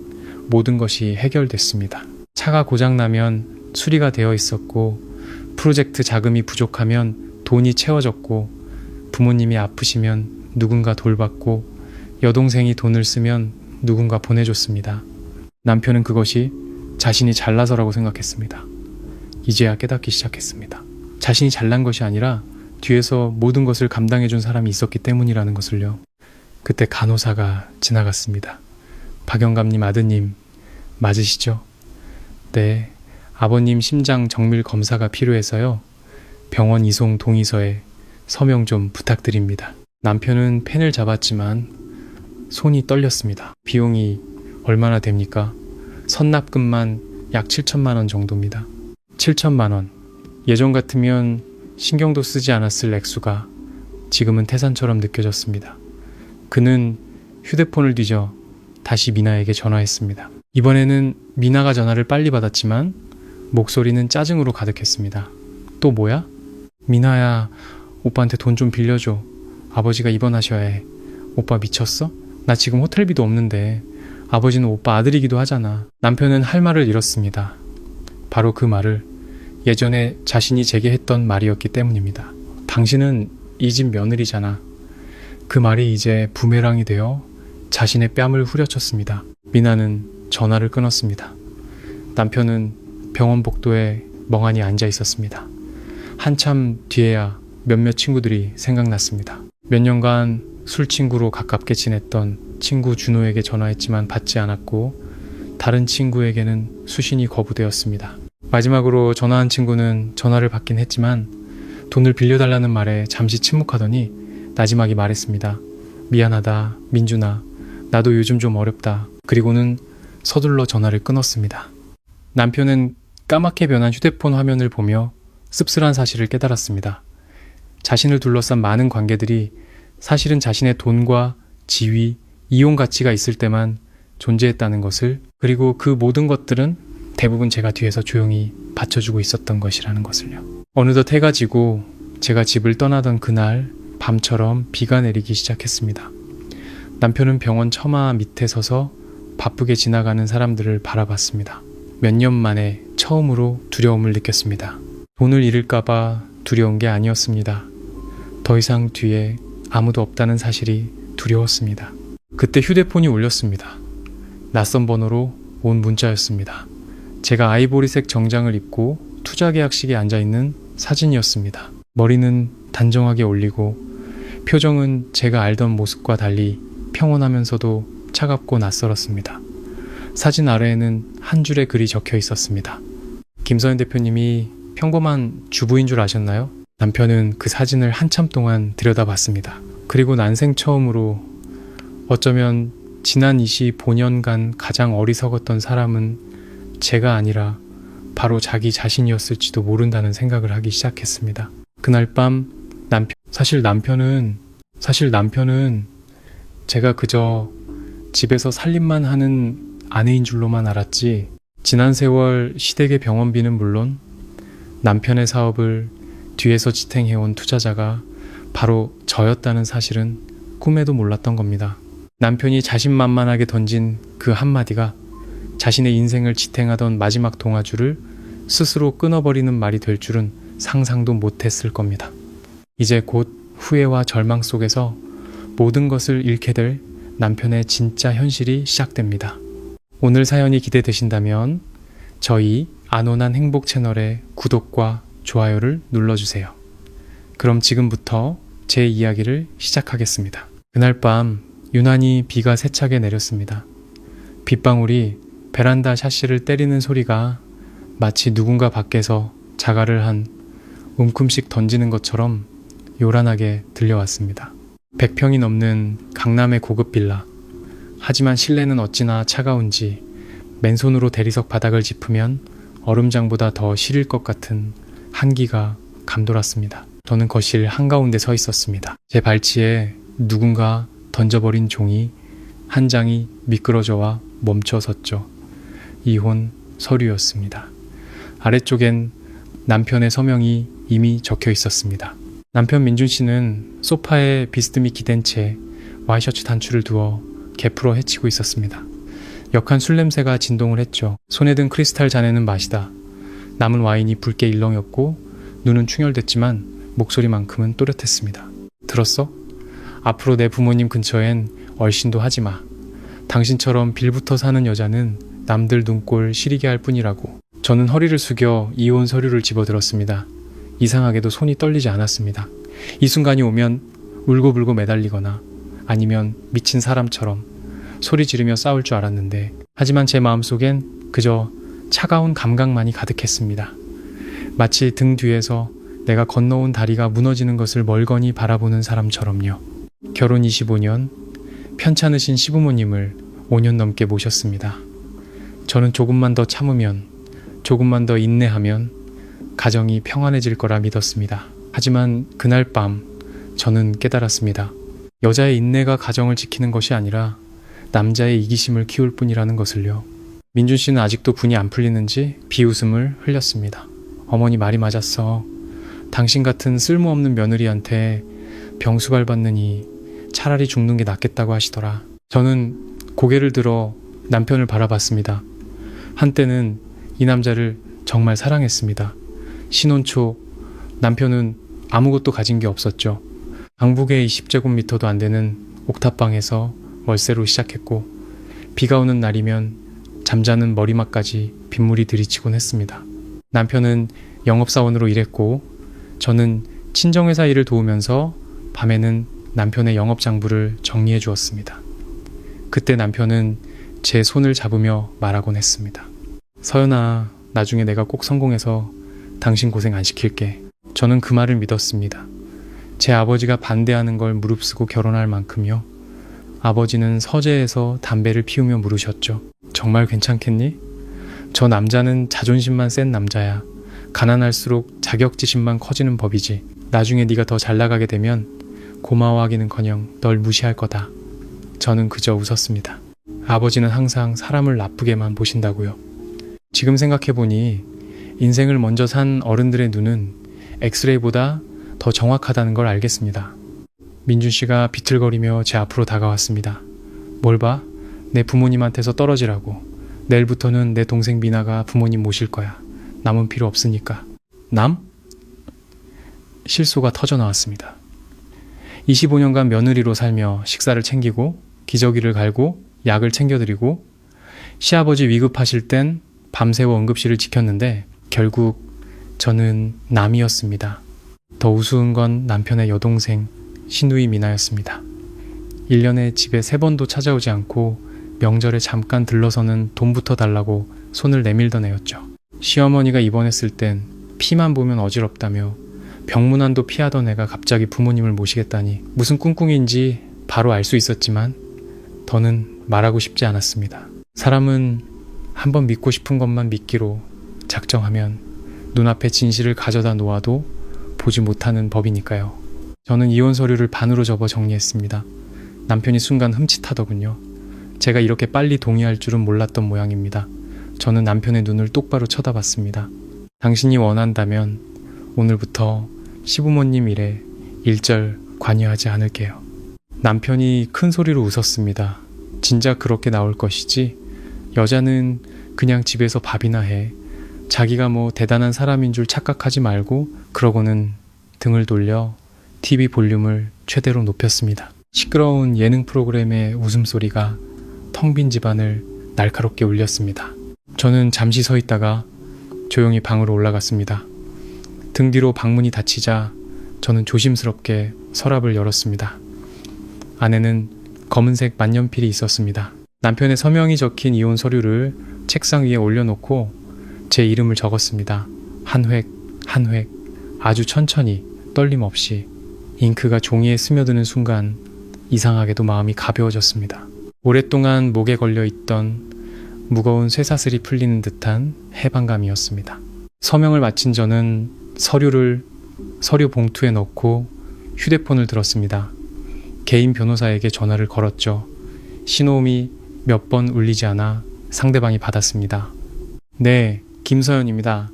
A: 모든 것이 해결됐습니다. 차가 고장나면 수리가 되어 있었고 프로젝트 자금이 부족하면 돈이 채워졌고 부모님이 아프시면 누군가 돌봤고 여동생이 돈을 쓰면 누군가 보내줬습니다. 남편은 그것이 자신이 잘나서라고 생각했습니다. 이제야 깨닫기 시작했습니다. 자신이 잘난 것이 아니라 뒤에서 모든 것을 감당해준 사람이 있었기 때문이라는 것을요. 그때 간호사가 지나갔습니다. 박영감님 아드님 맞으시죠? 네, 아버님 심장 정밀 검사가 필요해서요. 병원 이송 동의서에 서명 좀 부탁드립니다. 남편은 펜을 잡았지만 손이 떨렸습니다. 비용이 얼마나 됩니까? 선납금만 약 7천만 원 정도입니다. 7천만 원. 예전 같으면 신경도 쓰지 않았을 액수가 지금은 태산처럼 느껴졌습니다. 그는 휴대폰을 뒤져 다시 미나에게 전화했습니다. 이번에는 미나가 전화를 빨리 받았지만 목소리는 짜증으로 가득했습니다. 또 뭐야? 미나야, 오빠한테 돈 좀 빌려줘. 아버지가 입원하셔야 해. 오빠 미쳤어? 나 지금 호텔비도 없는데 아버지는 오빠 아들이기도 하잖아. 남편은 할 말을 잃었습니다. 바로 그 말을 예전에 자신이 제게 했던 말이었기 때문입니다. 당신은 이 집 며느리잖아. 그 말이 이제 부메랑이 되어 자신의 뺨을 후려쳤습니다. 미나는 전화를 끊었습니다. 남편은 병원 복도에 멍하니 앉아 있었습니다. 한참 뒤에야 몇몇 친구들이 생각났습니다. 몇 년간 술 친구로 가깝게 지냈던 친구 준호에게 전화했지만 받지 않았고 다른 친구에게는 수신이 거부되었습니다. 마지막으로 전화한 친구는 전화를 받긴 했지만 돈을 빌려달라는 말에 잠시 침묵하더니 나지막이 말했습니다. 미안하다, 민준아. 나도 요즘 좀 어렵다. 그리고는 서둘러 전화를 끊었습니다. 남편은 까맣게 변한 휴대폰 화면을 보며 씁쓸한 사실을 깨달았습니다. 자신을 둘러싼 많은 관계들이 사실은 자신의 돈과 지위, 이용 가치가 있을 때만 존재했다는 것을, 그리고 그 모든 것들은 대부분 제가 뒤에서 조용히 받쳐주고 있었던 것이라는 것을요. 어느덧 해가 지고 제가 집을 떠나던 그날 밤처럼 비가 내리기 시작했습니다. 남편은 병원 처마 밑에 서서 바쁘게 지나가는 사람들을 바라봤습니다. 몇 년 만에 처음으로 두려움을 느꼈습니다. 돈을 잃을까봐 두려운 게 아니었습니다. 더 이상 뒤에 아무도 없다는 사실이 두려웠습니다. 그때 휴대폰이 울렸습니다. 낯선 번호로 온 문자였습니다. 제가 아이보리색 정장을 입고 투자계약식에 앉아있는 사진이었습니다. 머리는 단정하게 올리고 표정은 제가 알던 모습과 달리 평온하면서도 차갑고 낯설었습니다. 사진 아래에는 한 줄의 글이 적혀 있었습니다. 김서연 대표님이 평범한 주부인 줄 아셨나요? 남편은 그 사진을 한참 동안 들여다봤습니다. 그리고 난생 처음으로 어쩌면 지난 25년간 가장 어리석었던 사람은 제가 아니라 바로 자기 자신이었을지도 모른다는 생각을 하기 시작했습니다. 그날 밤 사실 남편은 제가 그저 집에서 살림만 하는 아내인 줄로만 알았지, 지난 세월 시댁의 병원비는 물론 남편의 사업을 뒤에서 지탱해온 투자자가 바로 저였다는 사실은 꿈에도 몰랐던 겁니다. 남편이 자신만만하게 던진 그 한마디가 자신의 인생을 지탱하던 마지막 동아줄을 스스로 끊어버리는 말이 될 줄은 상상도 못했을 겁니다. 이제 곧 후회와 절망 속에서 모든 것을 잃게 될 남편의 진짜 현실이 시작됩니다. 오늘 사연이 기대되신다면 저희 안온한 행복 채널의 구독과 좋아요를 눌러주세요. 그럼 지금부터 제 이야기를 시작하겠습니다. 그날 밤 유난히 비가 세차게 내렸습니다. 빗방울이 베란다 샤시를 때리는 소리가 마치 누군가 밖에서 자갈을 한 움큼씩 던지는 것처럼 요란하게 들려왔습니다. 100평이 넘는 강남의 고급 빌라. 하지만 실내는 어찌나 차가운지 맨손으로 대리석 바닥을 짚으면 얼음장보다 더 시릴 것 같은 한기가 감돌았습니다. 저는 거실 한가운데 서 있었습니다. 제 발치에 누군가 던져버린 종이 한 장이 미끄러져와 멈춰섰죠. 이혼 서류였습니다. 아래쪽엔 남편의 서명이 이미 적혀 있었습니다. 남편 민준 씨는 소파에 비스듬히 기댄 채 와이셔츠 단추를 두어 개풀어 헤치고 있었습니다. 역한 술 냄새가 진동을 했죠. 손에 든 크리스탈 잔에는 마시다. 남은 와인이 붉게 일렁였고 눈은 충혈됐지만 목소리만큼은 또렷했습니다. 들었어? 앞으로 내 부모님 근처엔 얼씬도 하지 마. 당신처럼 빌부터 사는 여자는 남들 눈꼴 시리게 할 뿐이라고. 저는 허리를 숙여 이혼 서류를 집어들었습니다. 이상하게도 손이 떨리지 않았습니다. 이 순간이 오면 울고불고 매달리거나 아니면 미친 사람처럼 소리 지르며 싸울 줄 알았는데, 하지만 제 마음속엔 그저 차가운 감각만이 가득했습니다. 마치 등 뒤에서 내가 건너온 다리가 무너지는 것을 멀거니 바라보는 사람처럼요. 결혼 25년, 편찮으신 시부모님을 5년 넘게 모셨습니다. 저는 조금만 더 참으면, 조금만 더 인내하면 가정이 평안해질 거라 믿었습니다. 하지만 그날 밤 저는 깨달았습니다. 여자의 인내가 가정을 지키는 것이 아니라 남자의 이기심을 키울 뿐이라는 것을요. 민준 씨는 아직도 분이 안 풀리는지 비웃음을 흘렸습니다. 어머니 말이 맞았어. 당신 같은 쓸모없는 며느리한테 병수발 받느니 차라리 죽는 게 낫겠다고 하시더라. 저는 고개를 들어 남편을 바라봤습니다. 한때는 이 남자를 정말 사랑했습니다. 신혼 초 남편은 아무것도 가진 게 없었죠. 강북의 20제곱미터도 안 되는 옥탑방에서 월세로 시작했고, 비가 오는 날이면 잠자는 머리맡까지 빗물이 들이치곤 했습니다. 남편은 영업사원으로 일했고 저는 친정회사 일을 도우면서 밤에는 남편의 영업장부를 정리해 주었습니다. 그때 남편은 제 손을 잡으며 말하곤 했습니다. 서연아, 나중에 내가 꼭 성공해서 당신 고생 안 시킬게. 저는 그 말을 믿었습니다. 제 아버지가 반대하는 걸 무릅쓰고 결혼할 만큼요. 아버지는 서재에서 담배를 피우며 물으셨죠. 정말 괜찮겠니? 저 남자는 자존심만 센 남자야. 가난할수록 자격지심만 커지는 법이지. 나중에 네가 더 잘 나가게 되면 고마워하기는커녕 널 무시할 거다. 저는 그저 웃었습니다. 아버지는 항상 사람을 나쁘게만 보신다고요. 지금 생각해보니 인생을 먼저 산 어른들의 눈은 엑스레이보다 더 정확하다는 걸 알겠습니다. 민준 씨가 비틀거리며 제 앞으로 다가왔습니다. 뭘 봐? 내 부모님한테서 떨어지라고. 내일부터는 내 동생 미나가 부모님 모실 거야. 남은 필요 없으니까. 남? 실소가 터져 나왔습니다. 25년간 며느리로 살며 식사를 챙기고 기저귀를 갈고 약을 챙겨드리고 시아버지 위급하실 땐 밤새워 응급실을 지켰는데 결국 저는 남이었습니다. 더 우스운 건 남편의 여동생 시누이 미나였습니다. 1년에 집에 3번도 찾아오지 않고 명절에 잠깐 들러서는 돈부터 달라고 손을 내밀던 애였죠. 시어머니가 입원했을 땐 피만 보면 어지럽다며 병문안도 피하던 애가 갑자기 부모님을 모시겠다니 무슨 꿍꿍인지 바로 알 수 있었지만 더는 말하고 싶지 않았습니다. 사람은 한번 믿고 싶은 것만 믿기로 작정하면 눈앞에 진실을 가져다 놓아도 보지 못하는 법이니까요. 저는 이혼 서류를 반으로 접어 정리했습니다. 남편이 순간 흠칫하더군요. 제가 이렇게 빨리 동의할 줄은 몰랐던 모양입니다. 저는 남편의 눈을 똑바로 쳐다봤습니다. 당신이 원한다면 오늘부터 시부모님 일에 일절 관여하지 않을게요. 남편이 큰 소리로 웃었습니다. 진작 그렇게 나올 것이지 여자는 그냥 집에서 밥이나 해. 자기가 뭐 대단한 사람인 줄 착각하지 말고 그러고는 등을 돌려 TV 볼륨을 최대로 높였습니다. 시끄러운 예능 프로그램의 웃음소리가 텅 빈 집안을 날카롭게 울렸습니다. 저는 잠시 서 있다가 조용히 방으로 올라갔습니다. 등 뒤로 방문이 닫히자 저는 조심스럽게 서랍을 열었습니다. 안에는 검은색 만년필이 있었습니다. 남편의 서명이 적힌 이혼 서류를 책상 위에 올려놓고 제 이름을 적었습니다. 한 획, 한 획, 아주 천천히 떨림 없이. 잉크가 종이에 스며드는 순간 이상하게도 마음이 가벼워졌습니다. 오랫동안 목에 걸려있던 무거운 쇠사슬이 풀리는 듯한 해방감이었습니다. 서명을 마친 저는 서류 봉투에 넣고 휴대폰을 들었습니다. 개인 변호사에게 전화를 걸었죠. 신호음이 몇 번 울리지 않아 상대방이 받았습니다. 네, 김서연입니다.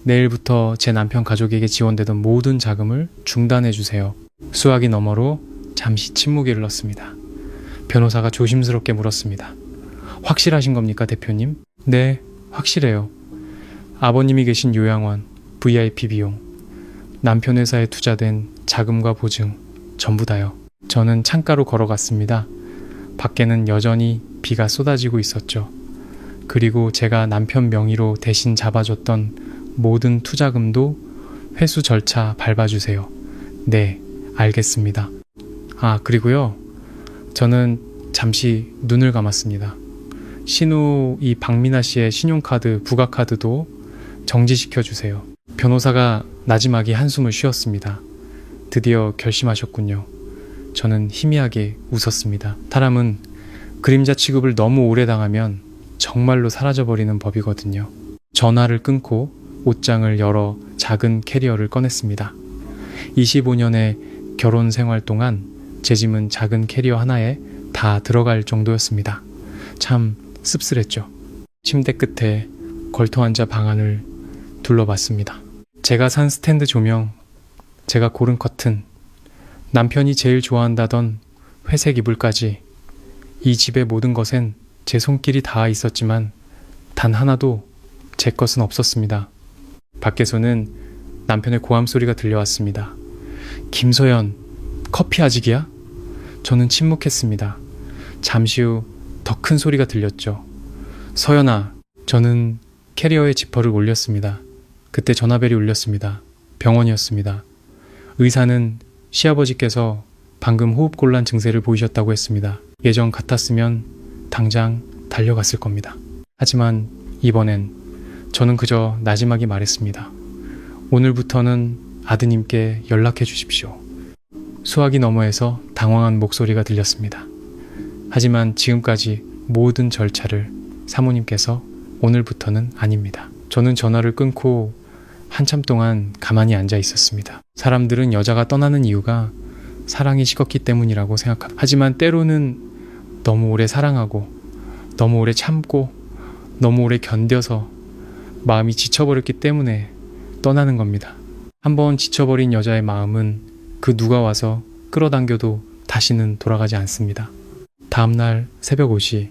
A: 내일부터 제 남편 가족에게 지원되던 모든 자금을 중단해 주세요. 수화기 너머로 잠시 침묵이 흘렀습니다. 변호사가 조심스럽게 물었습니다. 확실하신 겁니까, 대표님? 네, 확실해요. 아버님이 계신 요양원, VIP 비용, 남편 회사에 투자된 자금과 보증, 전부 다요. 저는 창가로 걸어갔습니다. 밖에는 여전히 비가 쏟아지고 있었죠. 그리고 제가 남편 명의로 대신 잡아줬던 모든 투자금도 회수 절차 밟아주세요. 네, 알겠습니다. 아, 그리고요. 저는 잠시 눈을 감았습니다. 신우 이 박미나 씨의 신용카드, 부가카드도 정지시켜주세요. 변호사가 나지막이 한숨을 쉬었습니다. 드디어 결심하셨군요. 저는 희미하게 웃었습니다. 사람은 그림자 취급을 너무 오래 당하면 정말로 사라져버리는 법이거든요. 전화를 끊고 옷장을 열어 작은 캐리어를 꺼냈습니다. 25년의 결혼 생활 동안 제 짐은 작은 캐리어 하나에 다 들어갈 정도였습니다. 참 씁쓸했죠. 침대 끝에 걸터앉아 방안을 둘러봤습니다. 제가 산 스탠드 조명, 제가 고른 커튼, 남편이 제일 좋아한다던 회색 이불까지 이 집의 모든 것엔 제 손길이 닿아 있었지만 단 하나도 제 것은 없었습니다. 밖에서는 남편의 고함 소리가 들려왔습니다. 김서연, 커피 아직이야? 저는 침묵했습니다. 잠시 후 더 큰 소리가 들렸죠. 서연아. 저는 캐리어에 지퍼를 올렸습니다. 그때 전화벨이 울렸습니다. 병원이었습니다. 의사는 시아버지께서 방금 호흡곤란 증세를 보이셨다고 했습니다. 예전 같았으면 당장 달려갔을 겁니다. 하지만 이번엔 저는 그저 나지막이 말했습니다. 오늘부터는 아드님께 연락해 주십시오. 수화기 너머에서 당황한 목소리가 들렸습니다. 하지만 지금까지 모든 절차를 사모님께서 오늘부터는 아닙니다. 저는 전화를 끊고 한참 동안 가만히 앉아 있었습니다. 사람들은 여자가 떠나는 이유가 사랑이 식었기 때문이라고 생각합니다. 하지만 때로는 너무 오래 사랑하고 너무 오래 참고 너무 오래 견뎌서 마음이 지쳐버렸기 때문에 떠나는 겁니다. 한번 지쳐버린 여자의 마음은 그 누가 와서 끌어당겨도 다시는 돌아가지 않습니다. 다음날 새벽 5시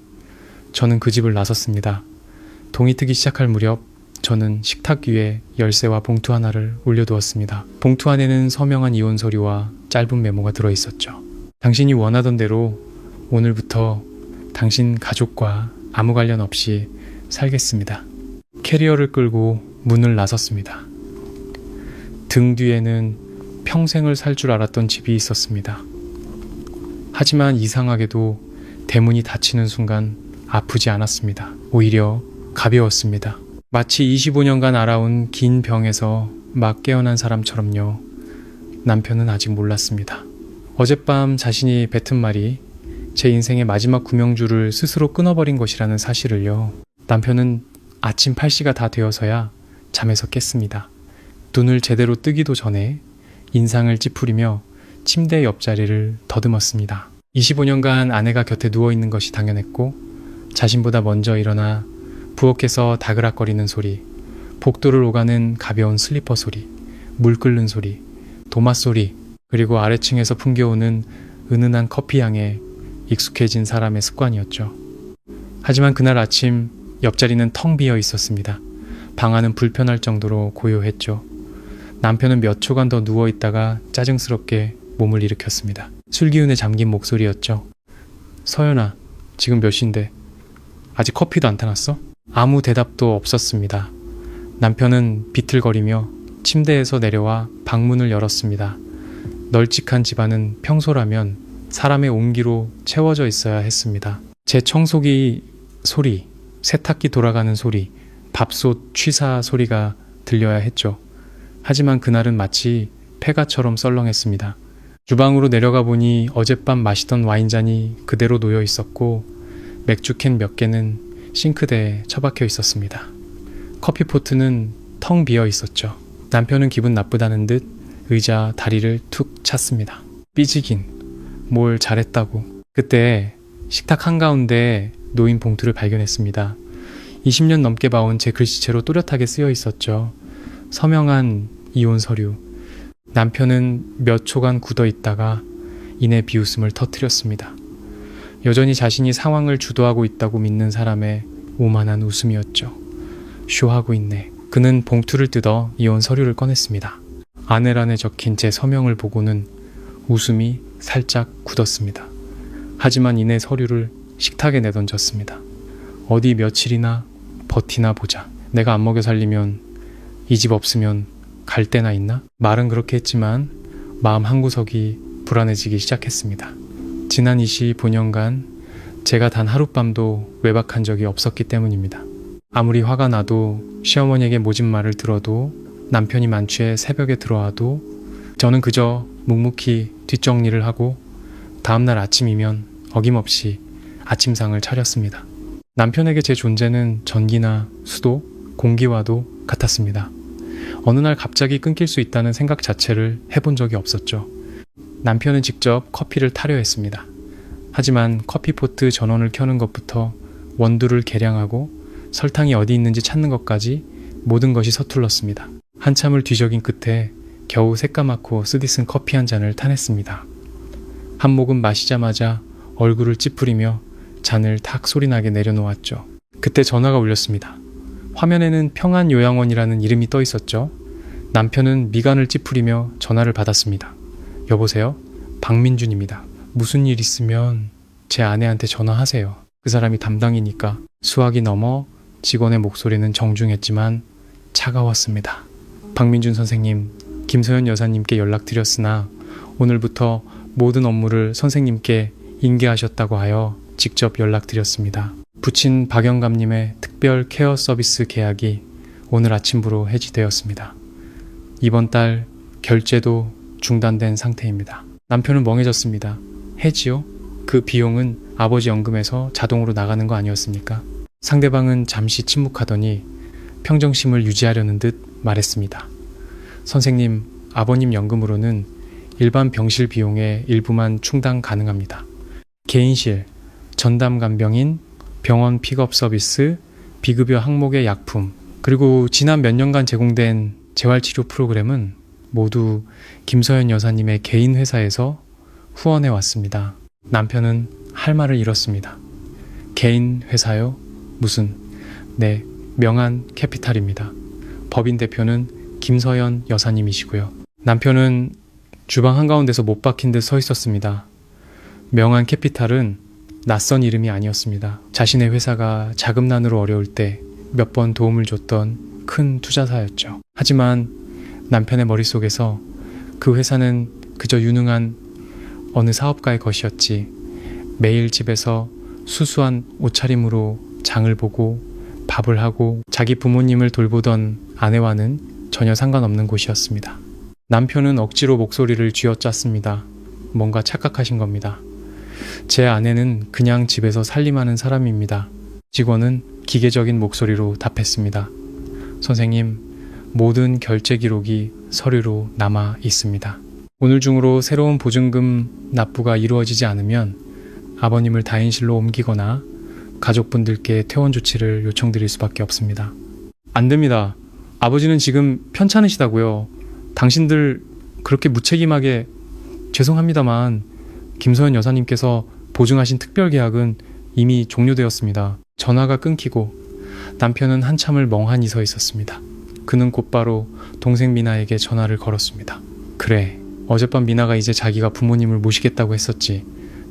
A: 저는 그 집을 나섰습니다. 동이 트기 시작할 무렵 저는 식탁 위에 열쇠와 봉투 하나를 올려두었습니다. 봉투 안에는 서명한 이혼 서류와 짧은 메모가 들어있었죠. 당신이 원하던 대로 오늘부터 당신 가족과 아무 관련 없이 살겠습니다. 캐리어를 끌고 문을 나섰습니다. 등 뒤에는 평생을 살 줄 알았던 집이 있었습니다. 하지만 이상하게도 대문이 닫히는 순간 아프지 않았습니다. 오히려 가벼웠습니다. 마치 25년간 알아온 긴 병에서 막 깨어난 사람처럼요. 남편은 아직 몰랐습니다. 어젯밤 자신이 뱉은 말이 제 인생의 마지막 구명줄을 스스로 끊어버린 것이라는 사실을요. 남편은 아침 8시가 다 되어서야 잠에서 깼습니다. 눈을 제대로 뜨기도 전에 인상을 찌푸리며 침대 옆자리를 더듬었습니다. 25년간 아내가 곁에 누워있는 것이 당연했고 자신보다 먼저 일어나 부엌에서 다그락거리는 소리, 복도를 오가는 가벼운 슬리퍼 소리, 물 끓는 소리, 도마 소리, 그리고 아래층에서 풍겨오는 은은한 커피 향에 익숙해진 사람의 습관이었죠. 하지만 그날 아침 옆자리는 텅 비어 있었습니다. 방 안은 불편할 정도로 고요했죠. 남편은 몇 초간 더 누워있다가 짜증스럽게 몸을 일으켰습니다. 술기운에 잠긴 목소리였죠. 서연아, 지금 몇 시인데 아직 커피도 안 타놨어? 아무 대답도 없었습니다. 남편은 비틀거리며 침대에서 내려와 방문을 열었습니다. 널찍한 집안은 평소라면 사람의 온기로 채워져 있어야 했습니다. 제 청소기 소리, 세탁기 돌아가는 소리, 밥솥 취사 소리가 들려야 했죠. 하지만 그날은 마치 폐가처럼 썰렁했습니다. 주방으로 내려가 보니 어젯밤 마시던 와인잔이 그대로 놓여 있었고 맥주캔 몇 개는 싱크대에 처박혀 있었습니다. 커피포트는 텅 비어 있었죠. 남편은 기분 나쁘다는 듯 의자 다리를 툭 찼습니다. 삐지긴 뭘 잘했다고. 그때 식탁 한가운데 놓인 봉투를 발견했습니다. 20년 넘게 봐온 제 글씨체로 또렷하게 쓰여 있었죠. 서명한 이혼 서류. 남편은 몇 초간 굳어 있다가 이내 비웃음을 터뜨렸습니다. 여전히 자신이 상황을 주도하고 있다고 믿는 사람의 오만한 웃음이었죠. 쇼하고 있네. 그는 봉투를 뜯어 이혼 서류를 꺼냈습니다. 아내란에 적힌 제 서명을 보고는 웃음이 살짝 굳었습니다. 하지만 이내 서류를 식탁에 내던졌습니다. 어디 며칠이나 버티나 보자. 내가 안 먹여 살리면 이 집 없으면 갈 데나 있나? 말은 그렇게 했지만 마음 한구석이 불안해지기 시작했습니다. 지난 25년간 제가 단 하룻밤도 외박한 적이 없었기 때문입니다. 아무리 화가 나도 시어머니에게 모진 말을 들어도 남편이 만취해 새벽에 들어와도 저는 그저 묵묵히 뒷정리를 하고 다음날 아침이면 어김없이 아침상을 차렸습니다. 남편에게 제 존재는 전기나 수도, 공기와도 같았습니다. 어느 날 갑자기 끊길 수 있다는 생각 자체를 해본 적이 없었죠. 남편은 직접 커피를 타려 했습니다. 하지만 커피포트 전원을 켜는 것부터 원두를 계량하고 설탕이 어디 있는지 찾는 것까지 모든 것이 서툴렀습니다. 한참을 뒤적인 끝에 겨우 새까맣고 쓰디쓴 커피 한 잔을 타냈습니다. 한 모금 마시자마자 얼굴을 찌푸리며 잔을 탁 소리나게 내려놓았죠. 그때 전화가 울렸습니다. 화면에는 평안요양원이라는 이름이 떠 있었죠. 남편은 미간을 찌푸리며 전화를 받았습니다. 여보세요? 박민준입니다. 무슨 일 있으면 제 아내한테 전화하세요. 그 사람이 담당이니까. 수학이 넘어 직원의 목소리는 정중했지만 차가웠습니다. 박민준 선생님, 김소연 여사님께 연락드렸으나 오늘부터 모든 업무를 선생님께 인계하셨다고 하여 직접 연락드렸습니다. 부친 박영감님의 특별 케어 서비스 계약이 오늘 아침부로 해지되었습니다. 이번 달 결제도 중단된 상태입니다. 남편은 멍해졌습니다. 해지요? 그 비용은 아버지 연금에서 자동으로 나가는 거 아니었습니까? 상대방은 잠시 침묵하더니 평정심을 유지하려는 듯 말했습니다. 선생님, 아버님 연금으로는 일반 병실 비용의 일부만 충당 가능합니다. 개인실, 전담 간병인, 병원 픽업 서비스, 비급여 항목의 약품, 그리고 지난 몇 년간 제공된 재활치료 프로그램은 모두 김서연 여사님의 개인 회사에서 후원해 왔습니다. 남편은 할 말을 잃었습니다. 개인 회사요? 무슨? 네, 명한 캐피탈입니다. 법인 대표는 김서연 여사님이시고요. 남편은 주방 한가운데서 못 박힌 듯 서 있었습니다. 명한 캐피탈은 낯선 이름이 아니었습니다. 자신의 회사가 자금난으로 어려울 때 몇 번 도움을 줬던 큰 투자사였죠. 하지만 남편의 머릿속에서 그 회사는 그저 유능한 어느 사업가의 것이었지, 매일 집에서 수수한 옷차림으로 장을 보고 밥을 하고 자기 부모님을 돌보던 아내와는 전혀 상관없는 곳이었습니다. 남편은 억지로 목소리를 쥐어짰습니다. 뭔가 착각하신 겁니다. 제 아내는 그냥 집에서 살림하는 사람입니다. 직원은 기계적인 목소리로 답했습니다. 선생님, 모든 결제 기록이 서류로 남아 있습니다. 오늘 중으로 새로운 보증금 납부가 이루어지지 않으면 아버님을 다인실로 옮기거나 가족분들께 퇴원 조치를 요청드릴 수밖에 없습니다. 안 됩니다. 아버지는 지금 편찮으시다고요. 당신들 그렇게 무책임하게 죄송합니다만 김서연 여사님께서 보증하신 특별계약은 이미 종료되었습니다. 전화가 끊기고 남편은 한참을 멍하니 서 있었습니다. 그는 곧바로 동생 미나에게 전화를 걸었습니다. 그래, 어젯밤 미나가 이제 자기가 부모님을 모시겠다고 했었지.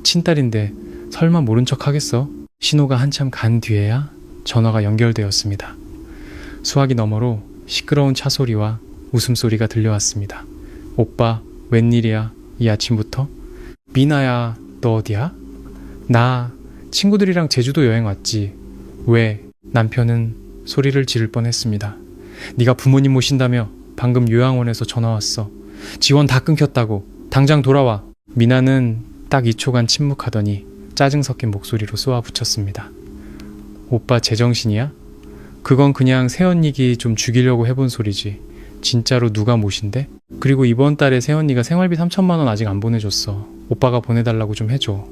A: 친딸인데 설마 모른 척 하겠어? 신호가 한참 간 뒤에야 전화가 연결되었습니다. 수화기 너머로 시끄러운 차 소리와 웃음소리가 들려왔습니다. 오빠, 웬일이야? 이 아침부터? 미나야, 너 어디야? 나 친구들이랑 제주도 여행 왔지. 왜? 남편은 소리를 지를 뻔했습니다. 네가 부모님 모신다며 방금 요양원에서 전화 왔어. 지원 다 끊겼다고. 당장 돌아와. 미나는 딱 2초간 침묵하더니 짜증 섞인 목소리로 쏘아붙였습니다. 오빠 제정신이야? 그건 그냥 새언니기 좀 죽이려고 해본 소리지. 진짜로 누가 모신대? 그리고 이번 달에 새언니가 생활비 3천만 원 아직 안 보내줬어. 오빠가 보내달라고 좀 해줘.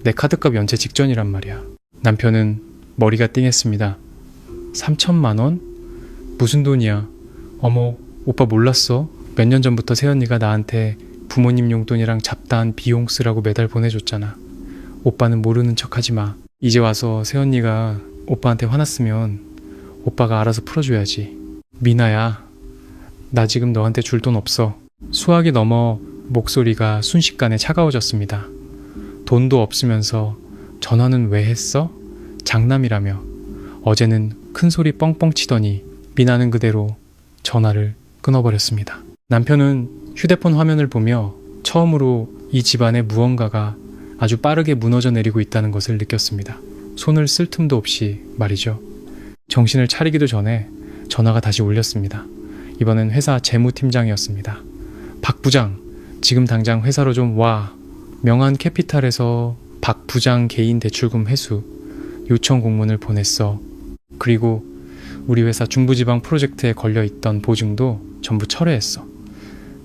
A: 내 카드값 연체 직전이란 말이야. 남편은 머리가 띵했습니다. 3천만 원? 무슨 돈이야? 어머, 오빠 몰랐어? 몇 년 전부터 새언니가 나한테 부모님 용돈이랑 잡다한 비용 쓰라고 매달 보내줬잖아. 오빠는 모르는 척 하지 마. 이제 와서 새언니가 오빠한테 화났으면 오빠가 알아서 풀어줘야지. 미나야, 나 지금 너한테 줄 돈 없어. 수화기 넘어 목소리가 순식간에 차가워졌습니다. 돈도 없으면서 전화는 왜 했어? 장남이라며. 어제는 큰 소리 뻥뻥 치더니 미나는 그대로 전화를 끊어버렸습니다. 남편은 휴대폰 화면을 보며 처음으로 이 집안에 무언가가 아주 빠르게 무너져 내리고 있다는 것을 느꼈습니다. 손을 쓸 틈도 없이 말이죠. 정신을 차리기도 전에 전화가 다시 울렸습니다. 이번엔 회사 재무팀장이었습니다. 박 부장, 지금 당장 회사로 좀 와. 명한 캐피탈에서 박 부장 개인 대출금 회수 요청 공문을 보냈어. 그리고 우리 회사 중부지방 프로젝트에 걸려있던 보증도 전부 철회했어.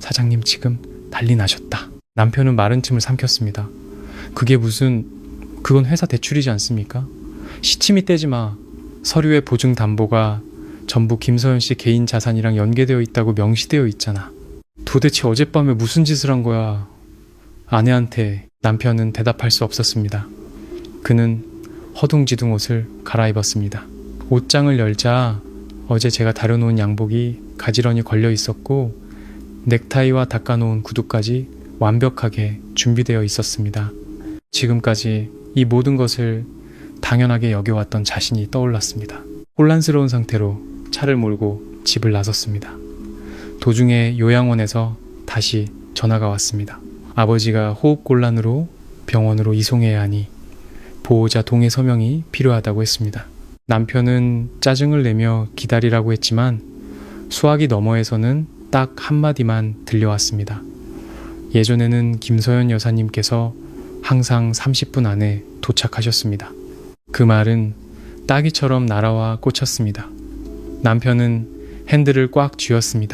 A: 사장님 지금 난리 나셨다. 남편은 마른 침을 삼켰습니다. 그게 무슨, 그건 회사 대출이지 않습니까? 시치미 떼지 마. 서류에 보증 담보가 전부 김서연 씨 개인 자산이랑 연계되어 있다고 명시되어 있잖아. 도대체 어젯밤에 무슨 짓을 한 거야? 아내한테. 남편은 대답할 수 없었습니다. 그는 허둥지둥 옷을 갈아입었습니다. 옷장을 열자 어제 제가 다려놓은 양복이 가지런히 걸려 있었고 넥타이와 닦아놓은 구두까지 완벽하게 준비되어 있었습니다. 지금까지 이 모든 것을 당연하게 여겨왔던 자신이 떠올랐습니다. 혼란스러운 상태로 차를 몰고 집을 나섰습니다. 도중에 요양원에서 다시 전화가 왔습니다. 아버지가 호흡곤란으로 병원으로 이송해야 하니 보호자 동의 서명이 필요하다고 했습니다. 남편은 짜증을 내며 기다리라고 했지만 수화기 너머에서는 딱 한마디만 들려왔습니다. 예전에는 김서연 여사님께서 항상 30분 안에 도착하셨습니다. 그 말은 따기처럼 날아와 꽂혔습니다. 남편은 핸들을 꽉 쥐었습니다.